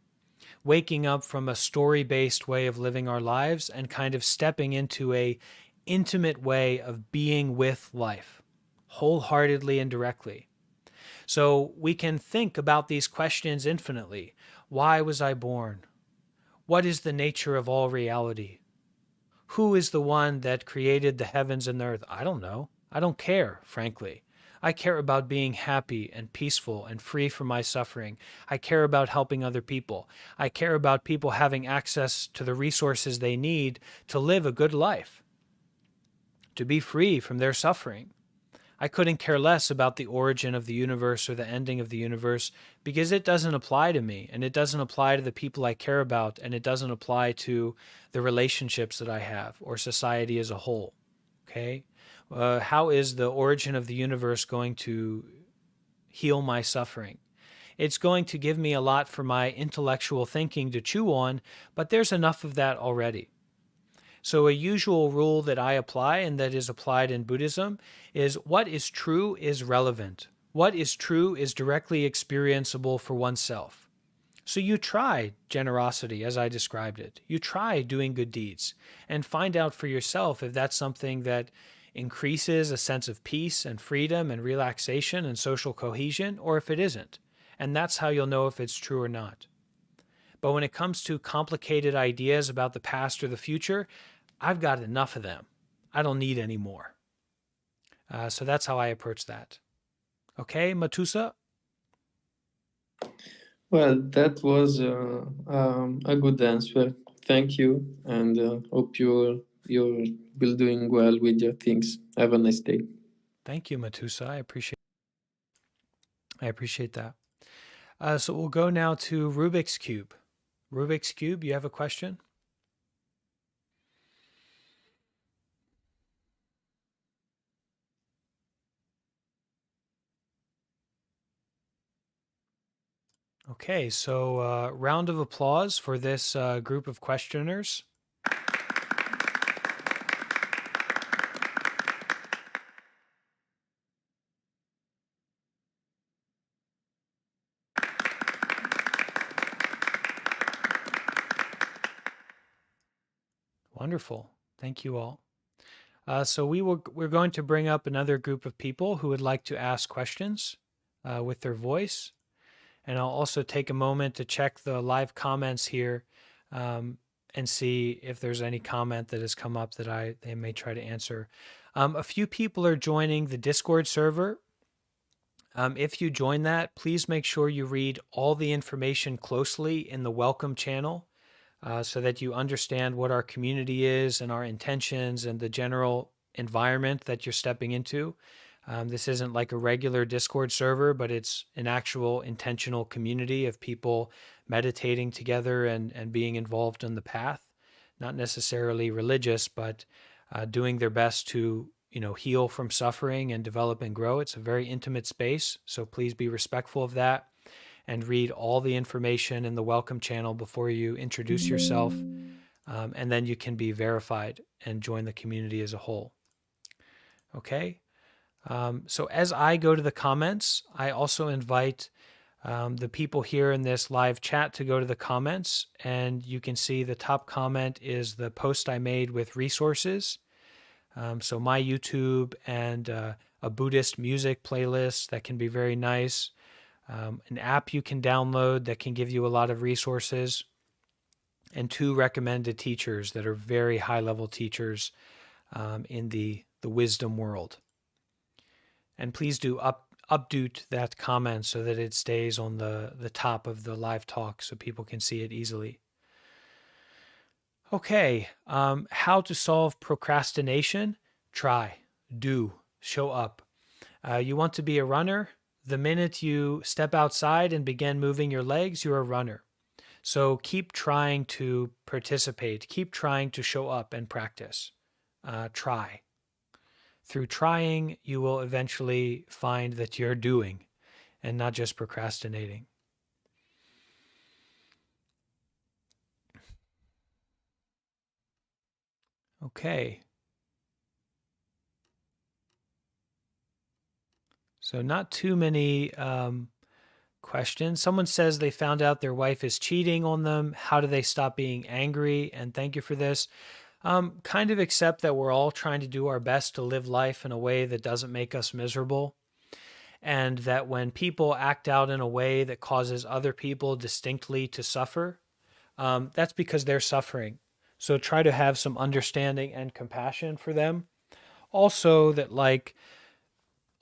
waking up from a story-based way of living our lives and kind of stepping into a intimate way of being with life, wholeheartedly and directly. So we can think about these questions infinitely. Why was I born? What is the nature of all reality? Who is the one that created the heavens and the earth? I don't know. I don't care, frankly. I care about being happy and peaceful and free from my suffering. I care about helping other people. I care about people having access to the resources they need to live a good life, to be free from their suffering. I couldn't care less about the origin of the universe or the ending of the universe because it doesn't apply to me, and it doesn't apply to the people I care about, and it doesn't apply to the relationships that I have or society as a whole. Okay? How is the origin of the universe going to heal my suffering? It's going to give me a lot for my intellectual thinking to chew on, but there's enough of that already. So a usual rule that I apply and that is applied in Buddhism is what is true is relevant. What is true is directly experienceable for oneself. So you try generosity as I described it. You try doing good deeds and find out for yourself if that's something that increases a sense of peace and freedom and relaxation and social cohesion, or if it isn't. And that's how you'll know if it's true or not. But when it comes to complicated ideas about the past or the future, I've got enough of them. I don't need any more. So that's how I approach that. Okay, Matusa? Well, that was a good answer. Thank you, and hope you're will doing well with your things. Have a nice day. Thank you, Matusa. I appreciate that. So we'll go now to Rubik's Cube. Rubik's Cube, you have a question? Okay, so round of applause for this group of questioners. Wonderful. Thank you all. So we're going to bring up another group of people who would like to ask questions with their voice. And I'll also take a moment to check the live comments here and see if there's any comment that has come up that they may try to answer. A few people are joining the Discord server. If you join that, please make sure you read all the information closely in the welcome channel so that you understand what our community is and our intentions and the general environment that you're stepping into. This isn't like a regular Discord server, but it's an actual intentional community of people meditating together and being involved in the path, not necessarily religious, but doing their best to heal from suffering and develop and grow. It's a very intimate space, so please be respectful of that and read all the information in the welcome channel before you introduce yourself, and then you can be verified and join the community as a whole. Okay? So as I go to the comments, I also invite the people here in this live chat to go to the comments, and you can see the top comment is the post I made with resources. So my YouTube and a Buddhist music playlist that can be very nice. An app you can download that can give you a lot of resources, and 2 recommended teachers that are very high-level teachers in the wisdom world. And please do update that comment so that it stays on the top of the live talk so people can see it easily. Okay, how to solve procrastination? Try, do, show up. You want to be a runner? The minute you step outside and begin moving your legs, you're a runner. So keep trying to participate. Keep trying to show up and practice. Try. Through trying, you will eventually find that you're doing and not just procrastinating. Okay. So not too many question. Someone says they found out their wife is cheating on them. How do they stop being angry? And thank you for this. Kind of accept that we're all trying to do our best to live life in a way that doesn't make us miserable. And that when people act out in a way that causes other people distinctly to suffer, that's because they're suffering. So try to have some understanding and compassion for them. Also, that like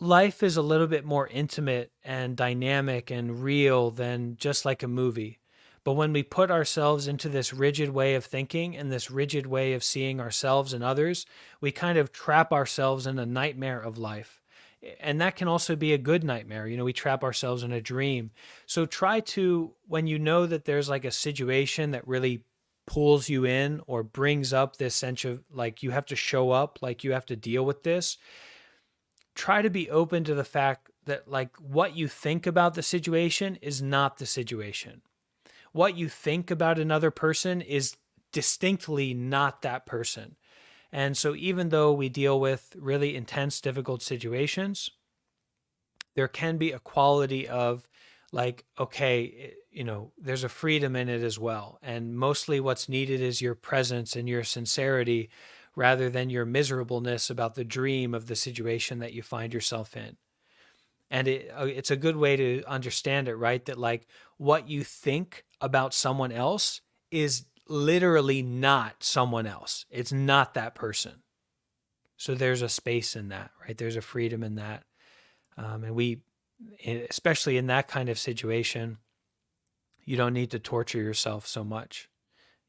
life is a little bit more intimate and dynamic and real than just like a movie. But when we put ourselves into this rigid way of thinking and this rigid way of seeing ourselves and others, we kind of trap ourselves in a nightmare of life. And that can also be a good nightmare. You know, we trap ourselves in a dream. So try to, when you know that there's like a situation that really pulls you in or brings up this sense of like you have to show up, like you have to deal with this, try to be open to the fact that like what you think about the situation is not the situation. What you think about another person is distinctly not that person. And so even though we deal with really intense, difficult situations, there can be a quality of like, okay, you know, there's a freedom in it as well. And mostly what's needed is your presence and your sincerity rather than your miserableness about the dream of the situation that you find yourself in. And it's a good way to understand it, right? That like what you think about someone else is literally not someone else. It's not that person. So there's a space in that, right? There's a freedom in that. And we, especially in that kind of situation, you don't need to torture yourself so much,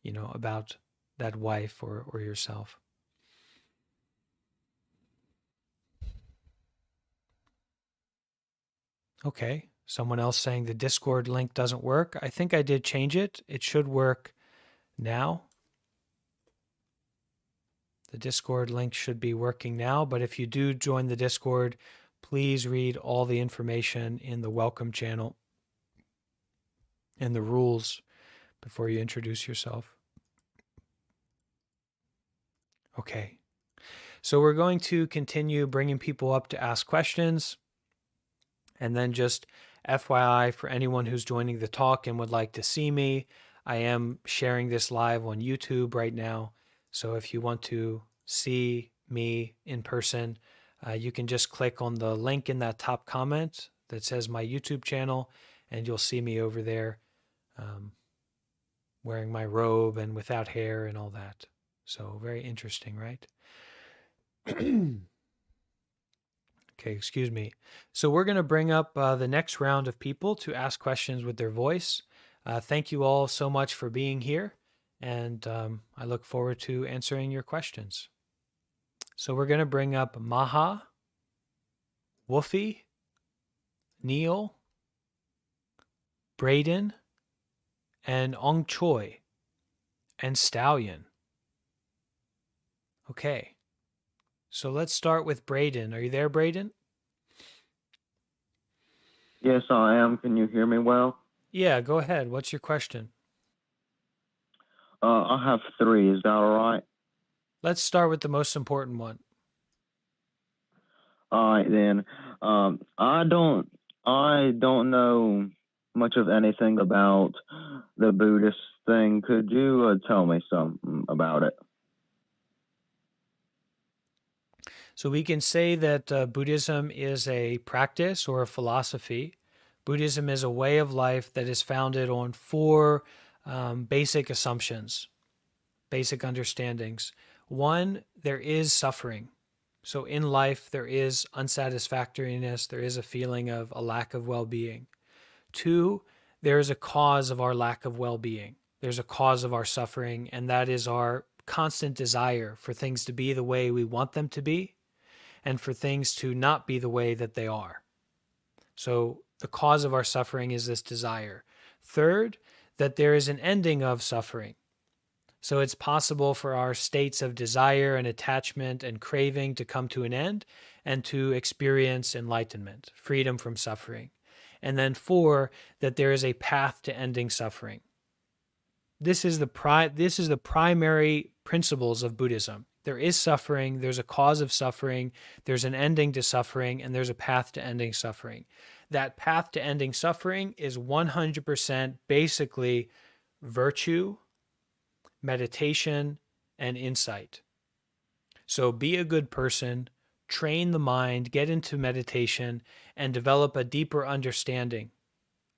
you know, about that wife or yourself. Okay. Someone else saying the Discord link doesn't work. I think I did change it. It should work now. The Discord link should be working now, but if you do join the Discord, please read all the information in the welcome channel and the rules before you introduce yourself. Okay. So we're going to continue bringing people up to ask questions. And then just FYI for anyone who's joining the talk and would like to see me, I am sharing this live on YouTube right now. So if you want to see me in person, you can just click on the link in that top comment that says my YouTube channel, and you'll see me over there wearing my robe and without hair and all that. So very interesting, right? Okay, excuse me. So we're going to bring up the next round of people to ask questions with their voice. Thank you all so much for being here, and I look forward to answering your questions. So we're going to bring up Maha, Woofy, Neil, Braden, and Ong Choi, and Stallion. Okay. So let's start with Braden. Are you there, Braden? Yes, I am. Can you hear me well? Yeah, go ahead. What's your question? I have 3. Is that all right? Let's start with the most important one. All right, then. I don't know much of anything about the Buddhist thing. Could you tell me something about it? So we can say that Buddhism is a practice or a philosophy. Buddhism is a way of life that is founded on 4 basic assumptions, basic understandings. 1, there is suffering. So in life, there is unsatisfactoriness. There is a feeling of a lack of well-being. 2, there is a cause of our lack of well-being. There's a cause of our suffering, and that is our constant desire for things to be the way we want them to be, and for things to not be the way that they are. So the cause of our suffering is this desire. 3rd, that there is an ending of suffering. So it's possible for our states of desire and attachment and craving to come to an end and to experience enlightenment, freedom from suffering. And then 4, that there is a path to ending suffering. This is the primary principles of Buddhism. There is suffering, there's a cause of suffering, there's an ending to suffering, and there's a path to ending suffering. that path to ending suffering is 100% basically virtue, meditation, and insight. So be a good person, train the mind, get into meditation, and develop a deeper understanding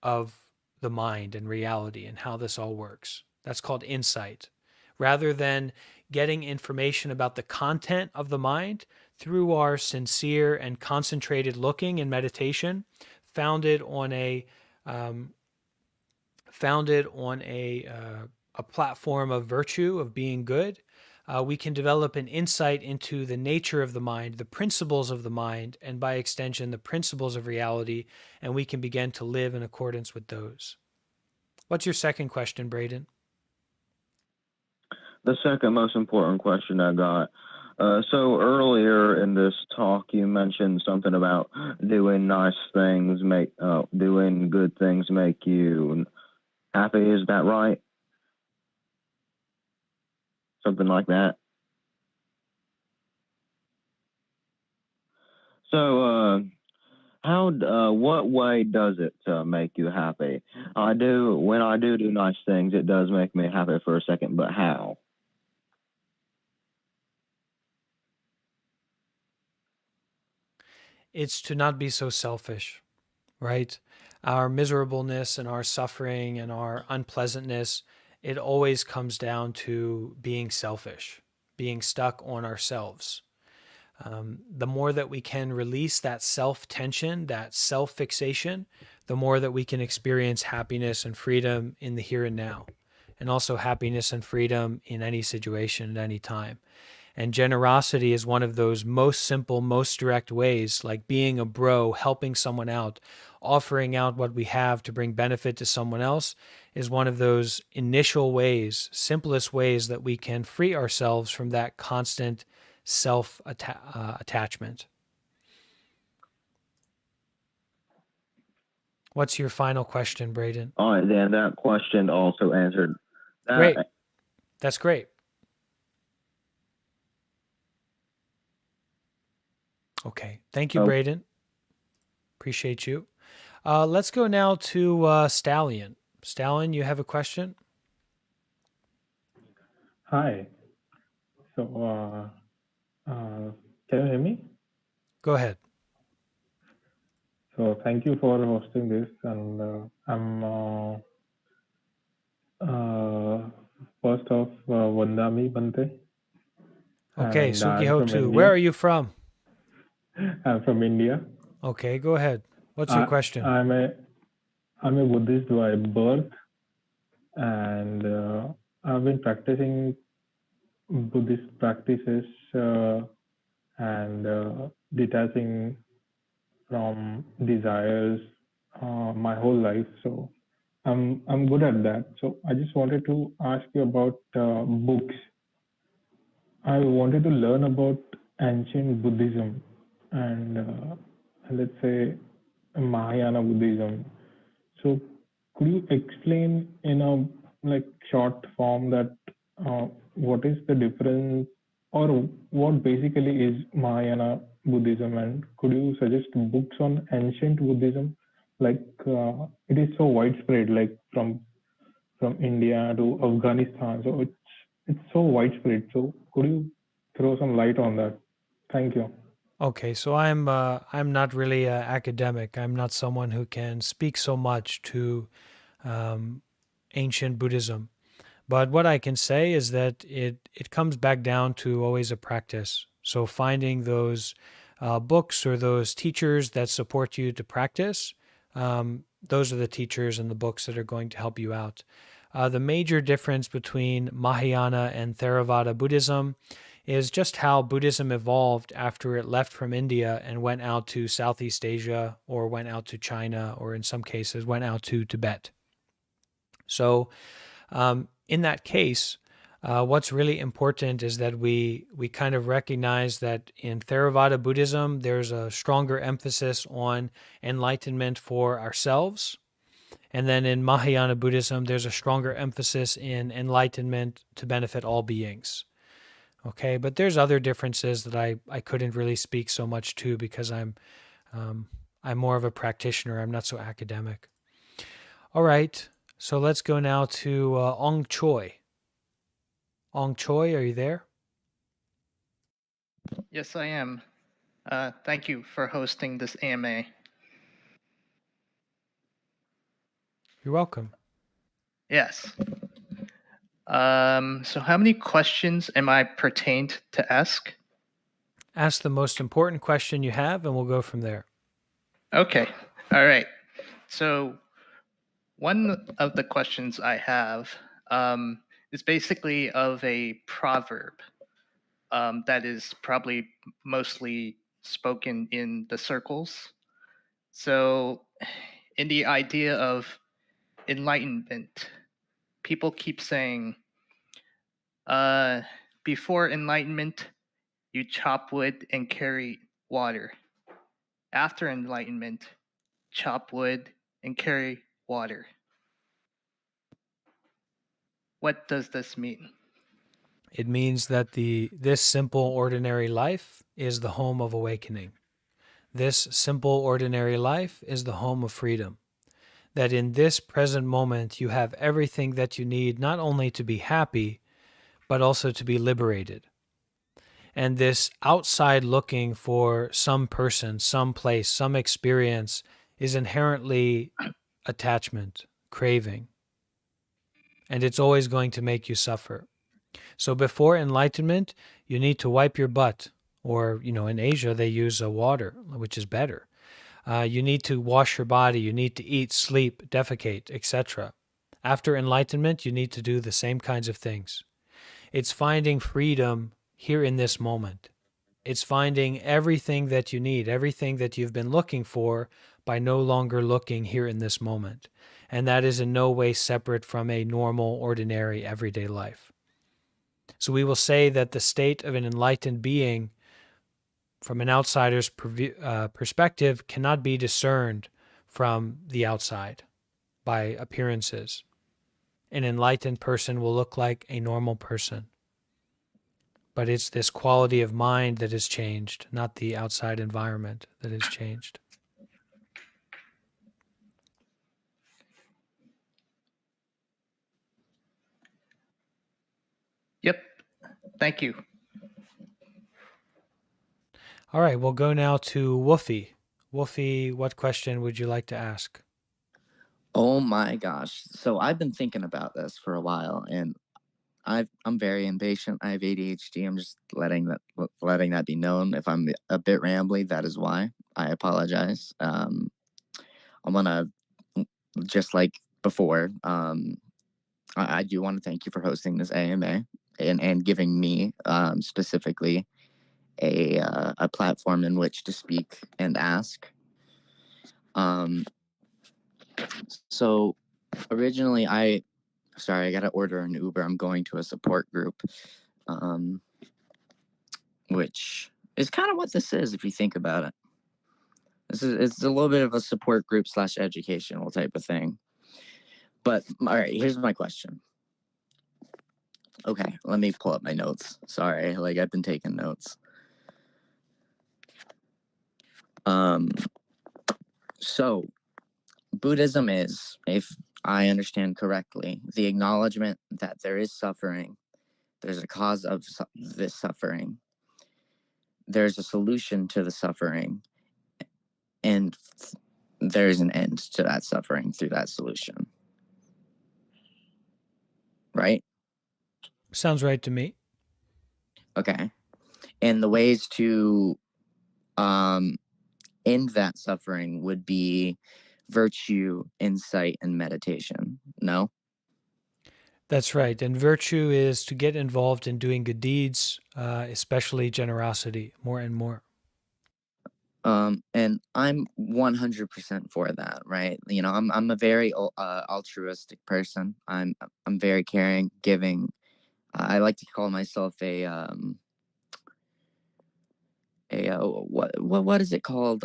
of the mind and reality and how this all works. That's called insight. Rather than getting information about the content of the mind through our sincere and concentrated looking and meditation, founded on a platform of virtue, of being good, we can develop an insight into the nature of the mind, the principles of the mind, and by extension, the principles of reality, and we can begin to live in accordance with those. What's your second question, Braden? The second most important question I got. So earlier in this talk, you mentioned something about doing nice things, doing good things make you happy. Is that right? Something like that. So, what way does it make you happy? When I do nice things, it does make me happy for a second, but how? It's to not be so selfish, right? Our miserableness and our suffering and our unpleasantness, it always comes down to being selfish, being stuck on ourselves. The more that we can release that self-tension, that self-fixation, the more that we can experience happiness and freedom in the here and now, and also happiness and freedom in any situation at any time. And generosity is one of those most simple, most direct ways, like being a bro, helping someone out, offering out what we have to bring benefit to someone else, is one of those initial ways, simplest ways that we can free ourselves from that constant self-attachment. What's your final question, Braden? All right, then that question also answered. Great. That's great. Okay. Thank you, Braden. Appreciate you. Let's go now to Stallion. Stallion, you have a question? Hi. So, can you hear me? Go ahead. So, thank you for hosting this, and I'm first off Vandami Bante. Okay, And Sukiho too. Where are you from? I'm from India. Okay, go ahead. What's your question? I'm a Buddhist by birth, and I've been practicing Buddhist practices and detaching from desires my whole life. So I'm good at that. So I just wanted to ask you about books. I wanted to learn about ancient Buddhism and let's say Mahayana Buddhism. So could you explain in a short form that what is the difference or what basically is Mahayana Buddhism, and could you suggest books on ancient Buddhism? It is so widespread, like from India to Afghanistan. So it's so widespread. So could you throw some light on that? Thank you. Okay, so I'm not really an academic. I'm not someone who can speak so much to ancient Buddhism. But what I can say is that it comes back down to always a practice. So finding those books or those teachers that support you to practice, those are the teachers and the books that are going to help you out. The major difference between Mahayana and Theravada Buddhism is just how Buddhism evolved after it left from India and went out to Southeast Asia, or went out to China, or in some cases went out to Tibet. So in that case, what's really important is that we kind of recognize that in Theravada Buddhism, there's a stronger emphasis on enlightenment for ourselves. And then in Mahayana Buddhism, there's a stronger emphasis in enlightenment to benefit all beings. Okay, but there's other differences that I couldn't really speak so much to because I'm I'm more of a practitioner. I'm not so academic. All right. So let's go now to Ong Choi. Ong Choi, are you there? Yes, I am. Thank you for hosting this AMA. You're welcome. Yes. So how many questions am I pertained to ask? Ask the most important question you have, and we'll go from there. Okay. All right. So one of the questions I have is basically of a proverb that is probably mostly spoken in the circles. So in the idea of enlightenment, people keep saying, before enlightenment, you chop wood and carry water. After enlightenment, chop wood and carry water. What does this mean? It means that this simple, ordinary life is the home of awakening. This simple, ordinary life is the home of freedom. That in this present moment, you have everything that you need, not only to be happy, but also to be liberated. And this outside looking for some person, some place, some experience is inherently attachment, craving. And it's always going to make you suffer. So before enlightenment, you need to wipe your butt. Or, in Asia, they use water, which is better. You need to wash your body. You need to eat, sleep, defecate, etc. After enlightenment, you need to do the same kinds of things. It's finding freedom here in this moment. It's finding everything that you need, everything that you've been looking for by no longer looking here in this moment. And that is in no way separate from a normal, ordinary, everyday life. So we will say that the state of an enlightened being, from an outsider's perspective, cannot be discerned from the outside by appearances. An enlightened person will look like a normal person. But it's this quality of mind that has changed, not the outside environment that has changed. Yep. Thank you. All right, we'll go now to Woofy. Woofy, what question would you like to ask? Oh my gosh. So I've been thinking about this for a while, and I'm very impatient. I have ADHD. I'm just letting that be known. If I'm a bit rambly, that is why. I apologize. I'm gonna, just like before, I do want to thank you for hosting this AMA and giving me specifically a platform in which to speak and ask. So originally sorry, I gotta order an Uber. I'm going to a support group, which is kind of what this is if you think about it. It's a little bit of a support group / educational type of thing. But all right, here's my question. Okay, let me pull up my notes. Sorry, I've been taking notes. So Buddhism is, if I understand correctly, the acknowledgement that there is suffering, there's a cause of this suffering, there's a solution to the suffering, and there's an end to that suffering through that solution. Right? Sounds right to me. Okay. And the ways to end that suffering would be virtue, insight, and meditation. No? That's right. And virtue is to get involved in doing good deeds, especially generosity, more and more. And I'm 100% for that, right? I'm a very altruistic person. I'm very caring, giving. I like to call myself what is it called?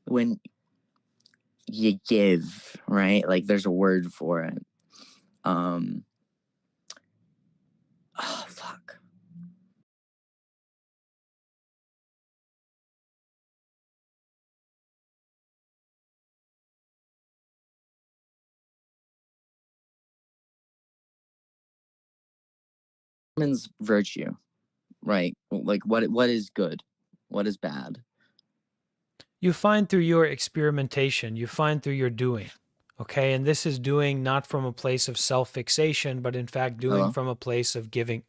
When you give, right? There's a word for it. Oh fuck. determines virtue, right? Like what is good, what is bad? You find through your experimentation, you find through your doing. Okay, and this is doing not from a place of self-fixation, but in fact doing Hello? from a place of giving.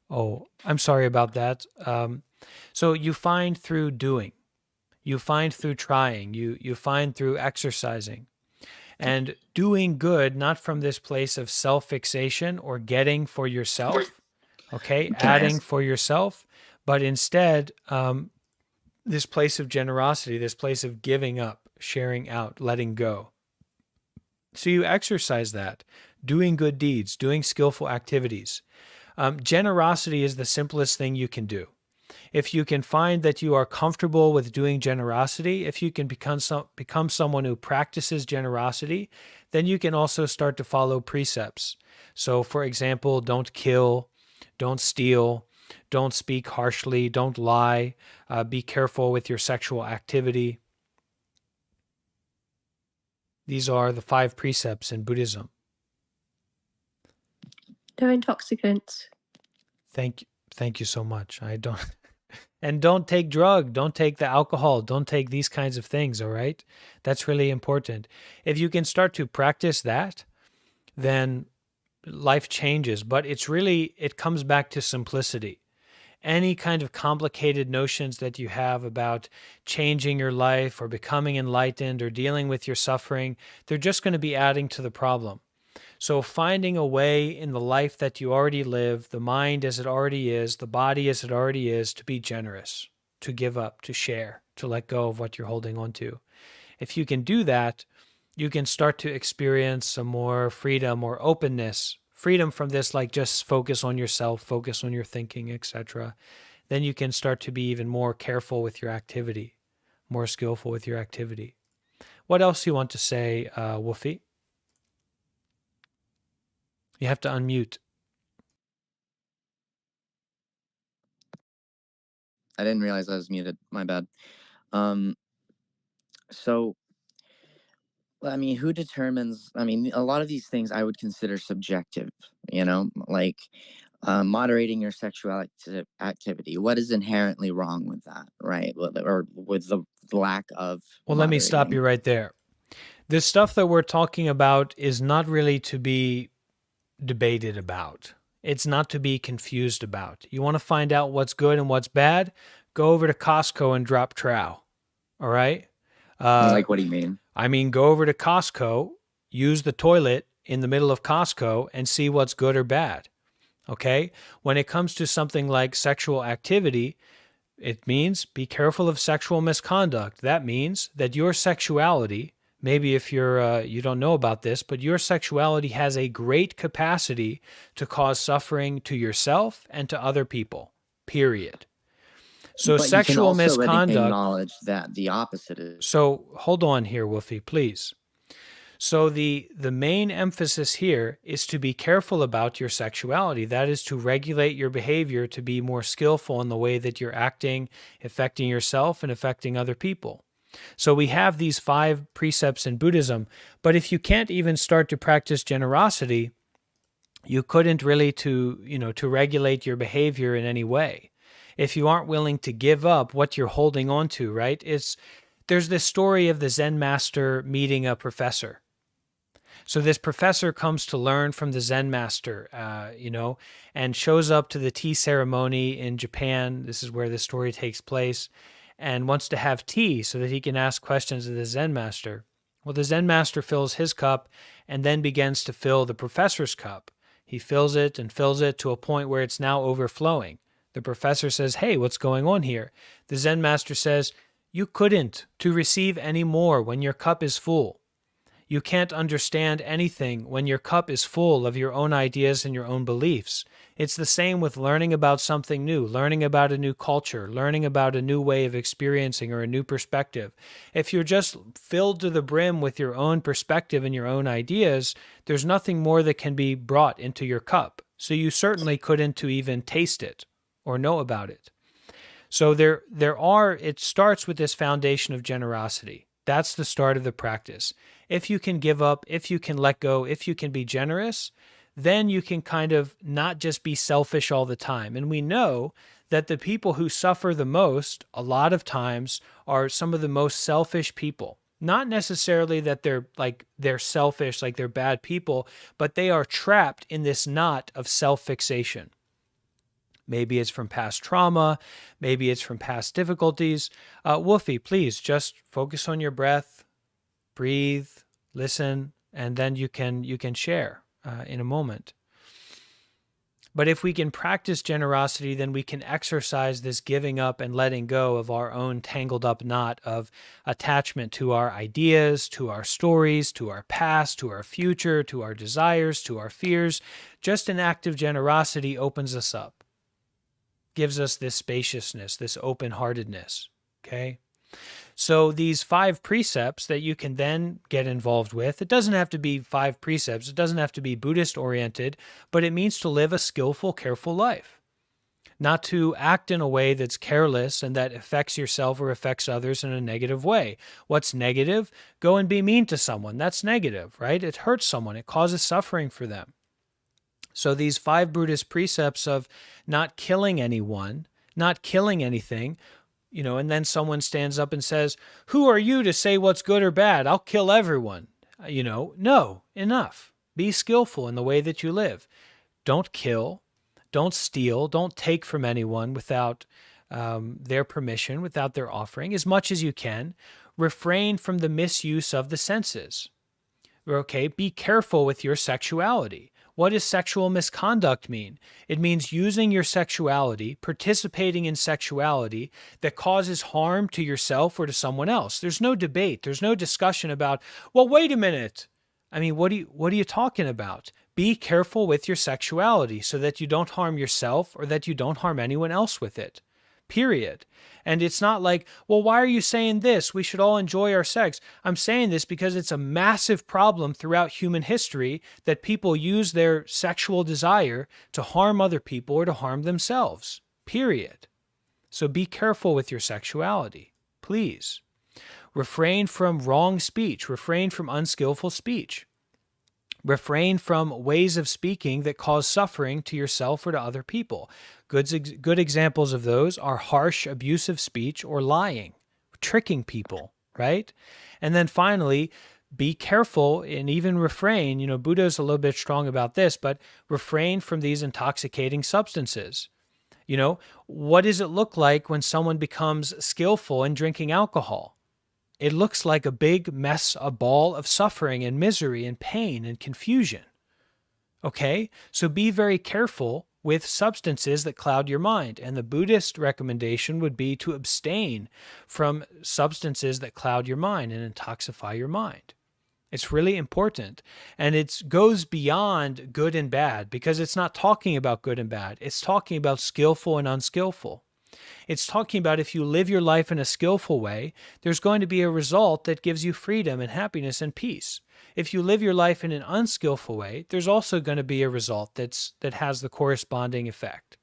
Oh, I'm sorry about that. So you find through doing, you find through trying, you find through exercising, and doing good not from this place of self-fixation or getting for yourself, okay, Can I adding ask? for yourself, but instead this place of generosity, this place of giving up, sharing out, letting go. So you exercise that, doing good deeds, doing skillful activities. Generosity is the simplest thing you can do. If you can find that you are comfortable with doing generosity, if you can become someone who practices generosity, then you can also start to follow precepts. So, for example, don't kill, don't steal, don't speak harshly, don't lie, be careful with your sexual activity. These are the 5 precepts in Buddhism. No intoxicants. Thank you so much. I don't and don't take don't take the alcohol, don't take these kinds of things, all right? That's really important. If you can start to practice that, then life changes, but it comes back to simplicity. Any kind of complicated notions that you have about changing your life or becoming enlightened or dealing with your suffering, they're just going to be adding to the problem. So finding a way in the life that you already live, the mind as it already is, the body as it already is, to be generous, to give up, to share, to let go of what you're holding on to. If you can do that, you can start to experience some more freedom or openness, freedom from this, like just focus on yourself, focus on your thinking, etc. Then you can start to be even more careful with your activity, more skillful with your activity. What else do you want to say, Wolfie? You have to unmute. I didn't realize I was muted. My bad. So, I mean, who determines? I mean, a lot of these things I would consider subjective, like moderating your sexual activity. What is inherently wrong with that, right? Or with the lack of. Well, let me stop you right there. This stuff that we're talking about is not really to be debated about. It's not to be confused about. You want to find out what's good and what's bad? Go over to Costco and drop trow. All right? Like, what do you mean? I mean, go over to Costco, use the toilet in the middle of Costco and see what's good or bad. Okay? When it comes to something like sexual activity, it means be careful of sexual misconduct. That means that your sexuality, maybe if you don't know about this, but your sexuality has a great capacity to cause suffering to yourself and to other people, period. So but sexual you can also misconduct. acknowledge that the opposite is. So hold on here, Wolfie, please. So the main emphasis here is to be careful about your sexuality. That is to regulate your behavior, to be more skillful in the way that you're acting, affecting yourself and affecting other people. So we have these 5 precepts in Buddhism, but if you can't even start to practice generosity, you couldn't really to regulate your behavior in any way. If you aren't willing to give up what you're holding on to, right? There's this story of the Zen master meeting a professor. So this professor comes to learn from the Zen master, and shows up to the tea ceremony in Japan. This is where the story takes place, and wants to have tea so that he can ask questions of the Zen master. Well, the Zen master fills his cup and then begins to fill the professor's cup. He fills it to a point where it's now overflowing. The professor says, "Hey, what's going on here?" The Zen master says, "You couldn't to receive any more when your cup is full. You can't understand anything when your cup is full of your own ideas and your own beliefs. It's the same with learning about something new, learning about a new culture, learning about a new way of experiencing or a new perspective. If you're just filled to the brim with your own perspective and your own ideas, there's nothing more that can be brought into your cup. So you certainly couldn't to even taste it or know about it." So it starts with this foundation of generosity. That's the start of the practice. If you can give up, if you can let go, if you can be generous, then you can kind of not just be selfish all the time. And we know that the people who suffer the most, a lot of times, are some of the most selfish people. Not necessarily that they're selfish, like they're bad people, but they are trapped in this knot of self-fixation. Maybe it's from past trauma, maybe it's from past difficulties. Wolfie, please just focus on your breath, breathe, listen, and then you can share in a moment. But if we can practice generosity, then we can exercise this giving up and letting go of our own tangled up knot of attachment to our ideas, to our stories, to our past, to our future, to our desires, to our fears. Just an act of generosity opens us up, gives us this spaciousness, this open-heartedness, okay? So these 5 precepts that you can then get involved with, it doesn't have to be 5 precepts, it doesn't have to be Buddhist oriented, but it means to live a skillful, careful life. Not to act in a way that's careless and that affects yourself or affects others in a negative way. What's negative? Go and be mean to someone. That's negative, right? It hurts someone. It causes suffering for them. So these 5 Buddhist precepts of not killing anyone, not killing anything, and then someone stands up and says, "Who are you to say what's good or bad? I'll kill everyone." No, enough. Be skillful in the way that you live. Don't kill, don't steal, don't take from anyone without their permission, without their offering, as much as you can. Refrain from the misuse of the senses. Okay, be careful with your sexuality. What does sexual misconduct mean? It means using your sexuality, participating in sexuality that causes harm to yourself or to someone else. There's no debate. There's no discussion about, well, wait a minute. I mean, what are you talking about? Be careful with your sexuality so that you don't harm yourself or that you don't harm anyone else with it. Period. And it's not like, well, why are you saying this? We should all enjoy our sex. I'm saying this because it's a massive problem throughout human history that people use their sexual desire to harm other people or to harm themselves. Period. So be careful with your sexuality, please. Refrain from wrong speech. Refrain from unskillful speech. Refrain from ways of speaking that cause suffering to yourself or to other people. Good examples of those are harsh, abusive speech or lying, tricking people, right? And then finally, be careful and even refrain. Buddha's a little bit strong about this, but refrain from these intoxicating substances. What does it look like when someone becomes skillful in drinking alcohol? It looks like a big mess, a ball of suffering and misery and pain and confusion. Okay? So be very careful with substances that cloud your mind. And the Buddhist recommendation would be to abstain from substances that cloud your mind and intoxify your mind. It's really important. And it goes beyond good and bad because it's not talking about good and bad. It's talking about skillful and unskillful. It's talking about if you live your life in a skillful way, there's going to be a result that gives you freedom and happiness and peace. If you live your life in an unskillful way, there's also going to be a result that has the corresponding effect.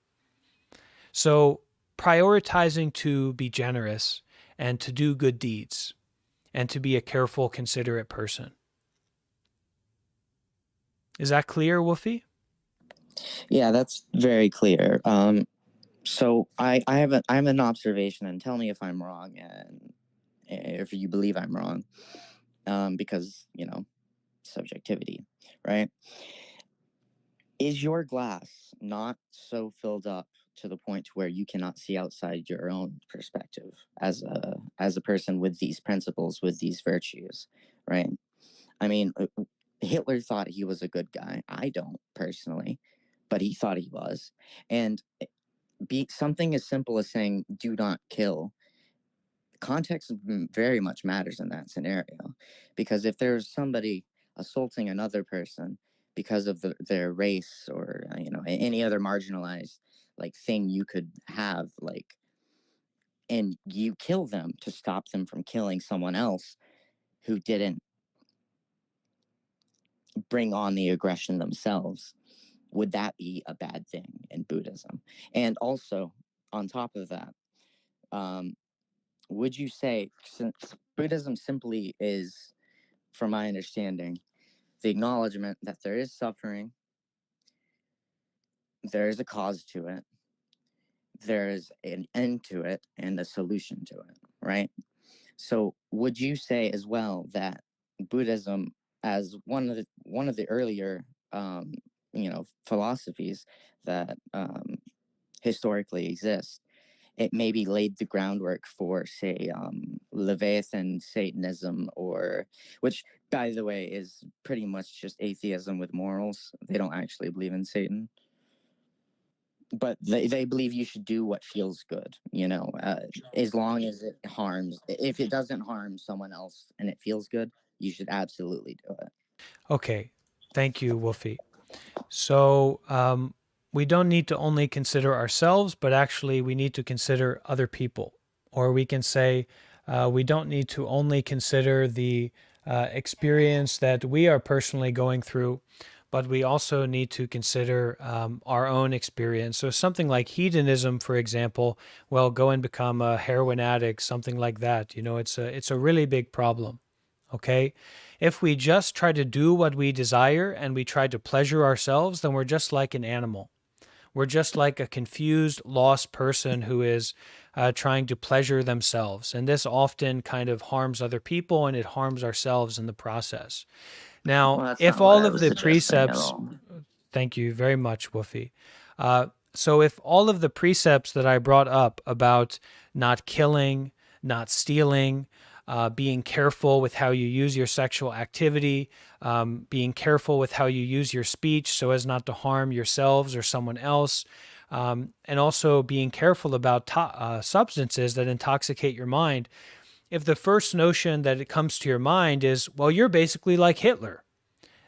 So prioritizing to be generous and to do good deeds and to be a careful, considerate person. Is that clear, Wolfie? Yeah, that's very clear. So I have an observation, and tell me if I'm wrong, and if you believe I'm wrong, because subjectivity, right? Is your glass not so filled up to the point where you cannot see outside your own perspective as a person with these principles, with these virtues, right? I mean, Hitler thought he was a good guy. I don't personally, but he thought he was, and be something as simple as saying "do not kill." Context very much matters in that scenario, because if there's somebody assaulting another person because of their race or any other marginalized thing you could have, and you kill them to stop them from killing someone else who didn't bring on the aggression themselves, would that be a bad thing in Buddhism? And also, on top of that, would you say, since Buddhism simply is, from my understanding, the acknowledgement that there is suffering there's a cause to it, there's an end to it, and a solution to it, right? So would you say as well that Buddhism, as one of the earlier philosophies that historically exist, it maybe laid the groundwork for, say, Leviathan Satanism, or which, by the way, is pretty much just atheism with morals. They don't actually believe in Satan, but they believe you should do what feels good, as long as if it doesn't harm someone else and it feels good, you should absolutely do it. Okay, thank you, Wolfie. So we don't need to only consider ourselves, but actually we need to consider other people. Or we can say we don't need to only consider the experience that we are personally going through, but we also need to consider our own experience. So something like hedonism, for example, well, go and become a heroin addict, something like that. It's a really big problem. Okay? If we just try to do what we desire and we try to pleasure ourselves, then we're just like an animal. We're just like a confused, lost person who is trying to pleasure themselves. And this often kind of harms other people and it harms ourselves in the process. Now, Well, that's if not what all I of was the suggesting at precepts, all. thank you very much, Woofy. So if all of the precepts that I brought up about not killing, not stealing, being careful with how you use your sexual activity, being careful with how you use your speech so as not to harm yourselves or someone else, and also being careful about substances that intoxicate your mind. If the first notion that it comes to your mind is, well, you're basically like Hitler,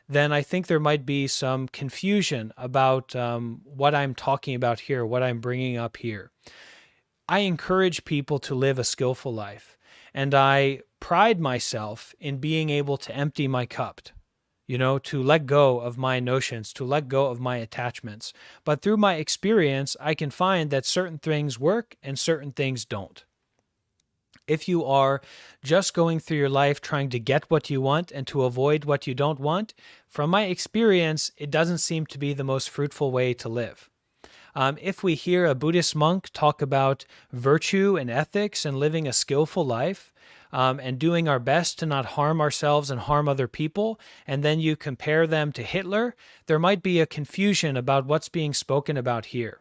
then I think there might be some confusion about what I'm talking about here, what I'm bringing up here. I encourage people to live a skillful life, and I pride myself in being able to empty my cup, to let go of my notions, to let go of my attachments. But through my experience, I can find that certain things work and certain things don't. If you are just going through your life trying to get what you want and to avoid what you don't want, from my experience, it doesn't seem to be the most fruitful way to live. If we hear a Buddhist monk talk about virtue and ethics and living a skillful life, and doing our best to not harm ourselves and harm other people, and then you compare them to Hitler, there might be a confusion about what's being spoken about here.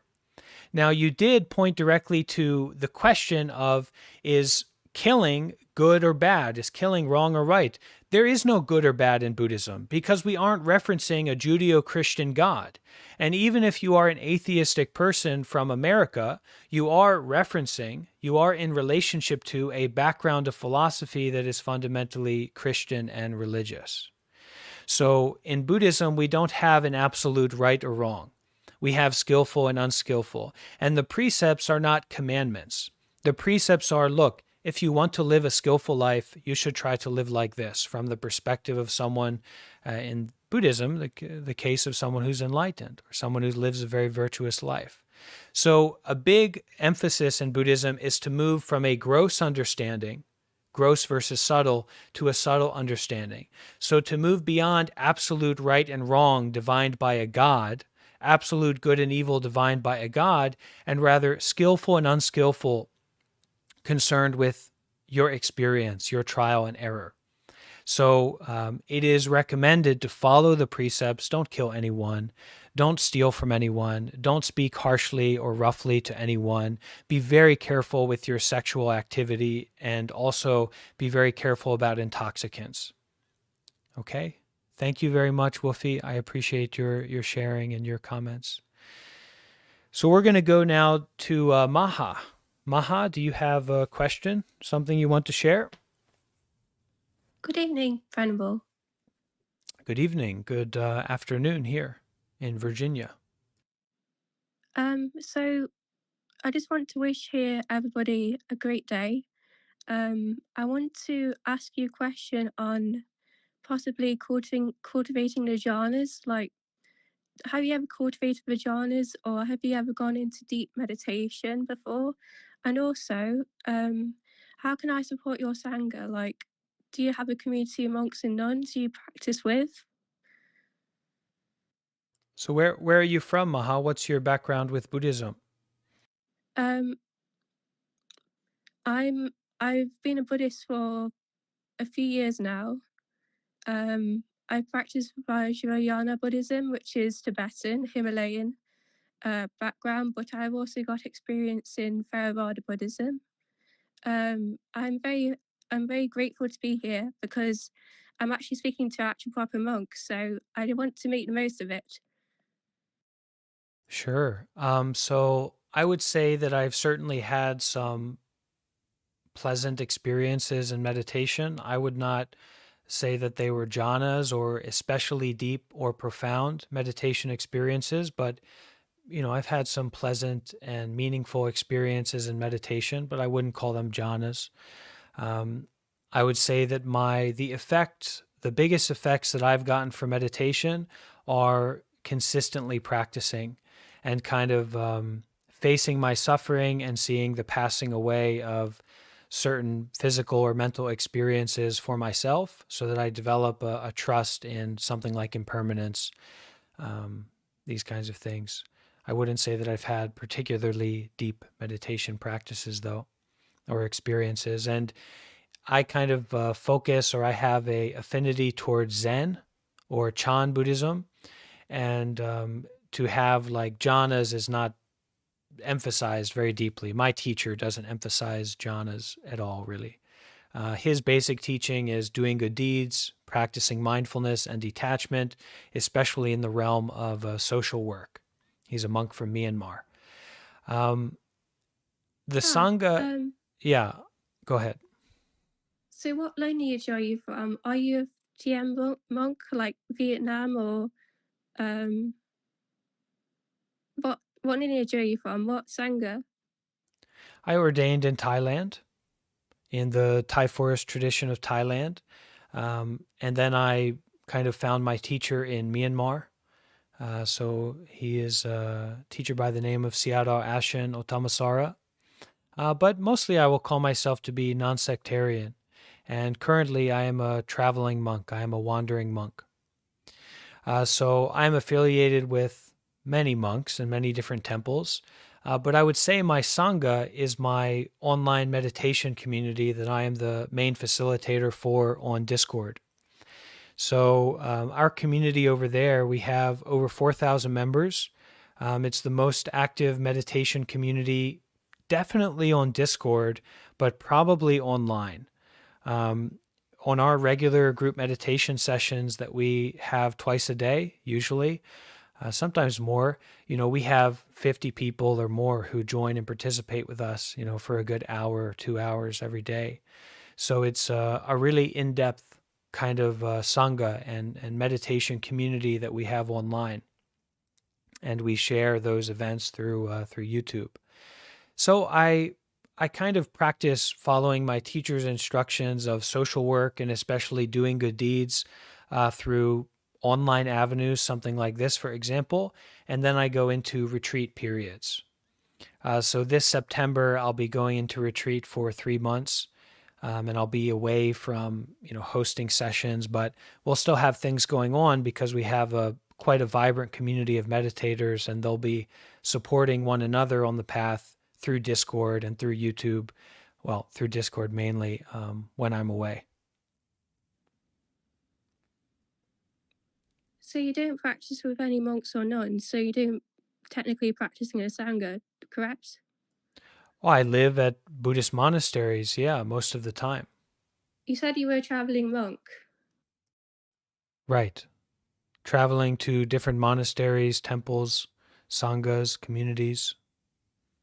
Now, you did point directly to the question of, is killing good or bad? Is killing wrong or right? There is no good or bad in Buddhism because we aren't referencing a Judeo-Christian God. And even if you are an atheistic person from America, you are in relationship to a background of philosophy that is fundamentally Christian and religious. So in Buddhism, we don't have an absolute right or wrong. We have skillful and unskillful. And the precepts are not commandments. The precepts are, look, if you want to live a skillful life, you should try to live like this from the perspective of someone in Buddhism, the case of someone who's enlightened or someone who lives a very virtuous life. So a big emphasis in Buddhism is to move from a gross understanding, gross versus subtle, to a subtle understanding. So to move beyond absolute right and wrong divined by a God, absolute good and evil divined by a God, and rather skillful and unskillful concerned with your experience, your trial and error. So it is recommended to follow the precepts. Don't kill anyone. Don't steal from anyone. Don't speak harshly or roughly to anyone. Be very careful with your sexual activity, and also be very careful about intoxicants. Okay? Thank you very much, Woofy. I appreciate your sharing and your comments. So we're going to go now to Maha. Maha, do you have a question? Something you want to share? Good evening, Venerable. Good evening. Good afternoon here in Virginia. So I just want to wish here everybody a great day. I want to ask you a question on possibly cultivating the jhanas. Like, have you ever cultivated the jhanas, or have you ever gone into deep meditation before? And also, how can I support your sangha? Like, do you have a community of monks and nuns you practice with? So where are you from, Maha? What's your background with Buddhism? Um, I've been a Buddhist for a few years now. I practice Vajrayana Buddhism, which is Tibetan, Himalayan background, but I've also got experience in Theravada Buddhism. I'm very grateful to be here because I'm actually speaking to actual proper monks, so I want to make the most of it. Sure. So I would say that I've certainly had some pleasant experiences in meditation. I would not say that they were jhanas or especially deep or profound meditation experiences, but I've had some pleasant and meaningful experiences in meditation, but I wouldn't call them jhanas. I would say that the biggest effects that I've gotten from meditation are consistently practicing and kind of facing my suffering and seeing the passing away of certain physical or mental experiences for myself so that I develop a trust in something like impermanence, these kinds of things. I wouldn't say that I've had particularly deep meditation practices, though, or experiences. And I kind of focus, or I have a affinity towards Zen or Chan Buddhism. And to have like jhanas is not emphasized very deeply. My teacher doesn't emphasize jhanas at all, really. His basic teaching is doing good deeds, practicing mindfulness and detachment, especially in the realm of social work. He's a monk from Myanmar. The Sangha, yeah, go ahead. So what lineage are you from? Are you a TM monk, like Vietnam, or what lineage are you from? What Sangha? I ordained in Thailand, in the Thai forest tradition of Thailand. And then I kind of found my teacher in Myanmar. So he is a teacher by the name of Sayadaw Ashen Otamasara. But mostly I will call myself to be non-sectarian. And currently I am a traveling monk. I am a wandering monk. So I'm affiliated with many monks in many different temples. But I would say my Sangha is my online meditation community that I am the main facilitator for on Discord. So our community over there, we have over 4,000 members. It's the most active meditation community, definitely on Discord, but probably online. On our regular group meditation sessions that we have twice a day, usually, sometimes more, we have 50 people or more who join and participate with us, for a good hour or 2 hours every day. So it's a really in-depth kind of Sangha and meditation community that we have online. And we share those events through YouTube. So I kind of practice following my teacher's instructions of social work and especially doing good deeds through online avenues, something like this, for example. And then I go into retreat periods. So this September, I'll be going into retreat for 3 months. And I'll be away from, hosting sessions, but we'll still have things going on because we have quite a vibrant community of meditators, and they'll be supporting one another on the path through Discord and through YouTube. Well, through Discord mainly when I'm away. So you don't practice with any monks or nuns, so you don't technically practice in a Sangha, correct? Well, I live at Buddhist monasteries, yeah, most of the time. You said you were a traveling monk. Right. Traveling to different monasteries, temples, sanghas, communities.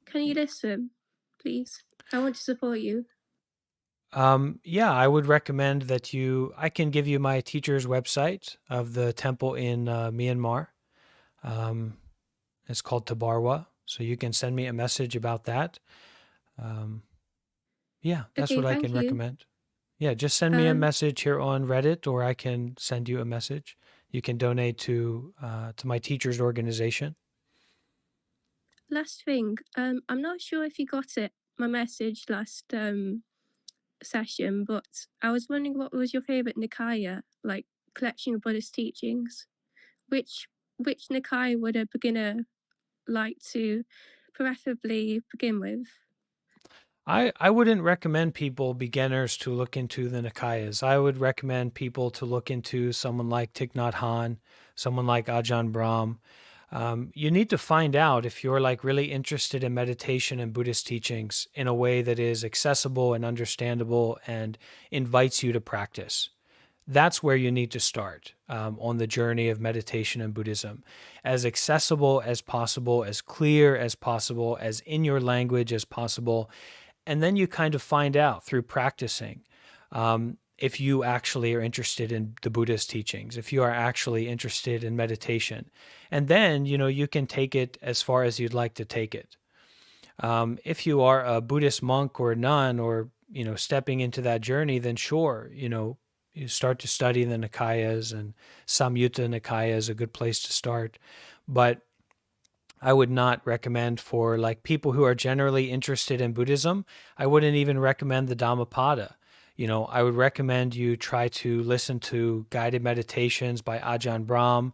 Can you list them, please? I want to support you. Yeah, I would recommend that I can give you my teacher's website of the temple in Myanmar. It's called Tabarwa. So you can send me a message about that. Yeah, that's Okay, what I thank can you. recommend. Yeah, just send me a message here on Reddit, or I can send you a message. You can donate to my teacher's organization. Last thing, I'm not sure if you got my message last session, but I was wondering what was your favorite Nikaya, like collection of Buddhist teachings? Which which Nikaya would a beginner like to preferably begin with? I wouldn't recommend people, beginners, to look into the Nikayas. I would recommend people to look into someone like Thich Nhat Hanh, someone like Ajahn Brahm. You need to find out if you're like really interested in meditation and Buddhist teachings in a way that is accessible and understandable and invites you to practice. That's where you need to start on the journey of meditation and Buddhism. As accessible as possible, as clear as possible, as in your language as possible. And then you kind of find out through practicing if you actually are interested in the Buddhist teachings, if you are actually interested in meditation. And then, you can take it as far as you'd like to take it. If you are a Buddhist monk or nun or, stepping into that journey, then sure, you start to study the Nikayas, and Samyutta Nikaya is a good place to start. But I would not recommend for like people who are generally interested in Buddhism. I wouldn't even recommend the Dhammapada. I would recommend you try to listen to guided meditations by Ajahn Brahm.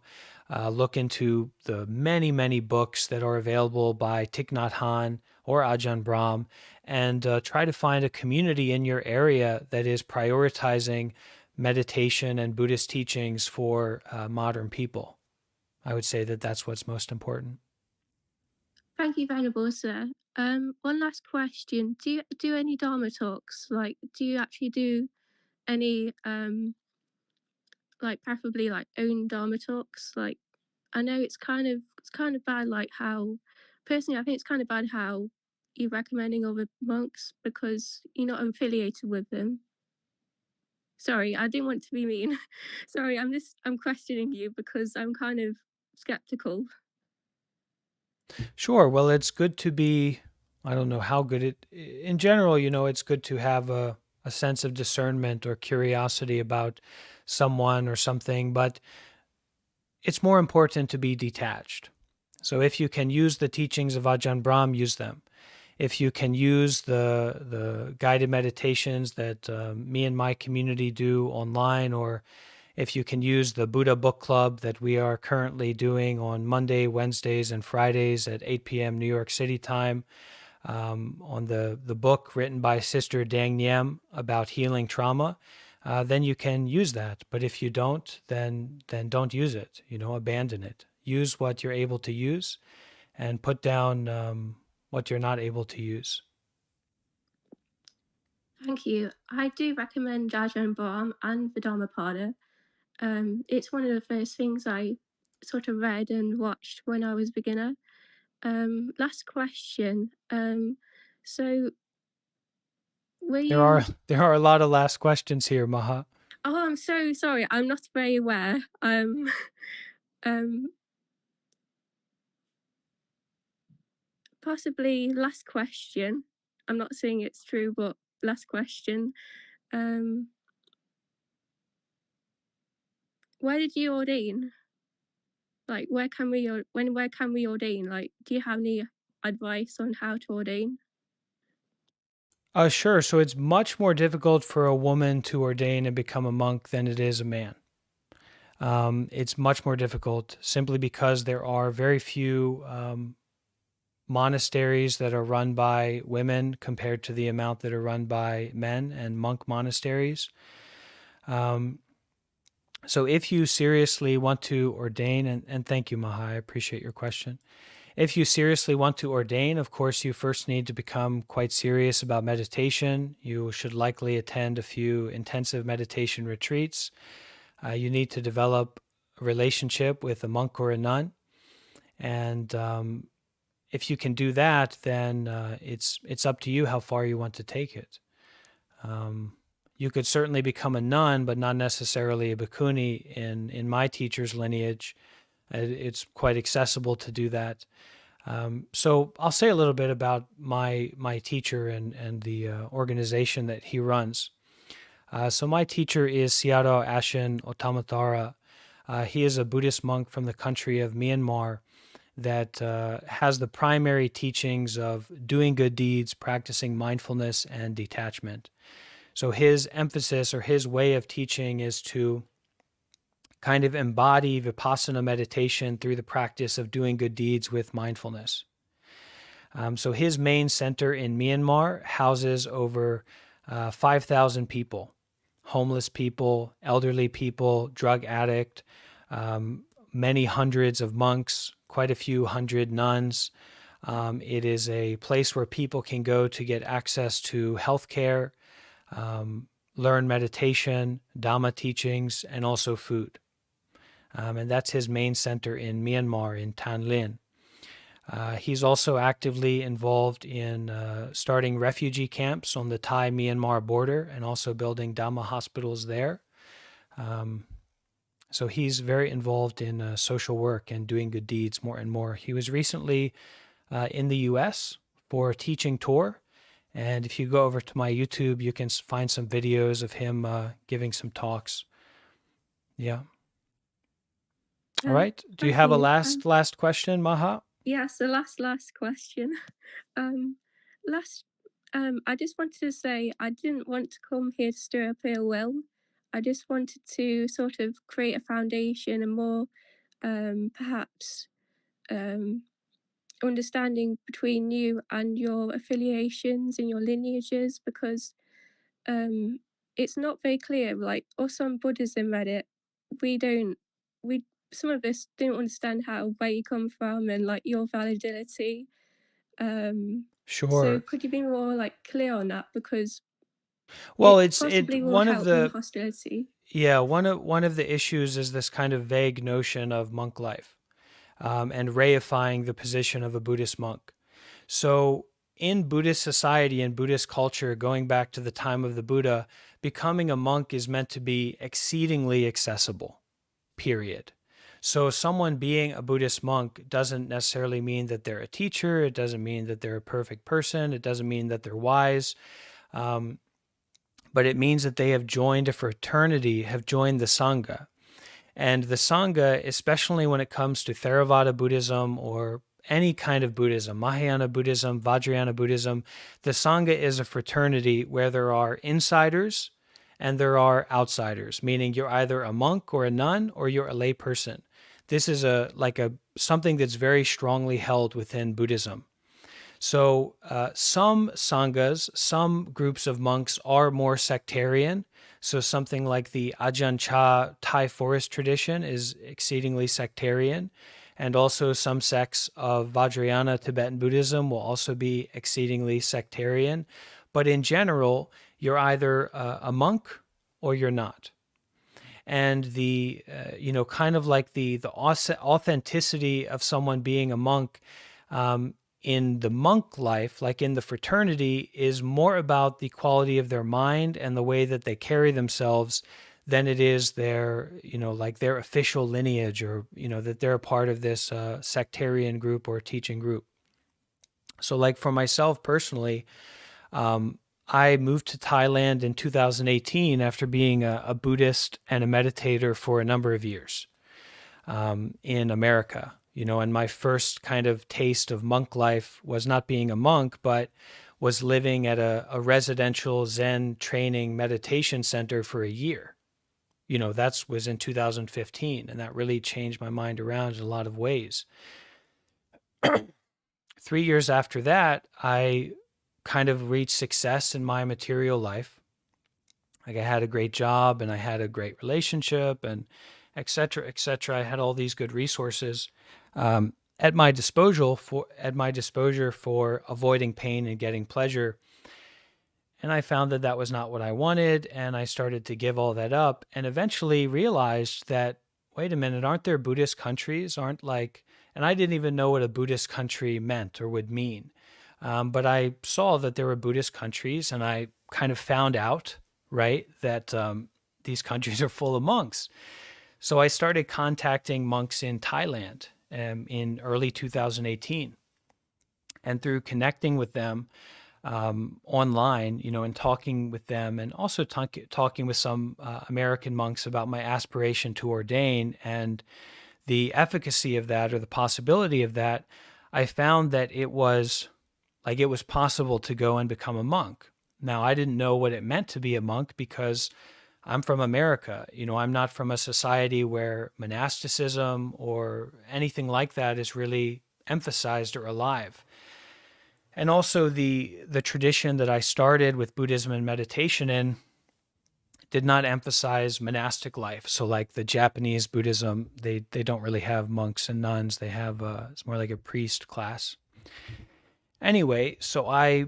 Look into the many, many books that are available by Thich Nhat Hanh or Ajahn Brahm, and try to find a community in your area that is prioritizing meditation and Buddhist teachings for modern people. I would say that that's what's most important. Thank you, Venerable Sir. One last question. Do you do any Dharma talks? Like, do you actually do any, like preferably like own Dharma talks? Like, I know it's kind of bad, like how, personally, I think it's kind of bad how you're recommending other monks because you're not affiliated with them. Sorry, I didn't want to be mean. Sorry, I'm questioning you because I'm kind of skeptical. Sure. Well, it's good to be, I don't know how good in general, it's good to have a sense of discernment or curiosity about someone or something, but it's more important to be detached. So if you can use the teachings of Ajahn Brahm, use them. If you can use the guided meditations that me and my community do online, or if you can use the Buddha Book Club that we are currently doing on Monday, Wednesdays, and Fridays at 8 p.m. New York City time, on the book written by Sister Dang Niem about healing trauma, then you can use that. But if you don't, then don't use it. Abandon it. Use what you're able to use, and put down what you're not able to use. Thank you. I do recommend Ajahn Brahm and the Dhammapada. It's one of the first things I sort of read and watched when I was a beginner. Last question. So were you? There are a lot of last questions here, Maha. Oh, I'm so sorry. I'm not very aware. Possibly last question. I'm not saying it's true, but last question. Where did you ordain? Like, where can we ordain? Like, do you have any advice on how to ordain? Sure. So it's much more difficult for a woman to ordain and become a monk than it is a man. It's much more difficult simply because there are very few monasteries that are run by women compared to the amount that are run by men, and monk monasteries. So if you seriously want to ordain, and thank you, Maha, I appreciate your question. If you seriously want to ordain, of course, you first need to become quite serious about meditation. You should likely attend a few intensive meditation retreats. You need to develop a relationship with a monk or a nun. And if you can do that, then it's up to you how far you want to take it. You could certainly become a nun, but not necessarily a bhikkhuni in my teacher's lineage. It's quite accessible to do that. So I'll say a little bit about my teacher and the organization that he runs. So my teacher is Sayadaw Ashin Otamatara. He is a Buddhist monk from the country of Myanmar that has the primary teachings of doing good deeds, practicing mindfulness, and detachment. So his emphasis or his way of teaching is to kind of embody Vipassana meditation through the practice of doing good deeds with mindfulness. So his main center in Myanmar houses over 5,000 people, homeless people, elderly people, drug addict, many hundreds of monks, quite a few hundred nuns. It is a place where people can go to get access to healthcare, learn meditation, Dhamma teachings, and also food. And that's his main center in Myanmar, in Tan Lin. He's also actively involved in starting refugee camps on the Thai-Myanmar border and also building Dhamma hospitals there. So he's very involved in social work and doing good deeds more and more. He was recently in the US for a teaching tour. And if you go over to my YouTube, you can find some videos of him giving some talks. Yeah. All right. Do you Thank have a you. last question, Maha? Yes, the last question. Last, I just wanted to say I didn't want to come here to stir up ill will. I just wanted to sort of create a foundation and more, perhaps, understanding between you and your affiliations and your lineages, because it's not very clear. Like us on Buddhism Reddit, we some of us don't understand where you come from and like your validity. So Sure. could you be more like clear on that, because Well, it it's possibly will one of help in the hostility. one of the issues is this kind of vague notion of monk life, and reifying the position of a Buddhist monk. So in Buddhist society and Buddhist culture, going back to the time of the Buddha, becoming a monk is meant to be exceedingly accessible, period. So someone being a Buddhist monk doesn't necessarily mean that they're a teacher. It doesn't mean that they're a perfect person. It doesn't mean that they're wise. But it means that they have joined a fraternity, have joined the Sangha. And the Sangha, especially when it comes to Theravada Buddhism or any kind of Buddhism, Mahayana Buddhism, Vajrayana Buddhism, the Sangha is a fraternity where there are insiders and there are outsiders, meaning you're either a monk or a nun or you're a lay person. This is something that's very strongly held within Buddhism. So some sanghas, some groups of monks are more sectarian. So something like the Ajahn Chah Thai forest tradition is exceedingly sectarian. And also some sects of Vajrayana Tibetan Buddhism will also be exceedingly sectarian. But in general, you're either a monk or you're not. And the, kind of like the authenticity of someone being a monk in the monk life, like in the fraternity, is more about the quality of their mind and the way that they carry themselves than it is their, like their official lineage, or, that they're a part of this sectarian group or teaching group. So like for myself personally, I moved to Thailand in 2018 after being a Buddhist and a meditator for a number of years in America. And my first kind of taste of monk life was not being a monk, but was living at a residential Zen training meditation center for a year. That was in 2015, and that really changed my mind around in a lot of ways. 3 years after that, I kind of reached success in my material life. Like I had a great job and I had a great relationship and et cetera, et cetera. I had all these good resources at my disposal for avoiding pain and getting pleasure. And I found that that was not what I wanted. And I started to give all that up and eventually realized that, wait a minute, aren't there Buddhist countries? And I didn't even know what a Buddhist country meant or would mean. But I saw that there were Buddhist countries, and I kind of found out, right, that these countries are full of monks. So I started contacting monks in Thailand in early 2018. And through connecting with them online, and talking with them, and also talking with some American monks about my aspiration to ordain and the efficacy of that, or the possibility of that, I found that it was possible to go and become a monk. Now, I didn't know what it meant to be a monk because I'm from America. I'm not from a society where monasticism or anything like that is really emphasized or alive. And also the tradition that I started with Buddhism and meditation in did not emphasize monastic life. So like the Japanese Buddhism, they don't really have monks and nuns. They have it's more like a priest class. Anyway, so I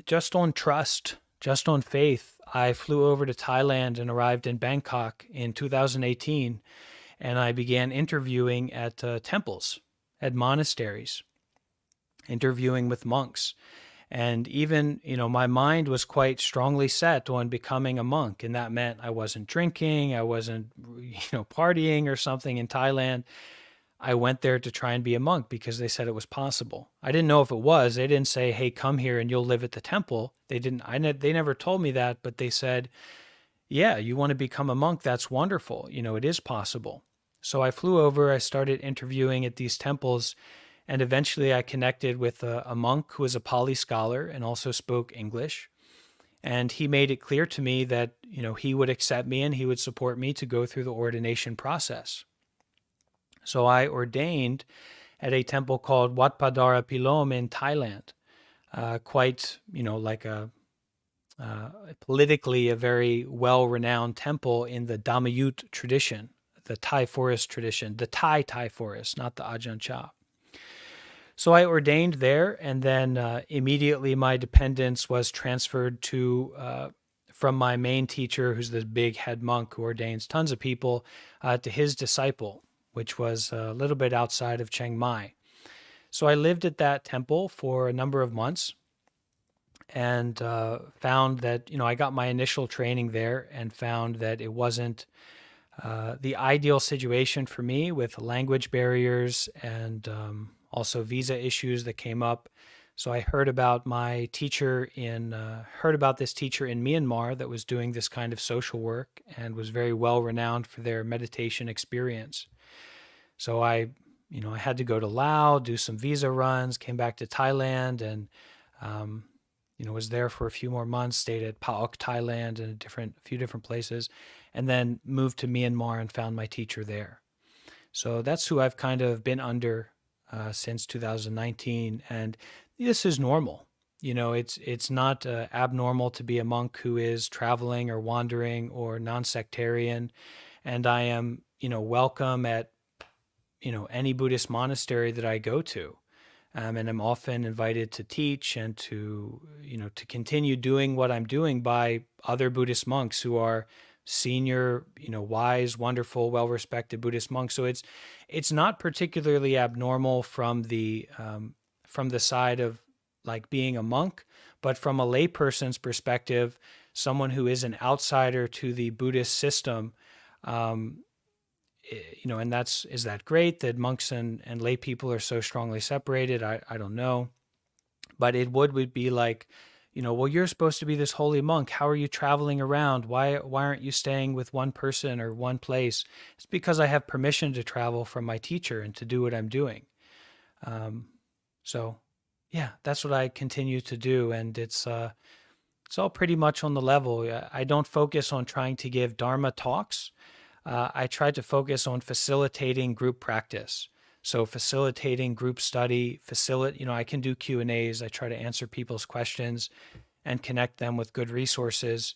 just on trust, just on faith, I flew over to Thailand and arrived in Bangkok in 2018, and I began interviewing at temples, at monasteries, interviewing with monks. And even, my mind was quite strongly set on becoming a monk. And that meant I wasn't drinking, I wasn't, partying or something in Thailand. I went there to try and be a monk because they said it was possible. I didn't know if it was. They didn't say, hey, come here and you'll live at the temple. They didn't, they never told me that, but they said, yeah, you want to become a monk? That's wonderful. It is possible. So I flew over, I started interviewing at these temples. And eventually I connected with a monk who was a Pali scholar and also spoke English. And he made it clear to me that, he would accept me and he would support me to go through the ordination process. So I ordained at a temple called Wat Padara Pilom in Thailand, quite, like politically a very well-renowned temple in the Dhammayut tradition, the Thai forest tradition, the Thai forest, not the Ajahn Chah. So I ordained there, and then immediately my dependence was transferred to from my main teacher, who's this big head monk who ordains tons of people, to his disciple, which was a little bit outside of Chiang Mai. So I lived at that temple for a number of months and found that, I got my initial training there and found that it wasn't the ideal situation for me with language barriers and also visa issues that came up. So I heard about my teacher heard about this teacher in Myanmar that was doing this kind of social work and was very well renowned for their meditation experience. So I had to go to Laos, do some visa runs, came back to Thailand, and was there for a few more months, stayed at PAOK, Thailand, and a few different places, and then moved to Myanmar and found my teacher there. So that's who I've kind of been under since 2019, and this is normal. It's not abnormal to be a monk who is traveling or wandering or non-sectarian, and I am, welcome at, any Buddhist monastery that I go to. And I'm often invited to teach and to continue doing what I'm doing by other Buddhist monks who are senior, wise, wonderful, well-respected Buddhist monks. So it's not particularly abnormal from the side of like being a monk, but from a layperson's perspective, someone who is an outsider to the Buddhist system, and is that great that monks and lay people are so strongly separated? I don't know, but it would be like, well, you're supposed to be this holy monk. How are you traveling around? Why aren't you staying with one person or one place? It's because I have permission to travel from my teacher and to do what I'm doing. So yeah, that's what I continue to do. And it's all pretty much on the level. I don't focus on trying to give Dharma talks. I try to focus on facilitating group practice. So facilitating group study, I can do Q&As. I try to answer people's questions and connect them with good resources.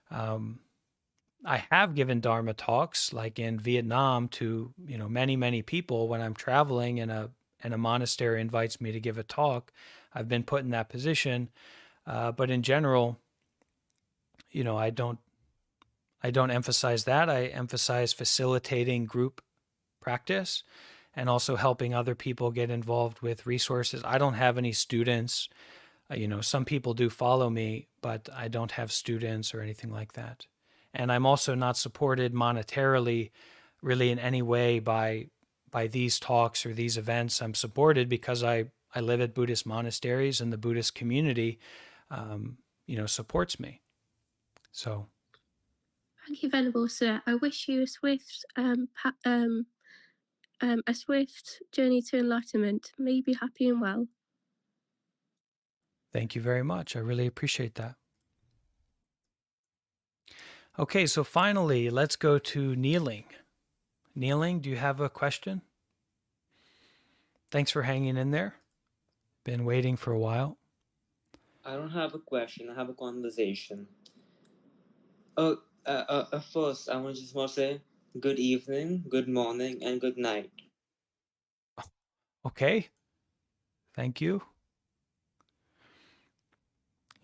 I have given Dharma talks like in Vietnam to, many, many people when I'm traveling and a monastery invites me to give a talk. I've been put in that position. But in general, I don't emphasize that. I emphasize facilitating group practice and also helping other people get involved with resources. I don't have any students. Some people do follow me, but I don't have students or anything like that. And I'm also not supported monetarily really in any way by these talks or these events. I'm supported because I live at Buddhist monasteries and the Buddhist community, supports me. So. Thank you, Venerable Sir. I wish you a swift journey to enlightenment. May you be happy and well. Thank you very much. I really appreciate that. Okay, so finally, let's go to Kneeling. Kneeling, do you have a question? Thanks for hanging in there. Been waiting for a while. I don't have a question. I have a conversation. First, I just want to say good evening, good morning, and good night. Okay, thank you.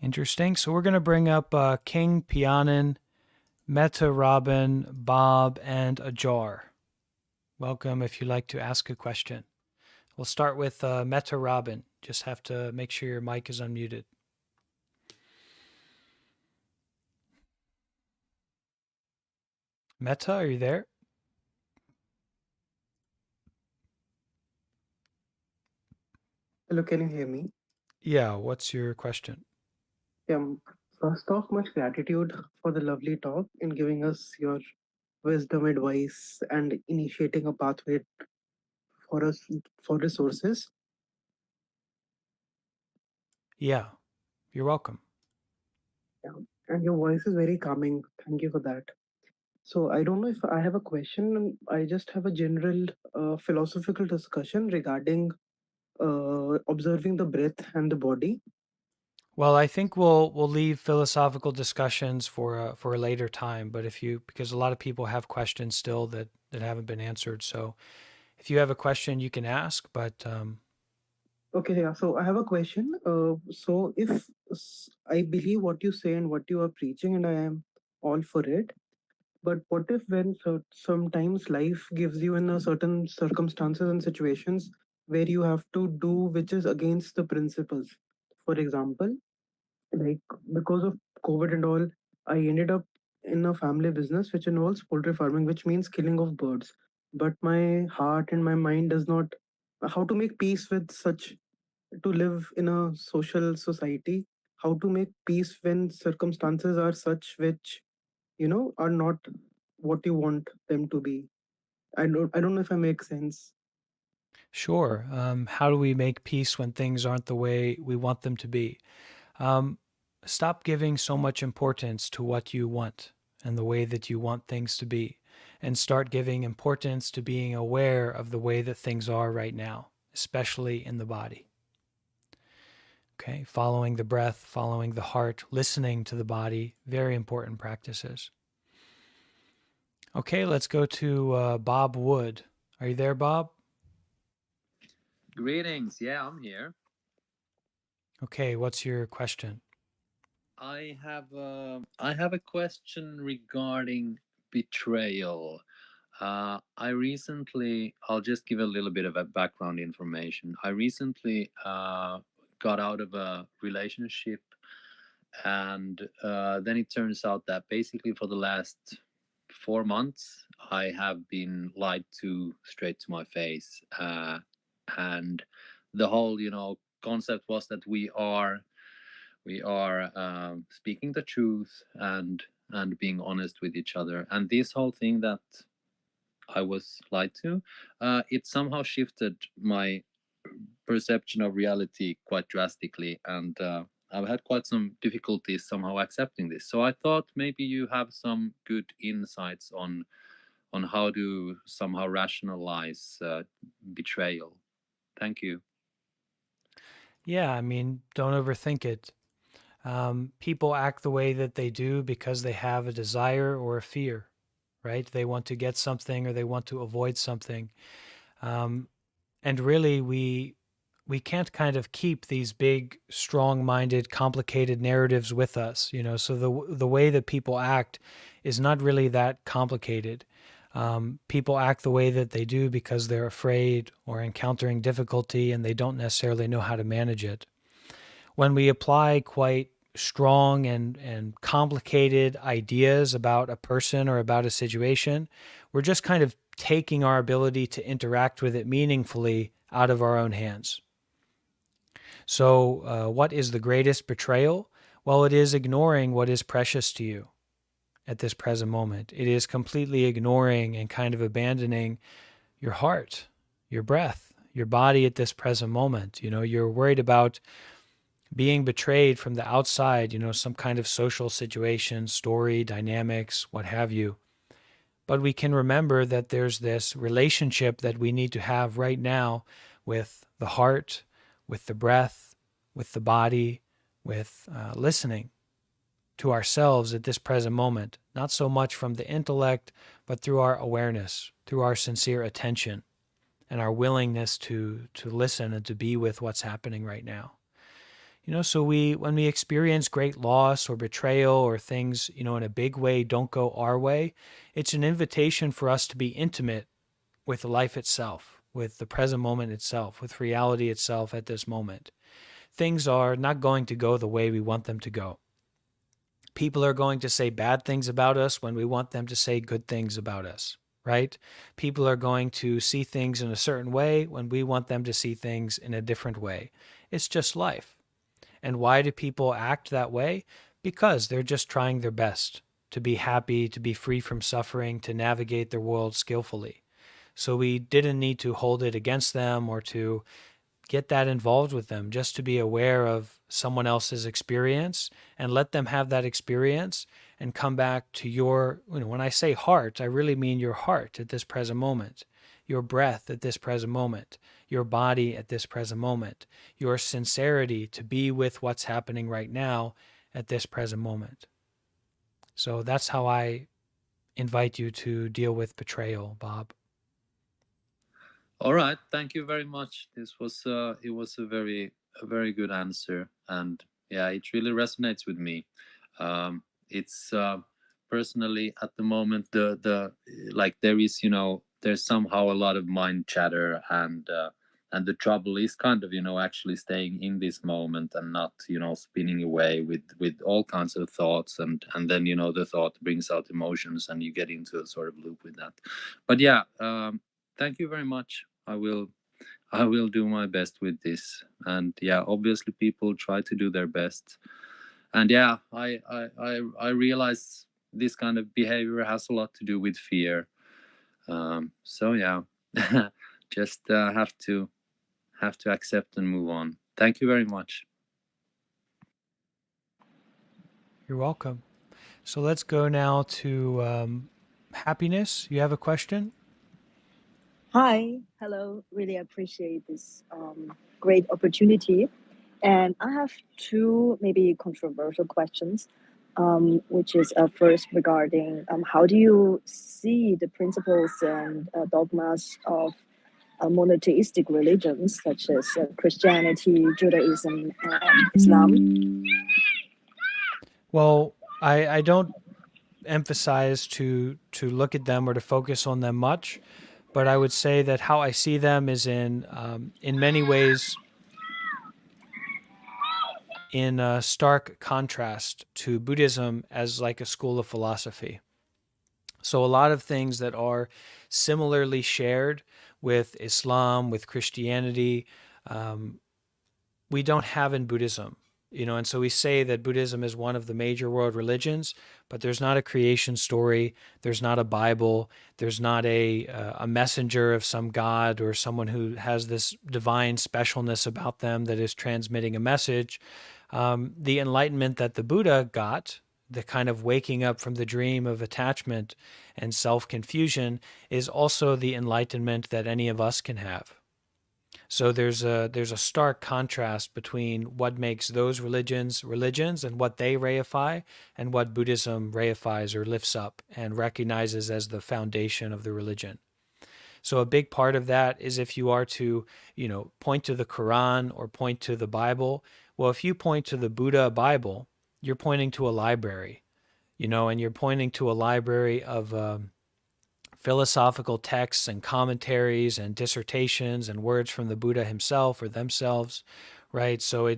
Interesting. So we're going to bring up King, Pianin, Meta, Robin, Bob, and Ajar. Welcome if you'd like to ask a question. We'll start with Meta Robin. Just have to make sure your mic is unmuted. Meta, are you there? Hello, can you hear me? Yeah, what's your question? First off, much gratitude for the lovely talk and giving us your wisdom, advice, and initiating a pathway for us for resources. Yeah, you're welcome. Yeah, and your voice is very calming. Thank you for that. So I don't know if I have a question. I just have a general philosophical discussion regarding observing the breath and the body. Well, I think we'll leave philosophical discussions for a later time. But because a lot of people have questions still that haven't been answered, so if you have a question, you can ask. But Okay, yeah. So I have a question. So if I believe what you say and what you are preaching, and I am all for it. But what if when sometimes life gives you in a certain circumstances and situations where you have to do which is against the principles? For example, like because of COVID and all, I ended up in a family business which involves poultry farming, which means killing of birds. But my heart and my mind does not how to make peace with such to live in a social society, how to make peace when circumstances are such which are not what you want them to be. I don't know if I make sense. sure, how do we make peace when things aren't the way we want them to be? Stop giving so much importance to what you want and the way that you want things to be, and start giving importance to being aware of the way that things are right now, especially in the body. Okay, following the breath, following the heart, listening to the body, very important practices. Okay, let's go to Bob Wood. Are you there, Bob? Greetings. Yeah, I'm here. Okay, what's your question? I have a question regarding betrayal. I'll just give a little bit of a background information. I recently got out of a relationship, and then it turns out that basically for the last 4 months, I have been lied to straight to my face. And the whole, concept was that we are speaking the truth and being honest with each other. And this whole thing that I was lied to, it somehow shifted my perception of reality quite drastically, and I've had quite some difficulties somehow accepting this. So I thought maybe you have some good insights on how to somehow rationalize betrayal. Thank you. Yeah, I mean, don't overthink it. People act the way that they do because they have a desire or a fear, right? They want to get something or they want to avoid something. And really, we can't kind of keep these big, strong-minded, complicated narratives with us, So the way that people act is not really that complicated. People act the way that they do because they're afraid or encountering difficulty and they don't necessarily know how to manage it. When we apply quite strong and complicated ideas about a person or about a situation, we're just kind of taking our ability to interact with it meaningfully out of our own hands. So, what is the greatest betrayal? Well, it is ignoring what is precious to you at this present moment. It is completely ignoring and kind of abandoning your heart, your breath, your body at this present moment. You're worried about being betrayed from the outside, some kind of social situation, story, dynamics, what have you. But we can remember that there's this relationship that we need to have right now with the heart, with the breath, with the body, with listening to ourselves at this present moment, not so much from the intellect, but through our awareness, through our sincere attention and our willingness to listen and to be with what's happening right now. So when we experience great loss or betrayal or things, in a big way don't go our way, it's an invitation for us to be intimate with life itself, with the present moment itself, with reality itself at this moment. Things are not going to go the way we want them to go. People are going to say bad things about us when we want them to say good things about us, right? People are going to see things in a certain way when we want them to see things in a different way. It's just life. And why do people act that way? Because they're just trying their best to be happy, to be free from suffering, to navigate their world skillfully. So we didn't need to hold it against them or to get that involved with them, just to be aware of someone else's experience and let them have that experience and come back to your, when I say heart, I really mean your heart at this present moment, your breath at this present moment, your body at this present moment, your sincerity to be with what's happening right now at this present moment. So that's how I invite you to deal with betrayal, Bob. All right, thank you very much. This was it was a very good answer, and yeah, it really resonates with me. It's personally at the moment the like there is there's somehow a lot of mind chatter, and the trouble is kind of actually staying in this moment and not spinning away with all kinds of thoughts, and then the thought brings out emotions and you get into a sort of loop with that. But yeah, thank you very much. I will do my best with this, and yeah, obviously people try to do their best, and yeah, I realize this kind of behavior has a lot to do with fear. So yeah, just have to accept and move on. Thank you very much. You're welcome. So let's go now to Happiness. You have a question? Hi, hello. Really appreciate this great opportunity. And I have two maybe controversial questions, which is first regarding how do you see the principles and dogmas of monotheistic religions such as Christianity, Judaism, and Islam? Well, I don't emphasize to look at them or to focus on them much, but I would say that how I see them is in many ways in a stark contrast to Buddhism as like a school of philosophy. So a lot of things that are similarly shared with Islam, with Christianity, we don't have in Buddhism. And so we say that Buddhism is one of the major world religions, but there's not a creation story, there's not a Bible, there's not a messenger of some god or someone who has this divine specialness about them that is transmitting a message. The enlightenment that the Buddha got, the kind of waking up from the dream of attachment and self-confusion, is also the enlightenment that any of us can have. So there's a stark contrast between what makes those religions and what they reify and what Buddhism reifies or lifts up and recognizes as the foundation of the religion. So a big part of that is if you are to, point to the Quran or point to the Bible. Well, if you point to the Buddha Bible, you're pointing to a library, and you're pointing to a library of philosophical texts and commentaries and dissertations and words from the Buddha himself or themselves, right? So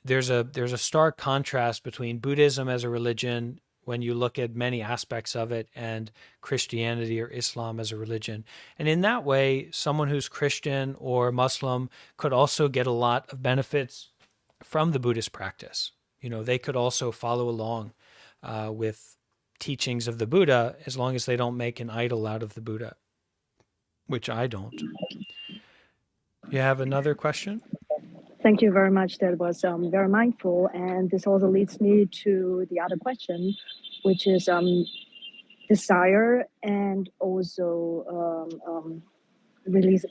there's a stark contrast between Buddhism as a religion when you look at many aspects of it and Christianity or Islam as a religion. And in that way, someone who's Christian or Muslim could also get a lot of benefits from the Buddhist practice. They could also follow along with teachings of the Buddha as long as they don't make an idol out of the Buddha, which I don't. You have another question? Thank you very much. That was very mindful. And this also leads me to the other question, which is desire and also release.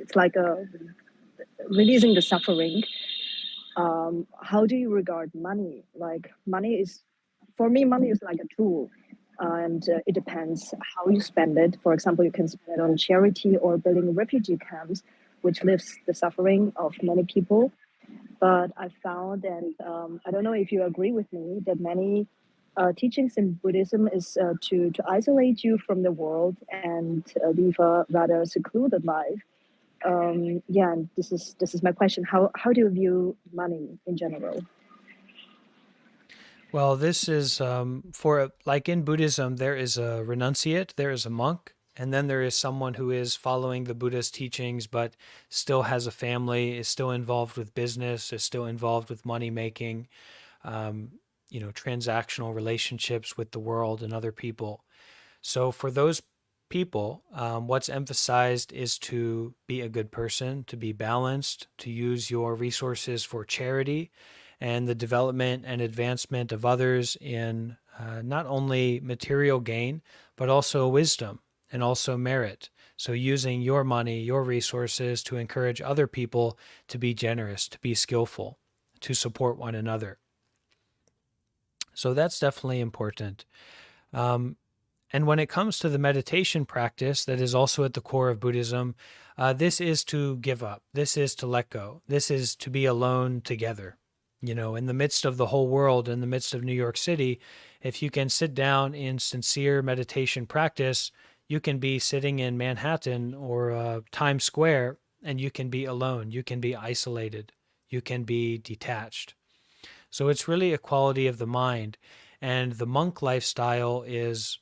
It's like releasing the suffering. How do you regard money? Like money is, for me, money is like a tool. And it depends how you spend it. For example, you can spend it on charity or building refugee camps, which lifts the suffering of many people. But I found, and I don't know if you agree with me, that many teachings in Buddhism is to isolate you from the world and live a rather secluded life. Yeah, and this is my question. How do you view money in general? Well, this is like in Buddhism, there is a renunciate, there is a monk, and then there is someone who is following the Buddha's teachings, but still has a family, is still involved with business, is still involved with money making, transactional relationships with the world and other people. So for those people, what's emphasized is to be a good person, to be balanced, to use your resources for charity and the development and advancement of others in not only material gain, but also wisdom and also merit. So using your money, your resources to encourage other people to be generous, to be skillful, to support one another. So that's definitely important. And when it comes to the meditation practice that is also at the core of Buddhism, this is to give up. This is to let go. This is to be alone together. In the midst of the whole world, in the midst of New York City, if you can sit down in sincere meditation practice, you can be sitting in Manhattan or Times Square, and you can be alone. You can be isolated. You can be detached. So it's really a quality of the mind. And the monk lifestyle is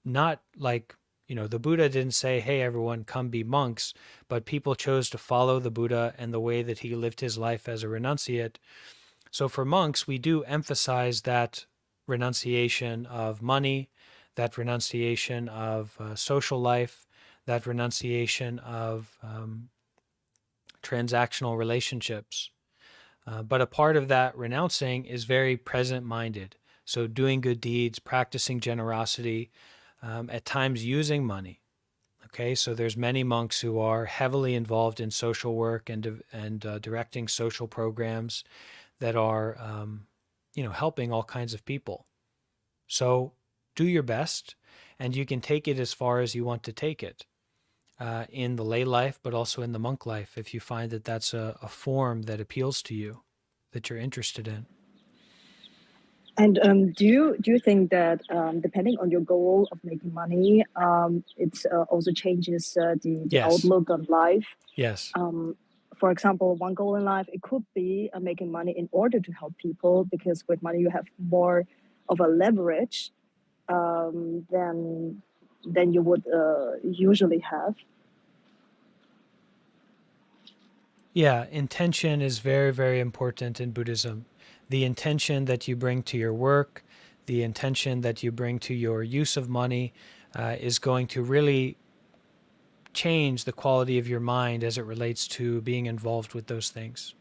not like, the Buddha didn't say, hey, everyone, come be monks, but people chose to follow the Buddha and the way that he lived his life as a renunciate. So for monks, we do emphasize that renunciation of money, that renunciation of social life, that renunciation of transactional relationships. But a part of that renouncing is very present-minded. So doing good deeds, practicing generosity, at times using money. Okay, so there's many monks who are heavily involved in social work and directing social programs that are, helping all kinds of people. So do your best, and you can take it as far as you want to take it in the lay life, but also in the monk life, if you find that that's a form that appeals to you, that you're interested in. And do you think that depending on your goal of making money, it also changes the Yes. outlook on life? Yes. For example, one goal in life, it could be making money in order to help people, because with money you have more of a leverage than you would usually have. Yeah, intention is very, very important in Buddhism. The intention that you bring to your work, the intention that you bring to your use of money is going to really change the quality of your mind as it relates to being involved with those things.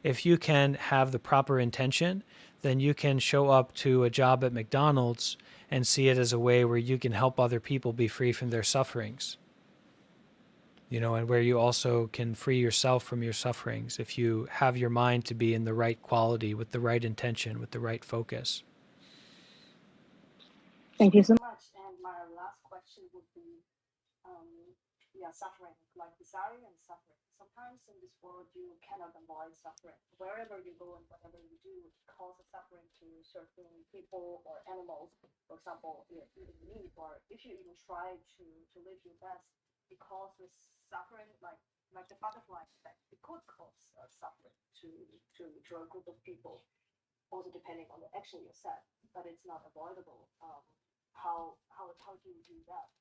If you can have the proper intention, then you can show up to a job at McDonald's and see it as a way where you can help other people be free from their sufferings. And where you also can free yourself from your sufferings if you have your mind to be in the right quality, with the right intention, with the right focus. Thank you so much. And my last question would be, suffering, like desire and suffering. Sometimes in this world you cannot avoid suffering. Wherever you go and whatever you do, it causes suffering to certain people or animals. For example, eating meat, or if you even try to live your best, it causes suffering, like the butterfly effect. It could cause suffering to a group of people, also depending on the action you set, but it's not avoidable. How do you do that?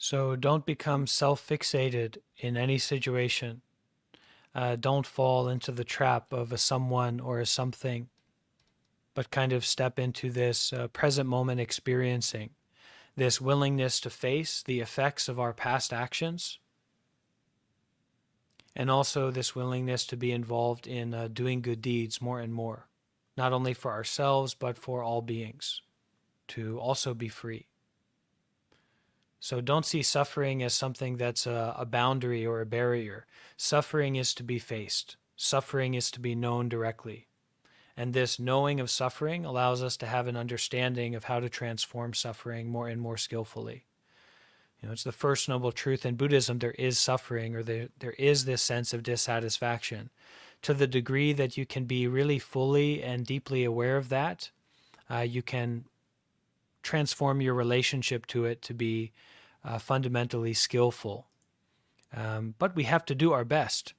So don't become self-fixated in any situation. Don't fall into the trap of a someone or a something, but kind of step into this present moment experiencing, this willingness to face the effects of our past actions, And also this willingness to be involved in doing good deeds more and more, not only for ourselves, but for all beings, to also be free. So don't see suffering as something that's a boundary or a barrier. Suffering is to be faced. Suffering is to be known directly. And this knowing of suffering allows us to have an understanding of how to transform suffering more and more skillfully. You know, it's the first noble truth in Buddhism. There is suffering, or there is this sense of dissatisfaction. To the degree that you can be really fully and deeply aware of that, you can transform your relationship to it to be fundamentally skillful. But we have to do our best.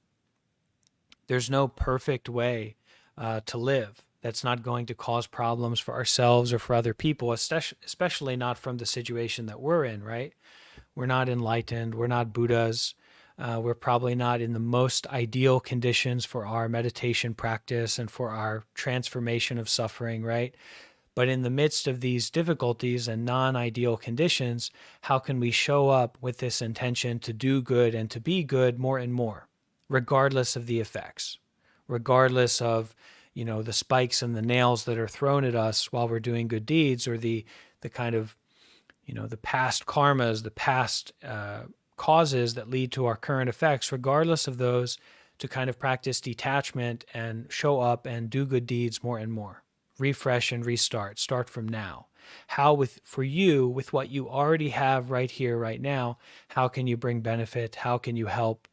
There's no perfect way to live that's not going to cause problems for ourselves or for other people, especially not from the situation that we're in, right? We're not enlightened. We're not Buddhas. We're probably not in the most ideal conditions for our meditation practice and for our transformation of suffering, right? But in the midst of these difficulties and non-ideal conditions, how can we show up with this intention to do good and to be good more and more, regardless of the effects, regardless of, you know, the spikes and the nails that are thrown at us while we're doing good deeds, or the kind of, you know, the past karmas, the past causes that lead to our current effects, regardless of those, to kind of practice detachment and show up and do good deeds more and more. Refresh and restart. Start from now. How, for you, with what you already have right here, right now, how can you bring benefit? How can you help?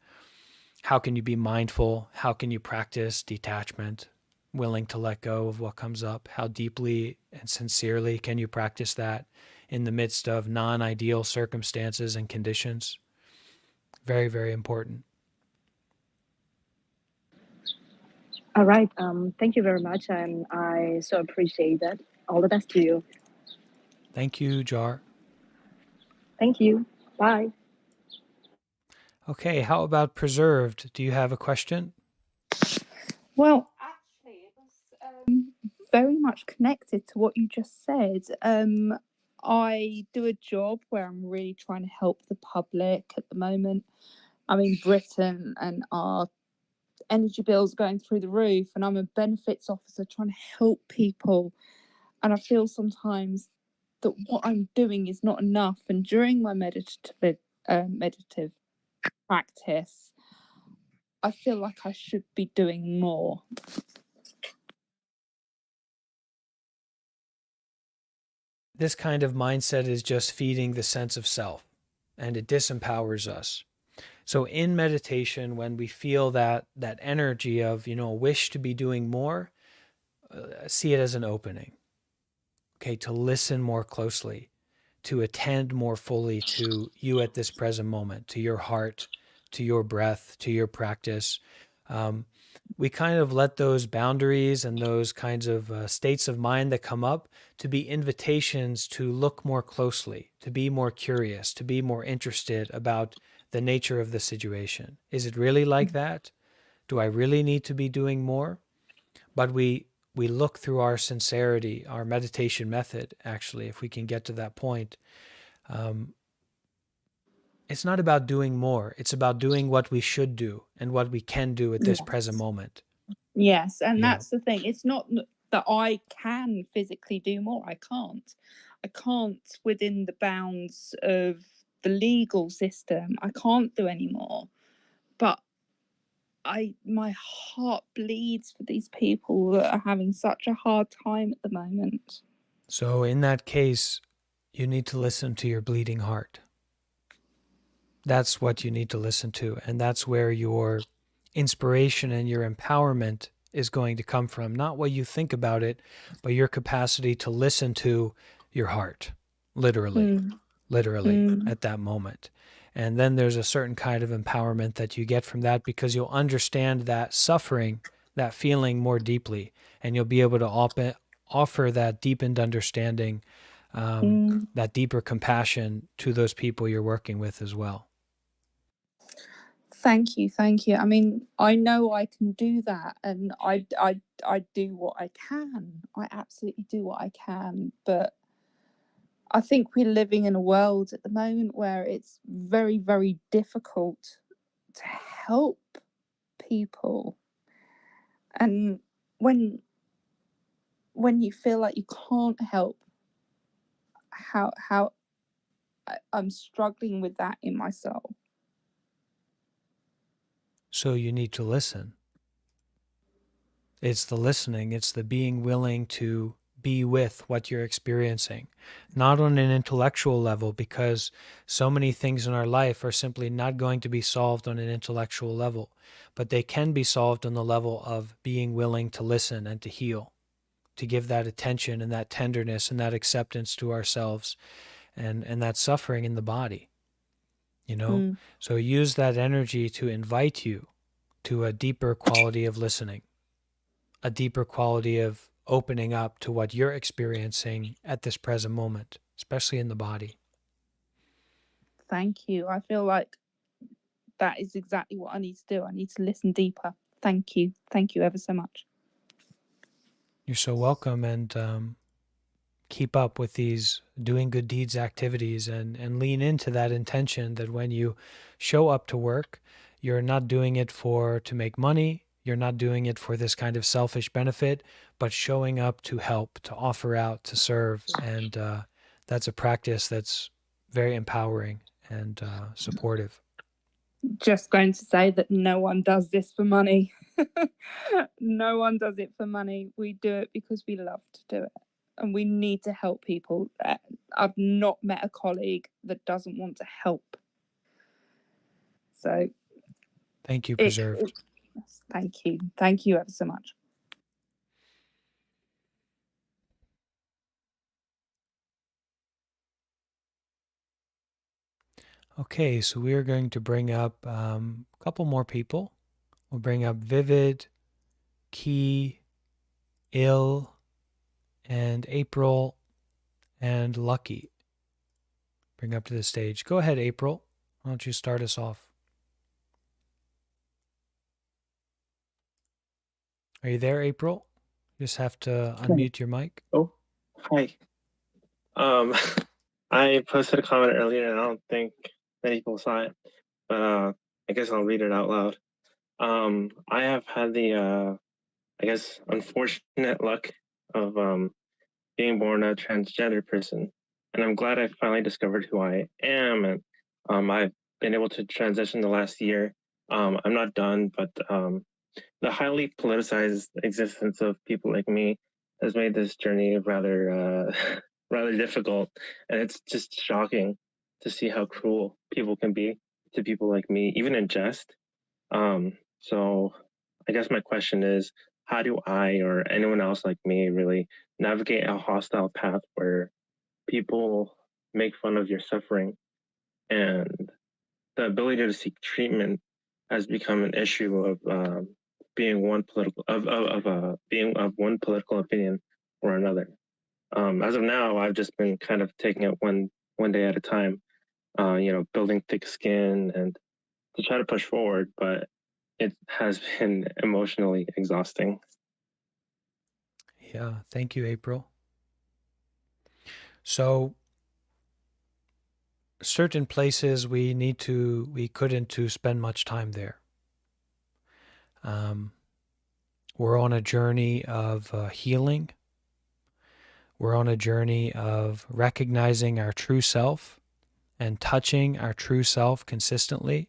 How can you be mindful? How can you practice detachment, willing to let go of what comes up? How deeply and sincerely can you practice that in the midst of non-ideal circumstances and conditions? Very, very important. All right. Thank you very much, and I so appreciate that. All the best to you. Thank you, Jar. Thank you. Bye. Okay, how about Preserved? Do you have a question? Well, actually, it was very much connected to what you just said. I do a job where I'm really trying to help the public at the moment. I'm in Britain and our energy bills going through the roof, and I'm a benefits officer trying to help people. And I feel sometimes that what I'm doing is not enough. And during my meditative practice, I feel like I should be doing more. This kind of mindset is just feeding the sense of self, and it disempowers us. So in meditation, when we feel that energy of, you know, a wish to be doing more, see it as an opening. Okay, to listen more closely, to attend more fully to you at this present moment, to your heart, to your breath, to your practice. We kind of let those boundaries and those kinds of states of mind that come up to be invitations to look more closely, to be more curious, to be more interested about the nature of the situation. Is it really like that? Do I really need to be doing more? But we look through our sincerity, our meditation method, actually, if we can get to that point. It's not about doing more. It's about doing what we should do and what we can do at this present moment. Yes, and Yeah. that's the thing. It's not that I can physically do more. I can't. I can't within the bounds of the legal system. I can't do any more. But my heart bleeds for these people that are having such a hard time at the moment. So in that case, you need to listen to your bleeding heart. That's what you need to listen to. And that's where your inspiration and your empowerment is going to come from. Not what you think about it, but your capacity to listen to your heart, literally at that moment. And then there's a certain kind of empowerment that you get from that, because you'll understand that suffering, that feeling more deeply, and you'll be able to offer that deepened understanding, that deeper compassion to those people you're working with as well. Thank you. I mean, I know I can do that, and I do what I can. I absolutely do what I can, but I think we're living in a world at the moment where it's very, very difficult to help people. And when you feel like you can't help, how I'm struggling with that in my soul. So you need to listen. It's the listening, it's the being willing to be with what you're experiencing, not on an intellectual level, because so many things in our life are simply not going to be solved on an intellectual level, but they can be solved on the level of being willing to listen and to heal, to give that attention and that tenderness and that acceptance to ourselves and that suffering in the body, you know? So use that energy to invite you to a deeper quality of listening, a deeper quality of opening up to what you're experiencing at this present moment, especially in the body. Thank you. I feel like that is exactly what I need to do. I need to listen deeper. Thank you. Thank you ever so much. You're so welcome, and keep up with these doing good deeds activities and lean into that intention that when you show up to work, you're not doing it to make money. You're not doing it for this kind of selfish benefit, but showing up to help, to offer out, to serve. And that's a practice that's very empowering and supportive. Just going to say that no one does this for money. No one does it for money. We do it because we love to do it. And we need to help people. I've not met a colleague that doesn't want to help. So thank you, Preserved. Thank you. Thank you ever so much. Okay, so we are going to bring up a couple more people. We'll bring up Vivid, Key, Ill, and April, and Lucky. Bring up to the stage. Go ahead, April. Why don't you start us off? Are you there, April? You just have to unmute your mic. Oh, hi. I posted a comment earlier, and I don't think many people saw it, but I guess I'll read it out loud. I have had the, I guess, unfortunate luck of being born a transgender person, and I'm glad I finally discovered who I am, and I've been able to transition the last year. I'm not done, but the highly politicized existence of people like me has made this journey rather rather difficult, and it's just shocking to see how cruel people can be to people like me, even in jest. So I guess my question is, how do I or anyone else like me really navigate a hostile path where people make fun of your suffering, and the ability to seek treatment has become an issue of being one political being of one political opinion or another. As of now, I've just been kind of taking it one day at a time, building thick skin and to try to push forward, but it has been emotionally exhausting. Yeah, thank you, April. So certain places we couldn't to spend much time there. We're on a journey of healing. We're on a journey of recognizing our true self and touching our true self consistently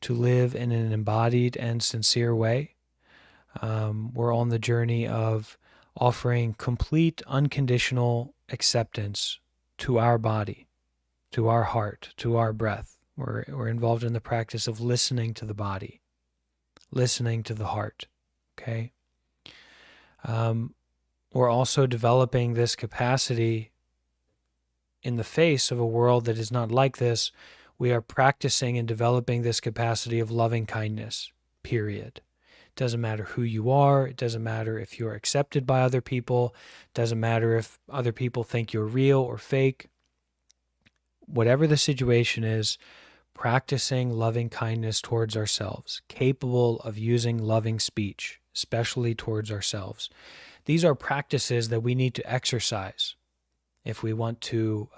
to live in an embodied and sincere way. We're on the journey of offering complete unconditional acceptance to our body, to our heart, to our breath. We're involved in the practice of listening to the body, listening to the heart, okay? We're also developing this capacity in the face of a world that is not like this. We are practicing and developing this capacity of loving kindness, period. It doesn't matter who you are. It doesn't matter if you're accepted by other people. It doesn't matter if other people think you're real or fake. Whatever the situation is, practicing loving kindness towards ourselves, capable of using loving speech, especially towards ourselves. These are practices that we need to exercise if we want to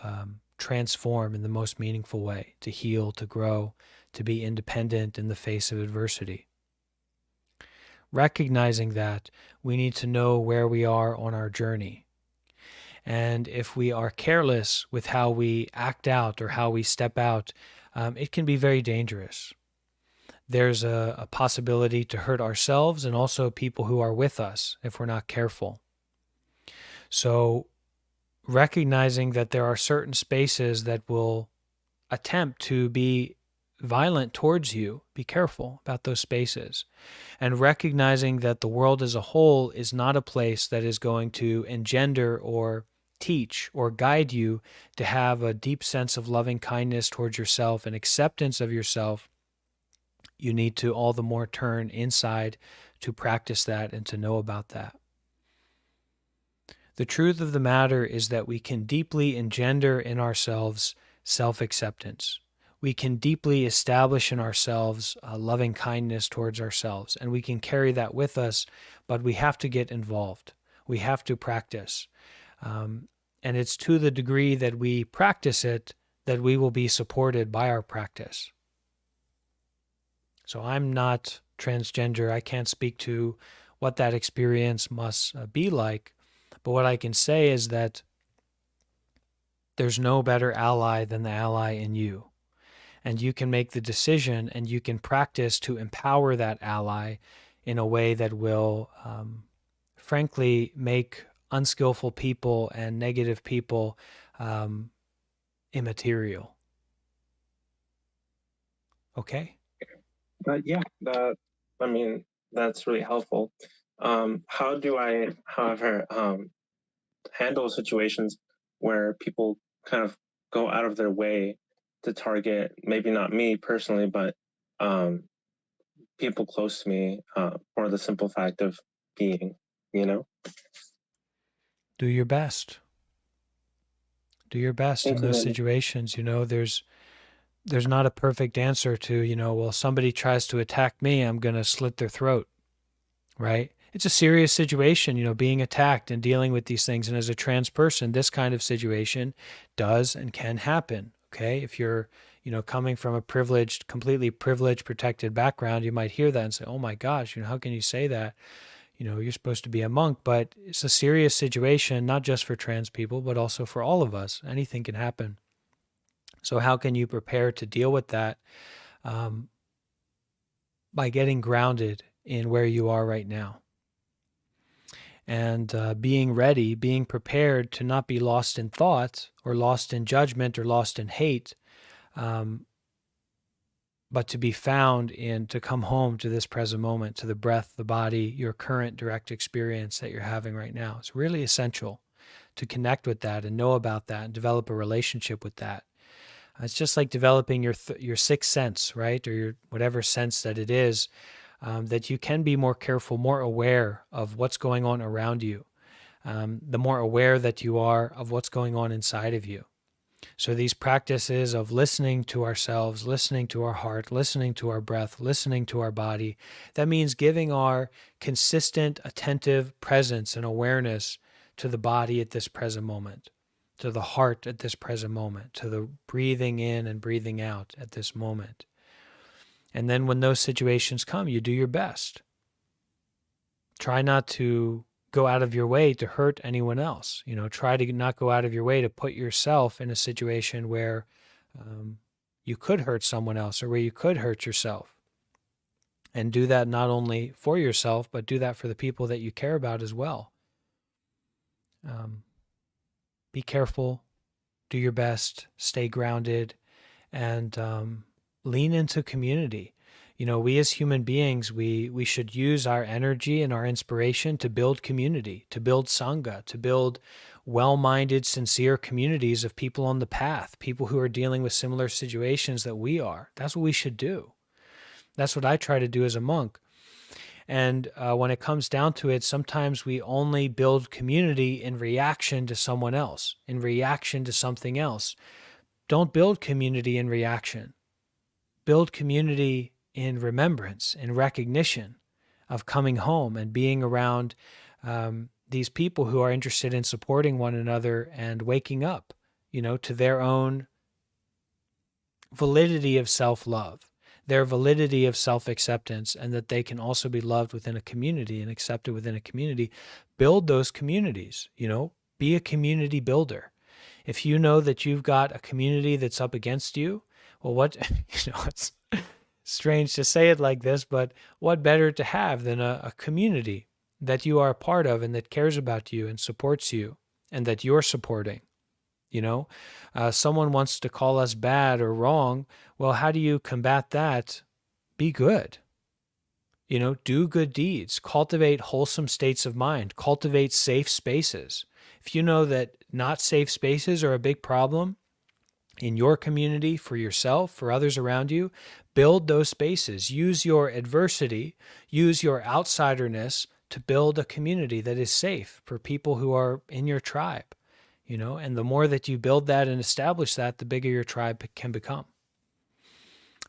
transform in the most meaningful way, to heal, to grow, to be independent in the face of adversity. recognizing that, we need to know where we are on our journey. And if we are careless with how we act out or how we step out, it can be very dangerous. There's a possibility to hurt ourselves and also people who are with us if we're not careful. So recognizing that there are certain spaces that will attempt to be violent towards you, be careful about those spaces. And recognizing that the world as a whole is not a place that is going to engender or teach or guide you to have a deep sense of loving kindness towards yourself and acceptance of yourself. You need to all the more turn inside to practice that and to know about that. The truth of the matter is that we can deeply engender in ourselves self-acceptance. We can deeply establish in ourselves loving kindness towards ourselves, and we can carry that with us, but we have to get involved. We have to practice. And it's to the degree that we practice it that we will be supported by our practice. So I'm not transgender. I can't speak to what that experience must be like. But what I can say is that there's no better ally than the ally in you. And you can make the decision and you can practice to empower that ally in a way that will, frankly, make unskillful people and negative people immaterial. Okay? Yeah, that's really helpful. How do I, however, handle situations where people kind of go out of their way to target, maybe not me personally, but people close to me for the simple fact of being, you know? Do your best. Do your best in those situations. You know, there's not a perfect answer to, well, somebody tries to attack me, I'm going to slit their throat, right? It's a serious situation, being attacked and dealing with these things. And as a trans person, this kind of situation does and can happen, okay? If you're, coming from a completely privileged, protected background, you might hear that and say, oh my gosh, how can you say that? You're supposed to be a monk, but it's a serious situation, not just for trans people, but also for all of us. Anything can happen. So how can you prepare to deal with that? By getting grounded in where you are right now. And being ready, being prepared to not be lost in thought or lost in judgment or lost in hate, but to be found to come home to this present moment, to the breath, the body, your current direct experience that you're having right now. It's really essential to connect with that and know about that and develop a relationship with that. It's just like developing your sixth sense, right? Or your whatever sense that it is, that you can be more careful, more aware of what's going on around you. The more aware that you are of what's going on inside of you. So these practices of listening to ourselves, listening to our heart, listening to our breath, listening to our body, that means giving our consistent, attentive presence and awareness to the body at this present moment, to the heart at this present moment, to the breathing in and breathing out at this moment. And then when those situations come, you do your best. Try not to go out of your way to hurt anyone else. Try to not go out of your way to put yourself in a situation where you could hurt someone else or where you could hurt yourself. And do that not only for yourself, but do that for the people that you care about as well. Be careful, do your best, stay grounded, and lean into community. We as human beings, we should use our energy and our inspiration to build community, to build sangha, to build well-minded, sincere communities of people on the path, people who are dealing with similar situations that we are. That's what we should do. That's what I try to do as a monk. And when it comes down to it, sometimes we only build community in reaction to someone else, in reaction to something else. Don't build community in reaction. Build community in remembrance, in recognition of coming home and being around these people who are interested in supporting one another and waking up, to their own validity of self-love. their validity of self-acceptance, and that they can also be loved within a community and accepted within a community, build those communities, be a community builder. If you know that you've got a community that's up against you, well, what, it's strange to say it like this, but what better to have than a community that you are a part of and that cares about you and supports you and that you're supporting? Someone wants to call us bad or wrong. Well, how do you combat that? Be good. Do good deeds, cultivate wholesome states of mind, cultivate safe spaces. If you know that not safe spaces are a big problem in your community, for yourself, for others around you, build those spaces. Use your adversity, use your outsiderness to build a community that is safe for people who are in your tribe. And the more that you build that and establish that, the bigger your tribe can become.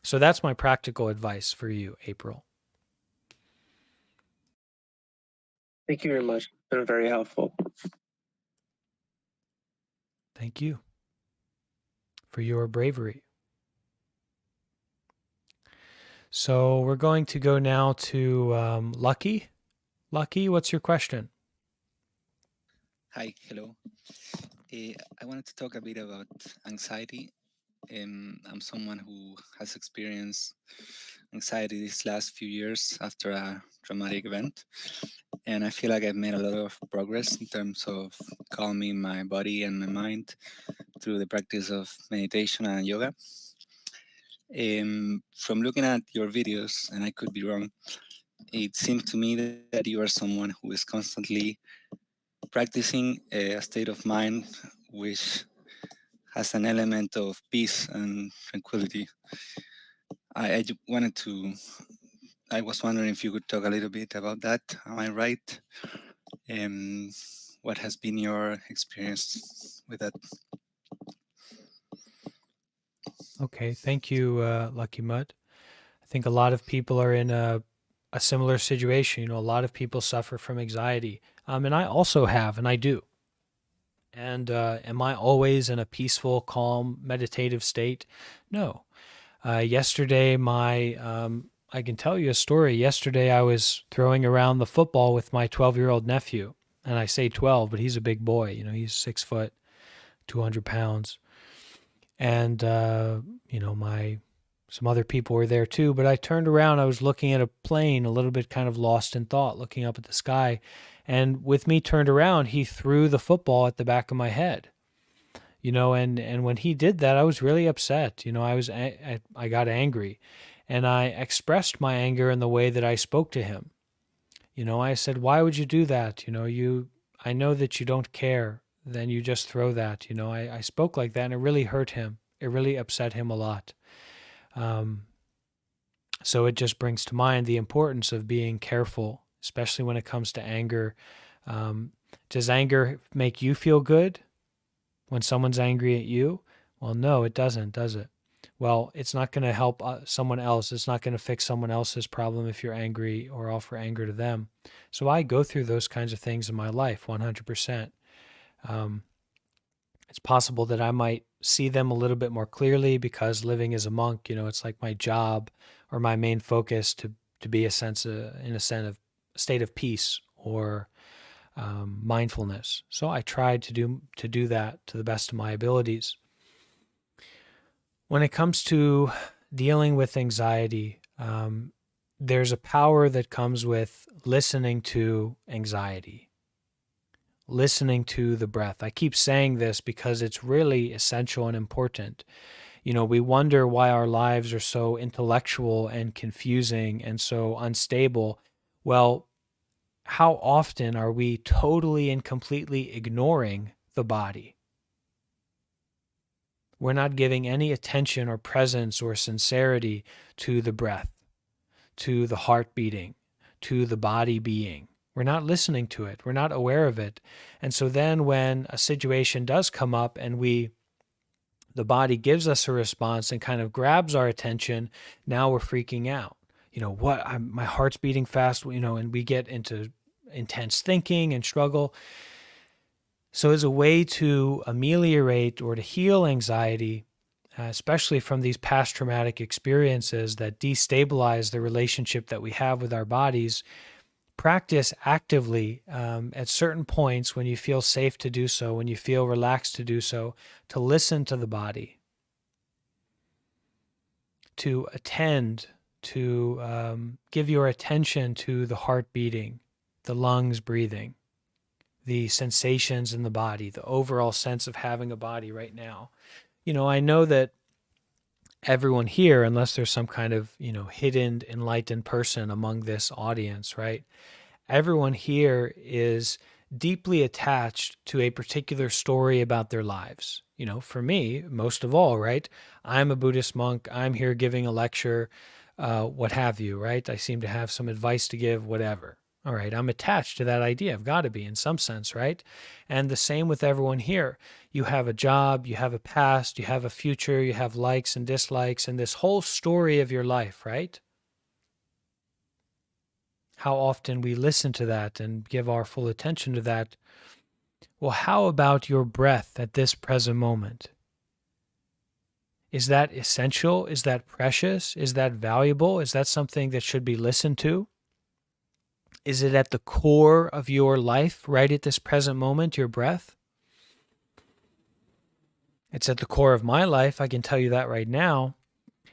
So that's my practical advice for you, April. Thank you very much. It's been very helpful. Thank you for your bravery. So we're going to go now to Lucky. Lucky, what's your question? Hi, hello. I wanted to talk a bit about anxiety. I'm someone who has experienced anxiety these last few years after a traumatic event. And I feel like I've made a lot of progress in terms of calming my body and my mind through the practice of meditation and yoga. From looking at your videos, and I could be wrong, it seems to me that you are someone who is constantly practicing a state of mind which has an element of peace and tranquility. I was wondering if you could talk a little bit about that. Am I right? What has been your experience with that? Okay, thank you, Lucky Mud. I think a lot of people are in a similar situation. A lot of people suffer from anxiety. And I also have, and I do. And am I always in a peaceful, calm, meditative state? No. Yesterday, I can tell you a story. Yesterday, I was throwing around the football with my 12-year-old nephew. And I say 12, but he's a big boy. He's 6 foot, 200 pounds. And, some other people were there too, but I turned around, I was looking at a plane, a little bit kind of lost in thought, looking up at the sky. And with me turned around, he threw the football at the back of my head. And when he did that, I was really upset. I got angry, and I expressed my anger in the way that I spoke to him. I said, "Why would you do that? I know that you don't care. Then you just throw that." I spoke like that, and it really hurt him. It really upset him a lot. So it just brings to mind the importance of being careful, especially when it comes to anger. Does anger make you feel good when someone's angry at you? Well, no, it doesn't, does it? Well, it's not going to help someone else. It's not going to fix someone else's problem if you're angry or offer anger to them. So I go through those kinds of things in my life 100%. It's possible that I might see them a little bit more clearly because living as a monk, it's like my job or my main focus to be in a sense of state of peace or mindfulness. So I tried to do that to the best of my abilities. When it comes to dealing with anxiety, there's a power that comes with listening to anxiety. Listening to the breath. I keep saying this because it's really essential and important. We wonder why our lives are so intellectual and confusing and so unstable. Well, how often are we totally and completely ignoring the body? We're not giving any attention or presence or sincerity to the breath, to the heart beating, to the body being. We're not listening to it. We're not aware of it. And so then when a situation does come up and the body gives us a response and kind of grabs our attention, now we're freaking out. My heart's beating fast, and we get into intense thinking and struggle. So as a way to ameliorate or to heal anxiety, especially from these past traumatic experiences that destabilize the relationship that we have with our bodies, practice actively at certain points when you feel safe to do so, when you feel relaxed to do so, to listen to the body, to attend, to give your attention to the heart beating, the lungs breathing, the sensations in the body, the overall sense of having a body right now. I know that everyone here, unless there's some kind of, hidden enlightened person among this audience, right? Everyone here is deeply attached to a particular story about their lives. For me, most of all, right? I'm a Buddhist monk. I'm here giving a lecture, what have you, right? I seem to have some advice to give, whatever. All right, I'm attached to that idea. I've got to be in some sense, right? And the same with everyone here. You have a job, you have a past, you have a future, you have likes and dislikes, and this whole story of your life, right? How often we listen to that and give our full attention to that. Well, how about your breath at this present moment? Is that essential? Is that precious? Is that valuable? Is that something that should be listened to? Is it at the core of your life right at this present moment, your breath? It's at the core of my life, I can tell you that right now.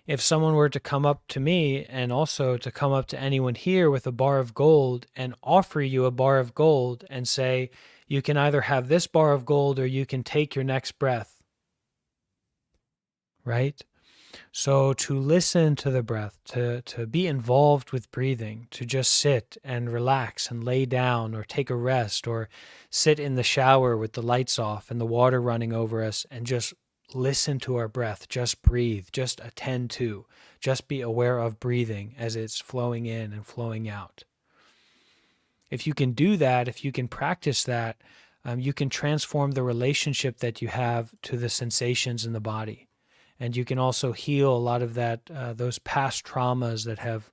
If someone were to come up to me and also to come up to anyone here with a bar of gold and offer you a bar of gold and say, you can either have this bar of gold or you can take your next breath, right? So to listen to the breath, to be involved with breathing, to just sit and relax and lay down or take a rest or sit in the shower with the lights off and the water running over us and just listen to our breath, just breathe, just attend to, just be aware of breathing as it's flowing in and flowing out. If you can do that, if you can practice that, you can transform the relationship that you have to the sensations in the body. And you can also heal a lot of that, those past traumas that have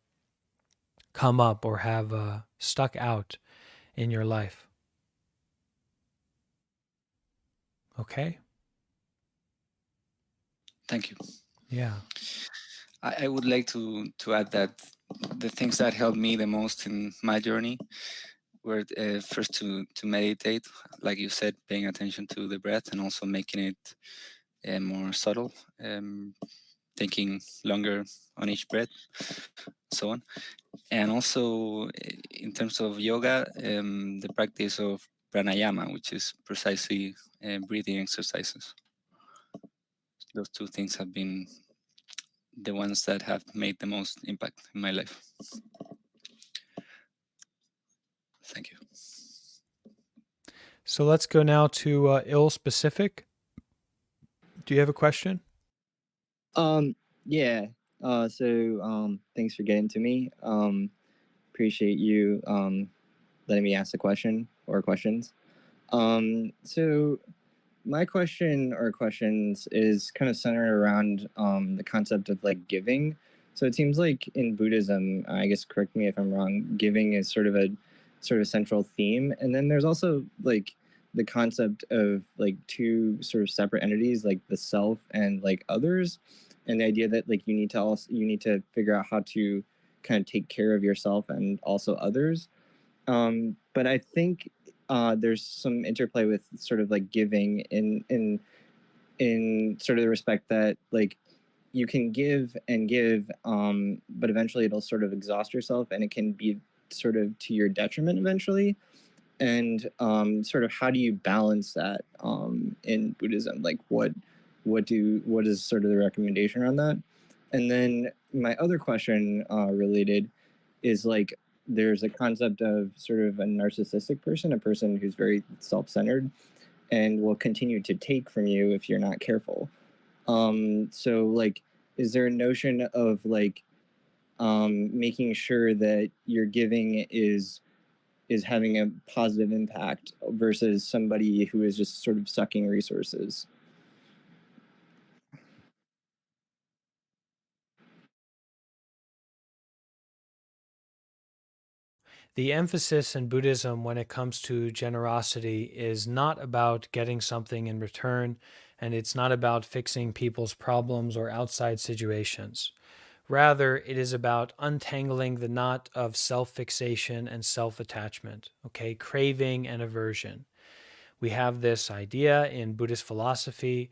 come up or have stuck out in your life. Okay? Thank you. Yeah. I would like to add that the things that helped me the most in my journey were first to meditate, like you said, paying attention to the breath and also making it more subtle, thinking longer on each breath, so on. And also in terms of yoga, the practice of pranayama, which is precisely breathing exercises. Those two things have been the ones that have made the most impact in my life. Thank you. So let's go now to ill specific. Do you have a question? Yeah. Thanks for getting to me. Appreciate you letting me ask the question or questions. So my question or questions is kind of centered around the concept of like giving. So it seems like in Buddhism, I guess correct me if I'm wrong, giving is sort of central theme. And then there's also like the concept of like two sort of separate entities, like the self and like others, and the idea that like you need to figure out how to kind of take care of yourself and also others. But I think there's some interplay with sort of like giving in sort of the respect that like you can give and give, but eventually it'll sort of exhaust yourself and it can be sort of to your detriment eventually. And sort of how do you balance that in Buddhism? Like what is sort of the recommendation around that? And then my other question related is like there's a concept of sort of a narcissistic person, a person who's very self-centered and will continue to take from you if you're not careful. So like, is there a notion of like making sure that your giving is having a positive impact versus somebody who is just sort of sucking resources? The emphasis in Buddhism when it comes to generosity is not about getting something in return, and it's not about fixing people's problems or outside situations. Rather, it is about untangling the knot of self-fixation and self-attachment, okay, craving and aversion. We have this idea in Buddhist philosophy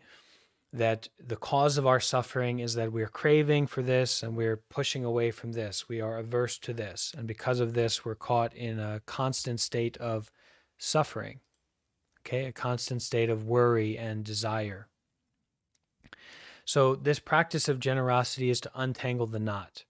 that the cause of our suffering is that we're craving for this and we're pushing away from this. We are averse to this. And because of this, we're caught in a constant state of suffering, okay, a constant state of worry and desire. So this practice of generosity is to untangle the knot.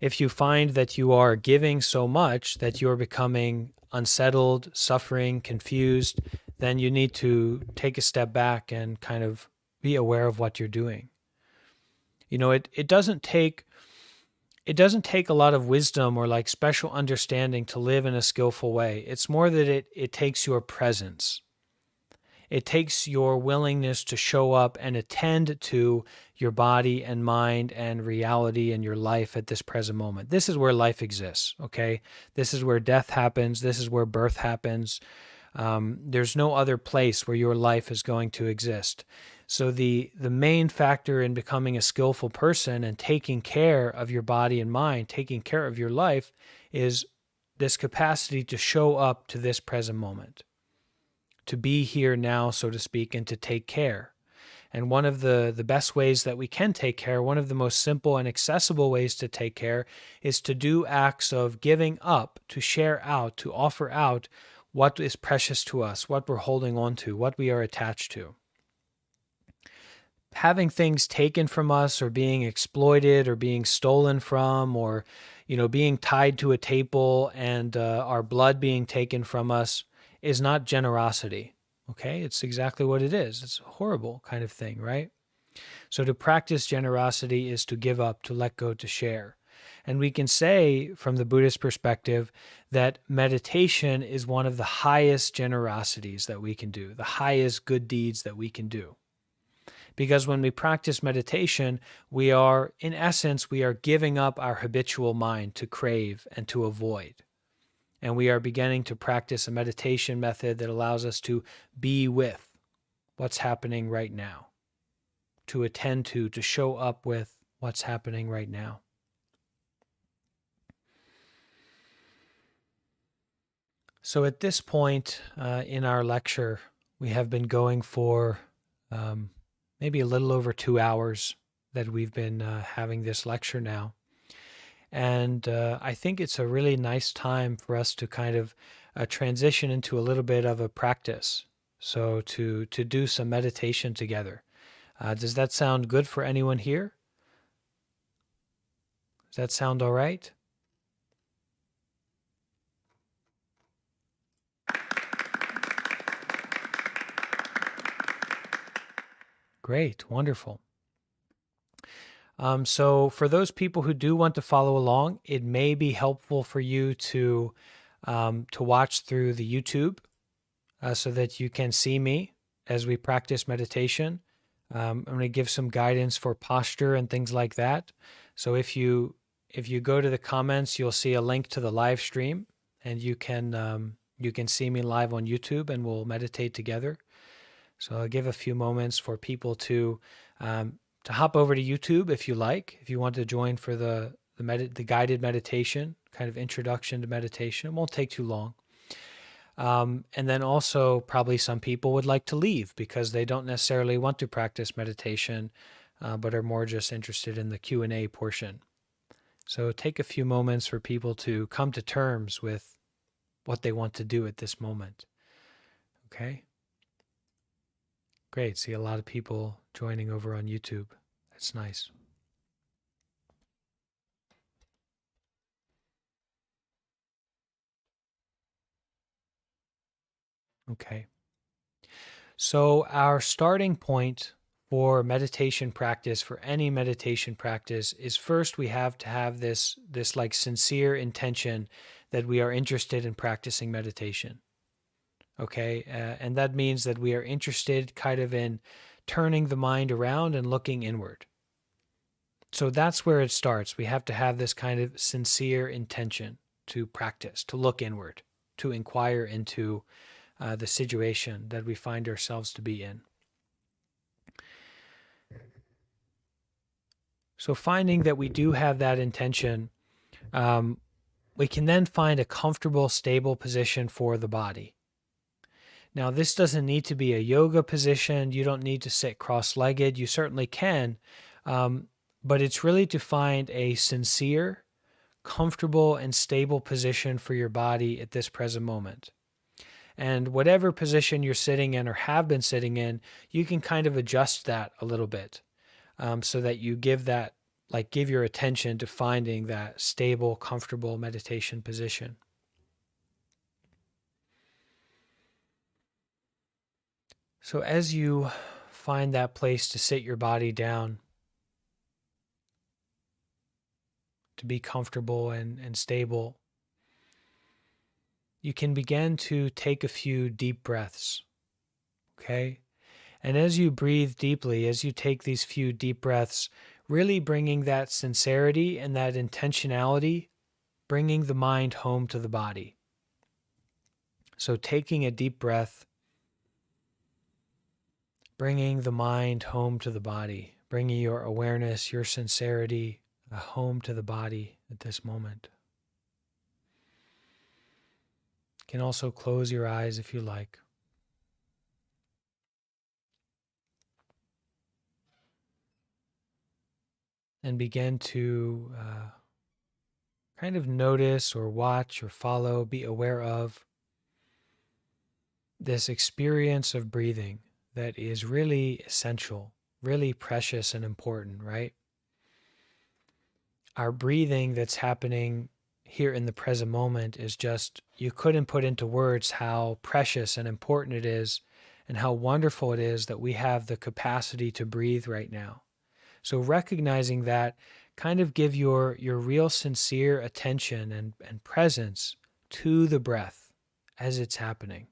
If you find that you are giving so much that you're becoming unsettled, suffering, confused, then you need to take a step back and kind of be aware of what you're doing. You know, it doesn't take a lot of wisdom or like special understanding to live in a skillful way. It's more that it takes your presence. It takes your willingness to show up and attend to your body and mind and reality in your life at this present moment. This is where life exists, okay? This is where death happens. This is where birth happens. There's no other place where your life is going to exist. So the main factor in becoming a skillful person and taking care of your body and mind, taking care of your life, is this capacity to show up to this present moment, to be here now, so to speak, and to take care. And one of the best ways that we can take care, one of the most simple and accessible ways to take care, is to do acts of giving up, to share out, to offer out what is precious to us, what we're holding on to, what we are attached to. Having things taken from us or being exploited or being stolen from, or, you know, being tied to a table and our blood being taken from us is not generosity. Okay, it's exactly what it is. It's a horrible kind of thing, right? So to practice generosity is to give up, to let go, to share. And we can say from the Buddhist perspective that meditation is one of the highest generosities that we can do, the highest good deeds that we can do. Because when we practice meditation, we are, in essence, we are giving up our habitual mind to crave and to avoid. And we are beginning to practice a meditation method that allows us to be with what's happening right now, to attend to show up with what's happening right now. So at this point in our lecture, we have been going for maybe a little over 2 hours that we've been having this lecture now. And I think it's a really nice time for us to kind of transition into a little bit of a practice. So to do some meditation together. Does that sound good for anyone here? Does that sound all right? Great, wonderful. So for those people who do want to follow along, it may be helpful for you to watch through the YouTube so that you can see me as we practice meditation. I'm going to give some guidance for posture and things like that. So if you go to the comments, you'll see a link to the live stream, and you can see me live on YouTube, and we'll meditate together. So I'll give a few moments for people to hop over to YouTube if you like, if you want to join for the guided meditation, kind of introduction to meditation. It won't take too long. And then also probably some people would like to leave because they don't necessarily want to practice meditation, but are more just interested in the Q&A portion. So take a few moments for people to come to terms with what they want to do at this moment. Okay? Great. See a lot of people joining over on YouTube. That's nice. Okay. So our starting point for meditation practice, for any meditation practice, is first we have to have this like sincere intention that we are interested in practicing meditation. Okay, and that means that we are interested kind of in turning the mind around and looking inward. So that's where it starts. We have to have this kind of sincere intention to practice, to look inward, to inquire into the situation that we find ourselves to be in. So finding that we do have that intention, we can then find a comfortable, stable position for the body. Now, this doesn't need to be a yoga position. You don't need to sit cross-legged. You certainly can, but it's really to find a sincere, comfortable, and stable position for your body at this present moment. And whatever position you're sitting in or have been sitting in, you can kind of adjust that a little bit, so that you give your attention to finding that stable, comfortable meditation position. So as you find that place to sit your body down, to be comfortable and stable, you can begin to take a few deep breaths, okay? And as you breathe deeply, as you take these few deep breaths, really bringing that sincerity and that intentionality, bringing the mind home to the body. So taking a deep breath, bringing the mind home to the body, bringing your awareness, your sincerity home to the body at this moment. You can also close your eyes if you like. And begin to kind of notice or watch or follow, be aware of this experience of breathing that is really essential, really precious and important, right? Our breathing that's happening here in the present moment is just, you couldn't put into words how precious and important it is and how wonderful it is that we have the capacity to breathe right now. So recognizing that, kind of give your real sincere attention and presence to the breath as it's happening.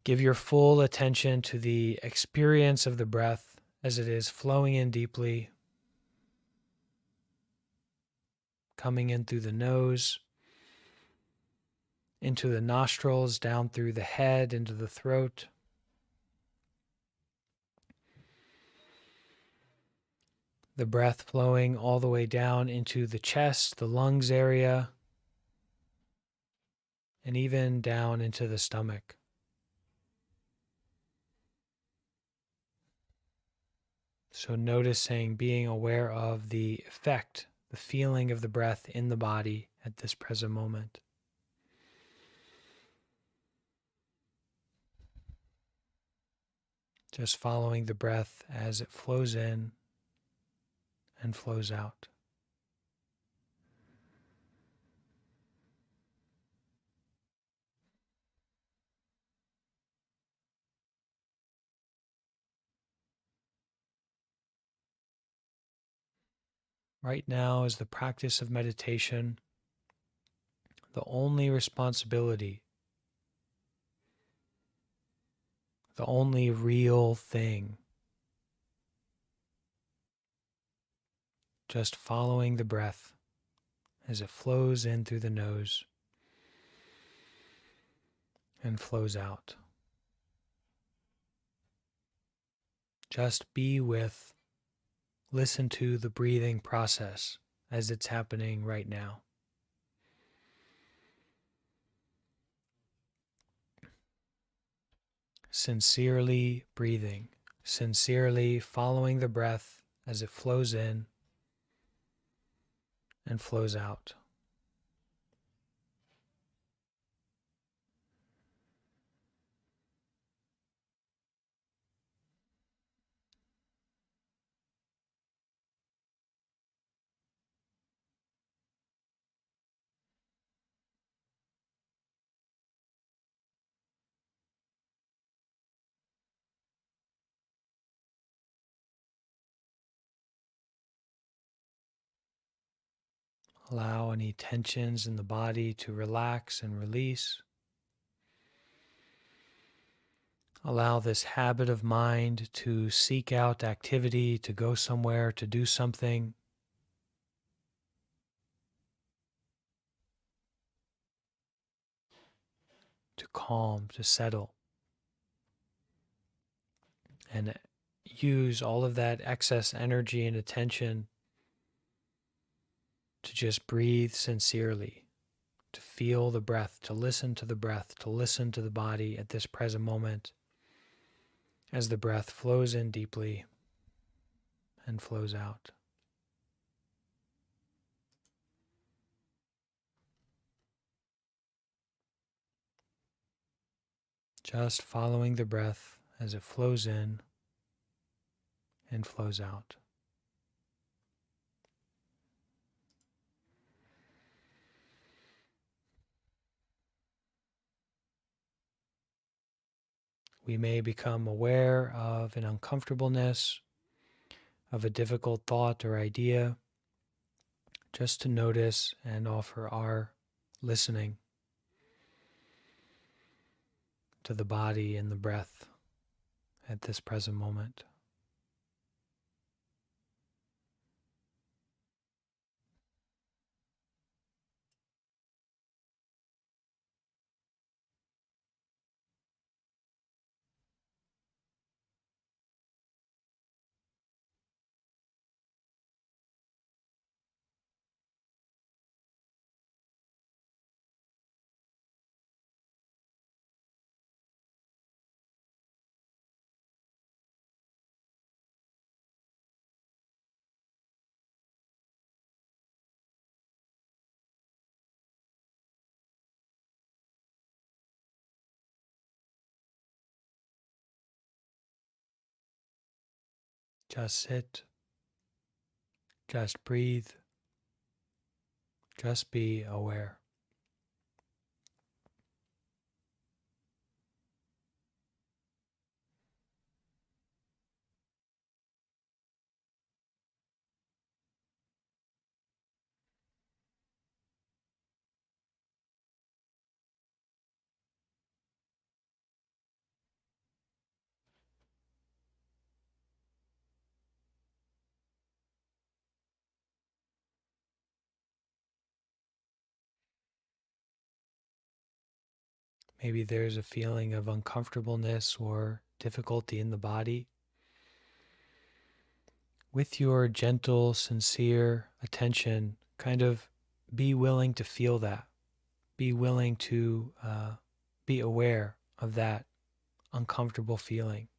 Give your full attention to the experience of the breath as it is flowing in deeply, coming in through the nose, into the nostrils, down through the head, into the throat. The breath flowing all the way down into the chest, the lungs area, and even down into the stomach. So noticing, being aware of the effect, the feeling of the breath in the body at this present moment. Just following the breath as it flows in and flows out. Right now is the practice of meditation, the only responsibility, the only real thing. Just following the breath as it flows in through the nose and flows out. Just be with, listen to the breathing process as it's happening right now. Sincerely breathing, sincerely following the breath as it flows in and flows out. Allow any tensions in the body to relax and release. Allow this habit of mind to seek out activity, to go somewhere, to do something. calm, to settle, and use all of that excess energy and attention to just breathe sincerely, to feel the breath, to listen to the breath, to listen to the body at this present moment as the breath flows in deeply and flows out. Just following the breath as it flows in and flows out. We may become aware of an uncomfortableness, of a difficult thought or idea, just to notice and offer our listening to the body and the breath at this present moment. Just sit, just breathe, just be aware. Maybe there's a feeling of uncomfortableness or difficulty in the body. With your gentle, sincere attention, kind of be willing to feel that. Be willing to be aware of that uncomfortable feeling.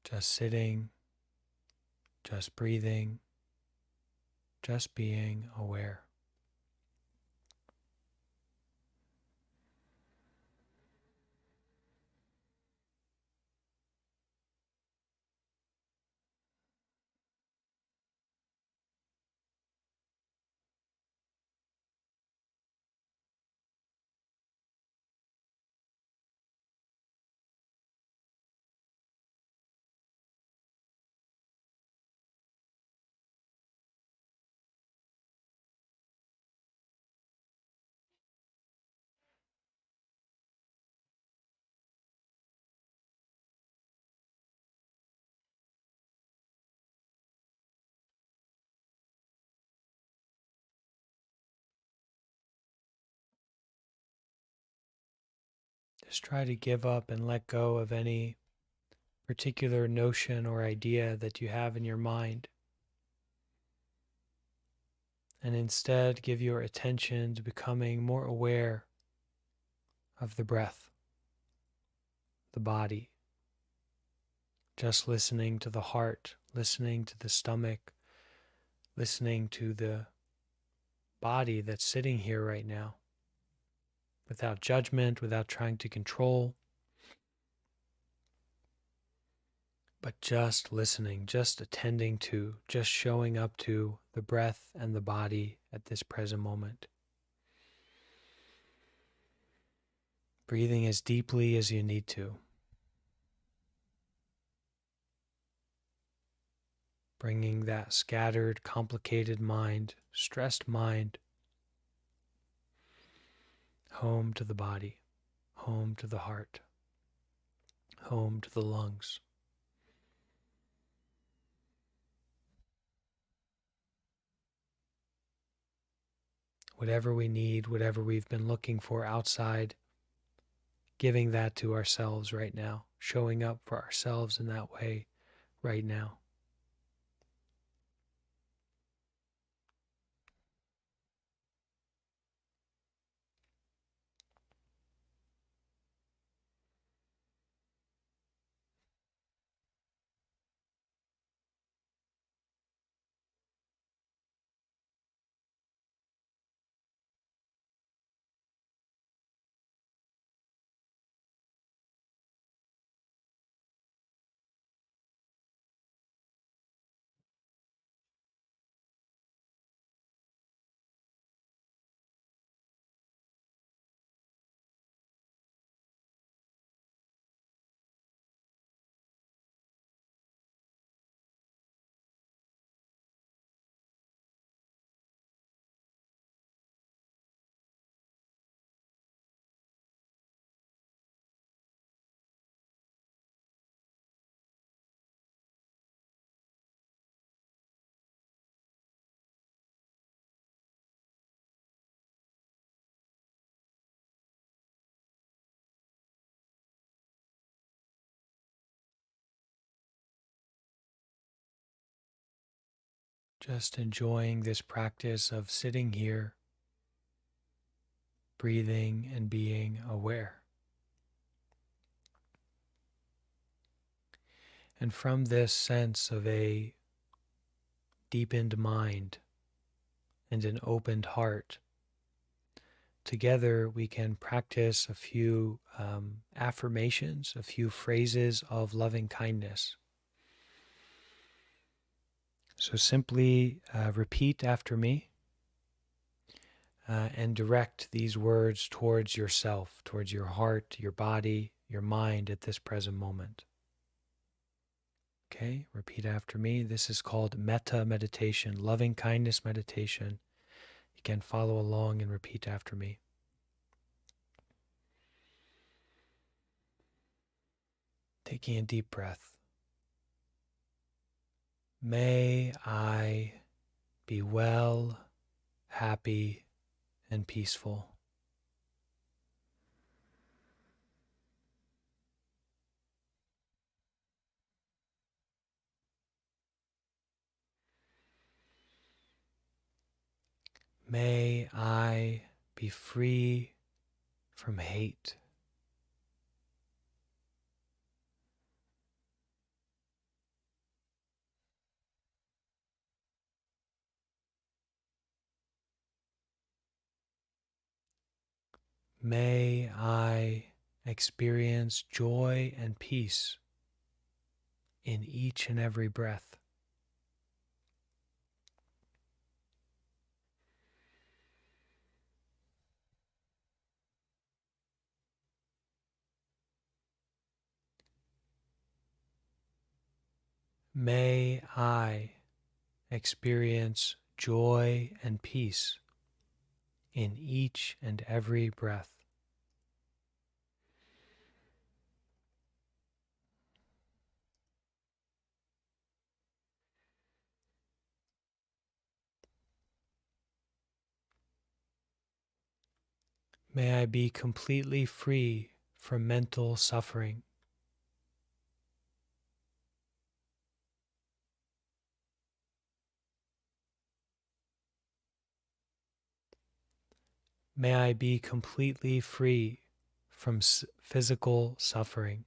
Just sitting, just breathing, just being aware. Just try to give up and let go of any particular notion or idea that you have in your mind, and instead give your attention to becoming more aware of the breath, the body, just listening to the heart, listening to the stomach, listening to the body that's sitting here right now, without judgment, without trying to control, but just listening, just attending to, just showing up to the breath and the body at this present moment. Breathing as deeply as you need to. Bringing that scattered, complicated mind, stressed mind, home to the body, home to the heart, home to the lungs. whatever we need, whatever we've been looking for outside, giving that to ourselves right now, showing up for ourselves in that way right now. Just enjoying this practice of sitting here, breathing and being aware. And from this sense of a deepened mind and an opened heart, together we can practice a few affirmations, a few phrases of loving kindness. So simply repeat after me and direct these words towards yourself, towards your heart, your body, your mind at this present moment. Okay, repeat after me. This is called metta meditation, loving kindness meditation. You can follow along and repeat after me. Taking a deep breath. May I be well, happy, and peaceful. May I be free from hate. May I experience joy and peace in each and every breath. May I experience joy and peace in each and every breath. May I be completely free from mental suffering. May I be completely free from physical suffering.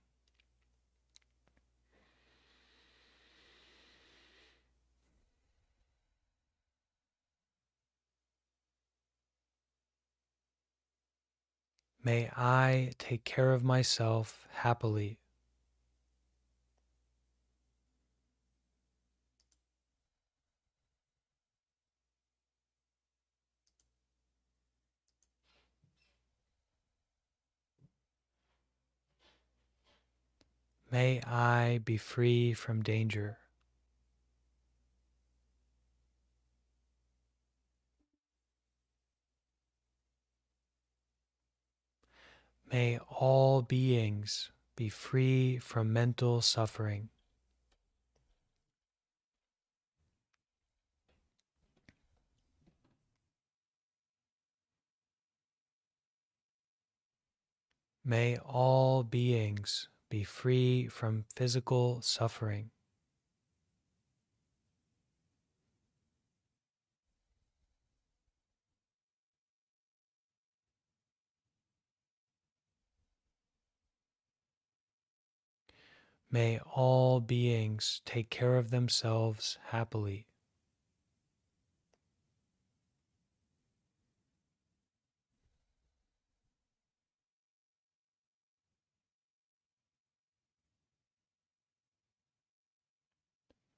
May I take care of myself happily. May I be free from danger. May all beings be free from mental suffering. May all beings be free from physical suffering. May all beings take care of themselves happily.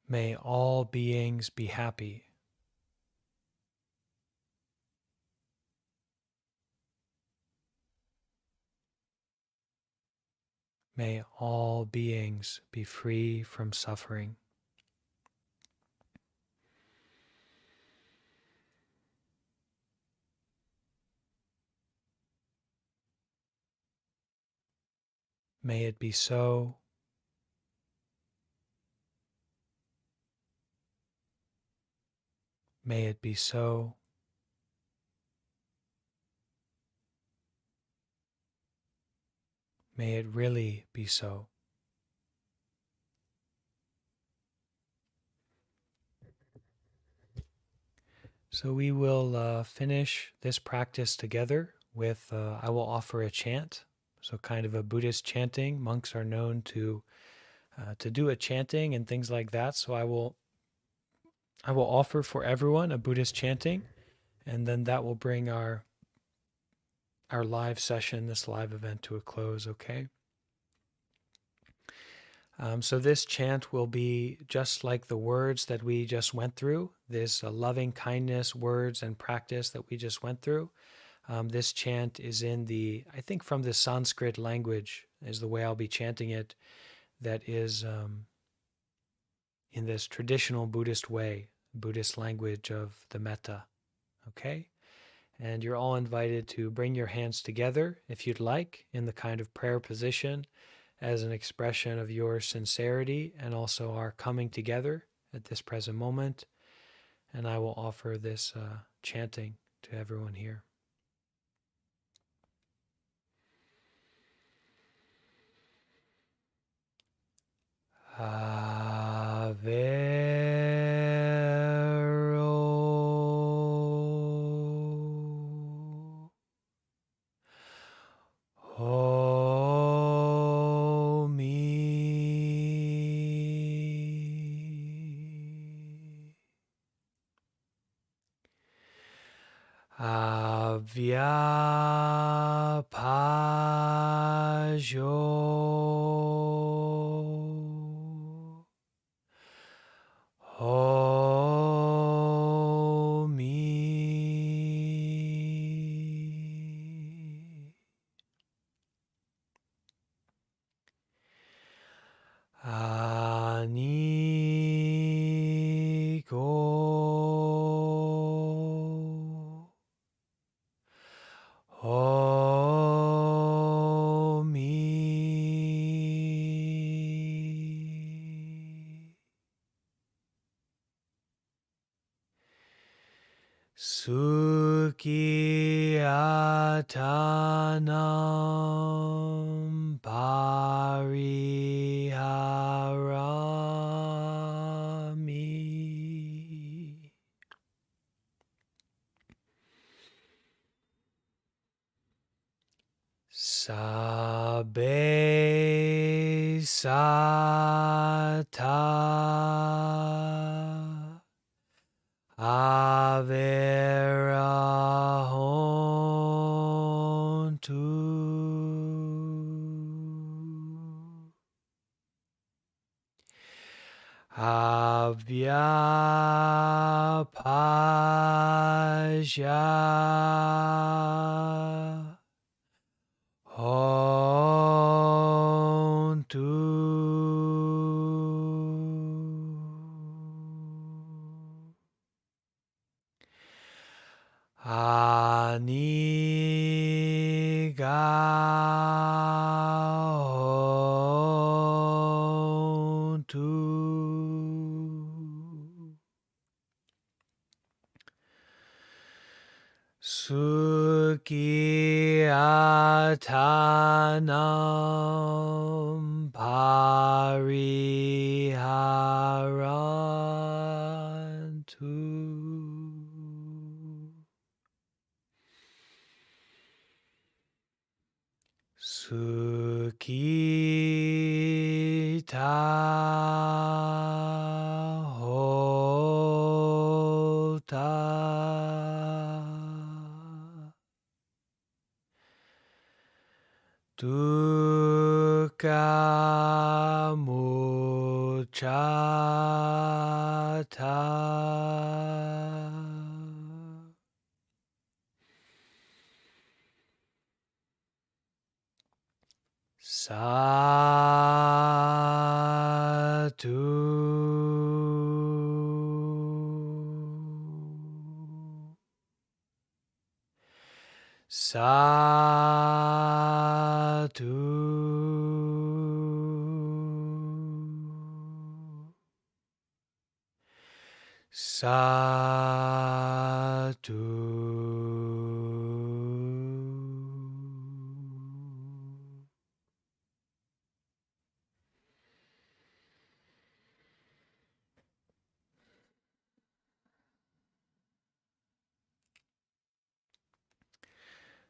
May all beings be happy. May all beings be free from suffering. May it be so. May it be so. May it really be so. So we will finish this practice together with, I will offer a chant. So kind of a Buddhist chanting. Monks are known to do a chanting and things like that. So I will offer for everyone a Buddhist chanting, and then that will bring our live session, this live event, to a close. Okay. So this chant will be just like the words that we just went through, this loving kindness words and practice that we just went through. This chant is in I think from the Sanskrit language is the way I'll be chanting it, that is in this traditional Buddhist way, Buddhist language of the metta. Okay? And you're all invited to bring your hands together if you'd like in the kind of prayer position, as an expression of your sincerity and also our coming together at this present moment. And I will offer this chanting to everyone here. Avero Homi Avyapajo Homi Aniko Homi Sukhiyatanam Pariharami Sabe Sata Averahontu Avyapaja Hontu Anigaontu Sukhiyatanam pariharantu. Sukhita hota. Dukkha muccata. Sadhu. Sadhu. Sadhu.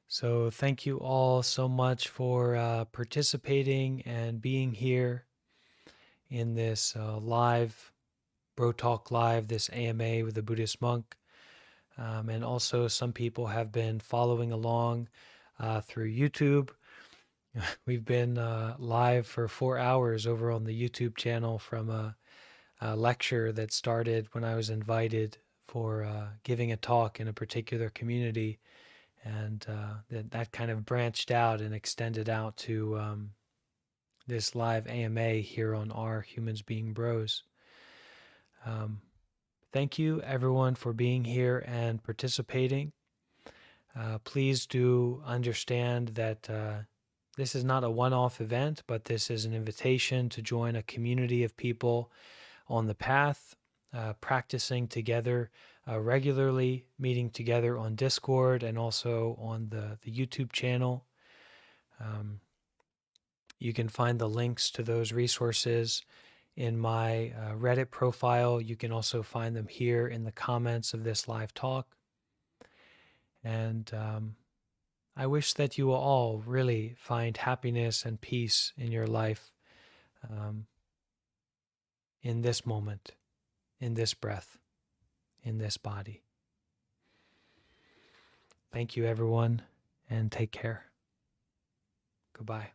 So thank you all so much for participating and being here in this live, Bro Talk Live, this AMA with the Buddhist monk. And also some people have been following along through YouTube. We've been live for 4 hours over on the YouTube channel from a lecture that started when I was invited for giving a talk in a particular community. And that kind of branched out and extended out to this live AMA here on our Humans Being Bros. Thank you, everyone, for being here and participating. Please do understand that this is not a one-off event, but this is an invitation to join a community of people on the path, practicing together regularly, meeting together on Discord and also on the YouTube channel. You can find the links to those resources in my Reddit profile. You can also find them here in the comments of this live talk. And I wish that you will all really find happiness and peace in your life in this moment, in this breath, in this body. Thank you, everyone, and take care. Goodbye.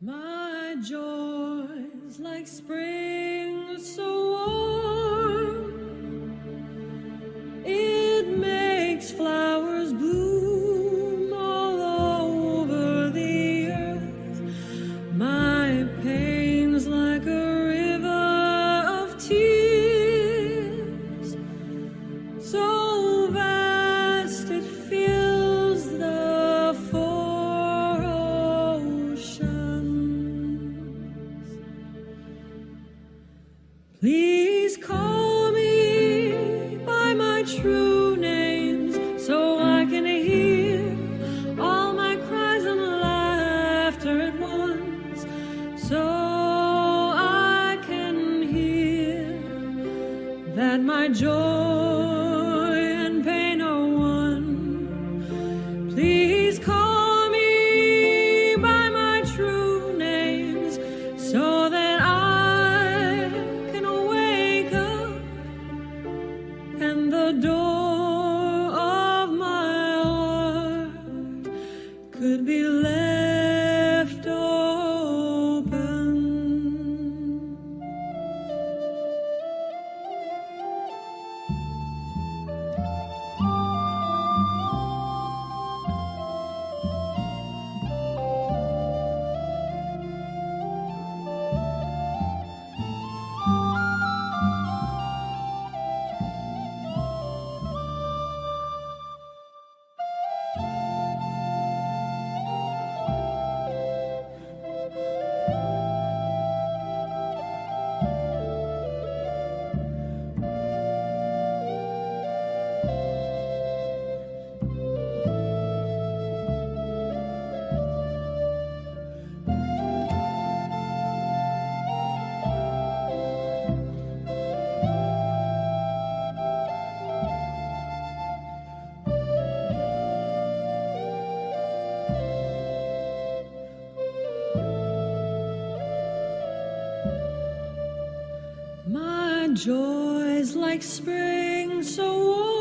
My joy's like spring so warm, it makes flowers bloom all over the earth. My pain's like a river of tears, so vast it fills the four oceans. Please call me by my true names so I can hear all my cries and laughter at once, so I can hear that my joy and pain are one. Please call me by my true names so that I can wake up and the door of my heart could be left open. joys like spring, so warm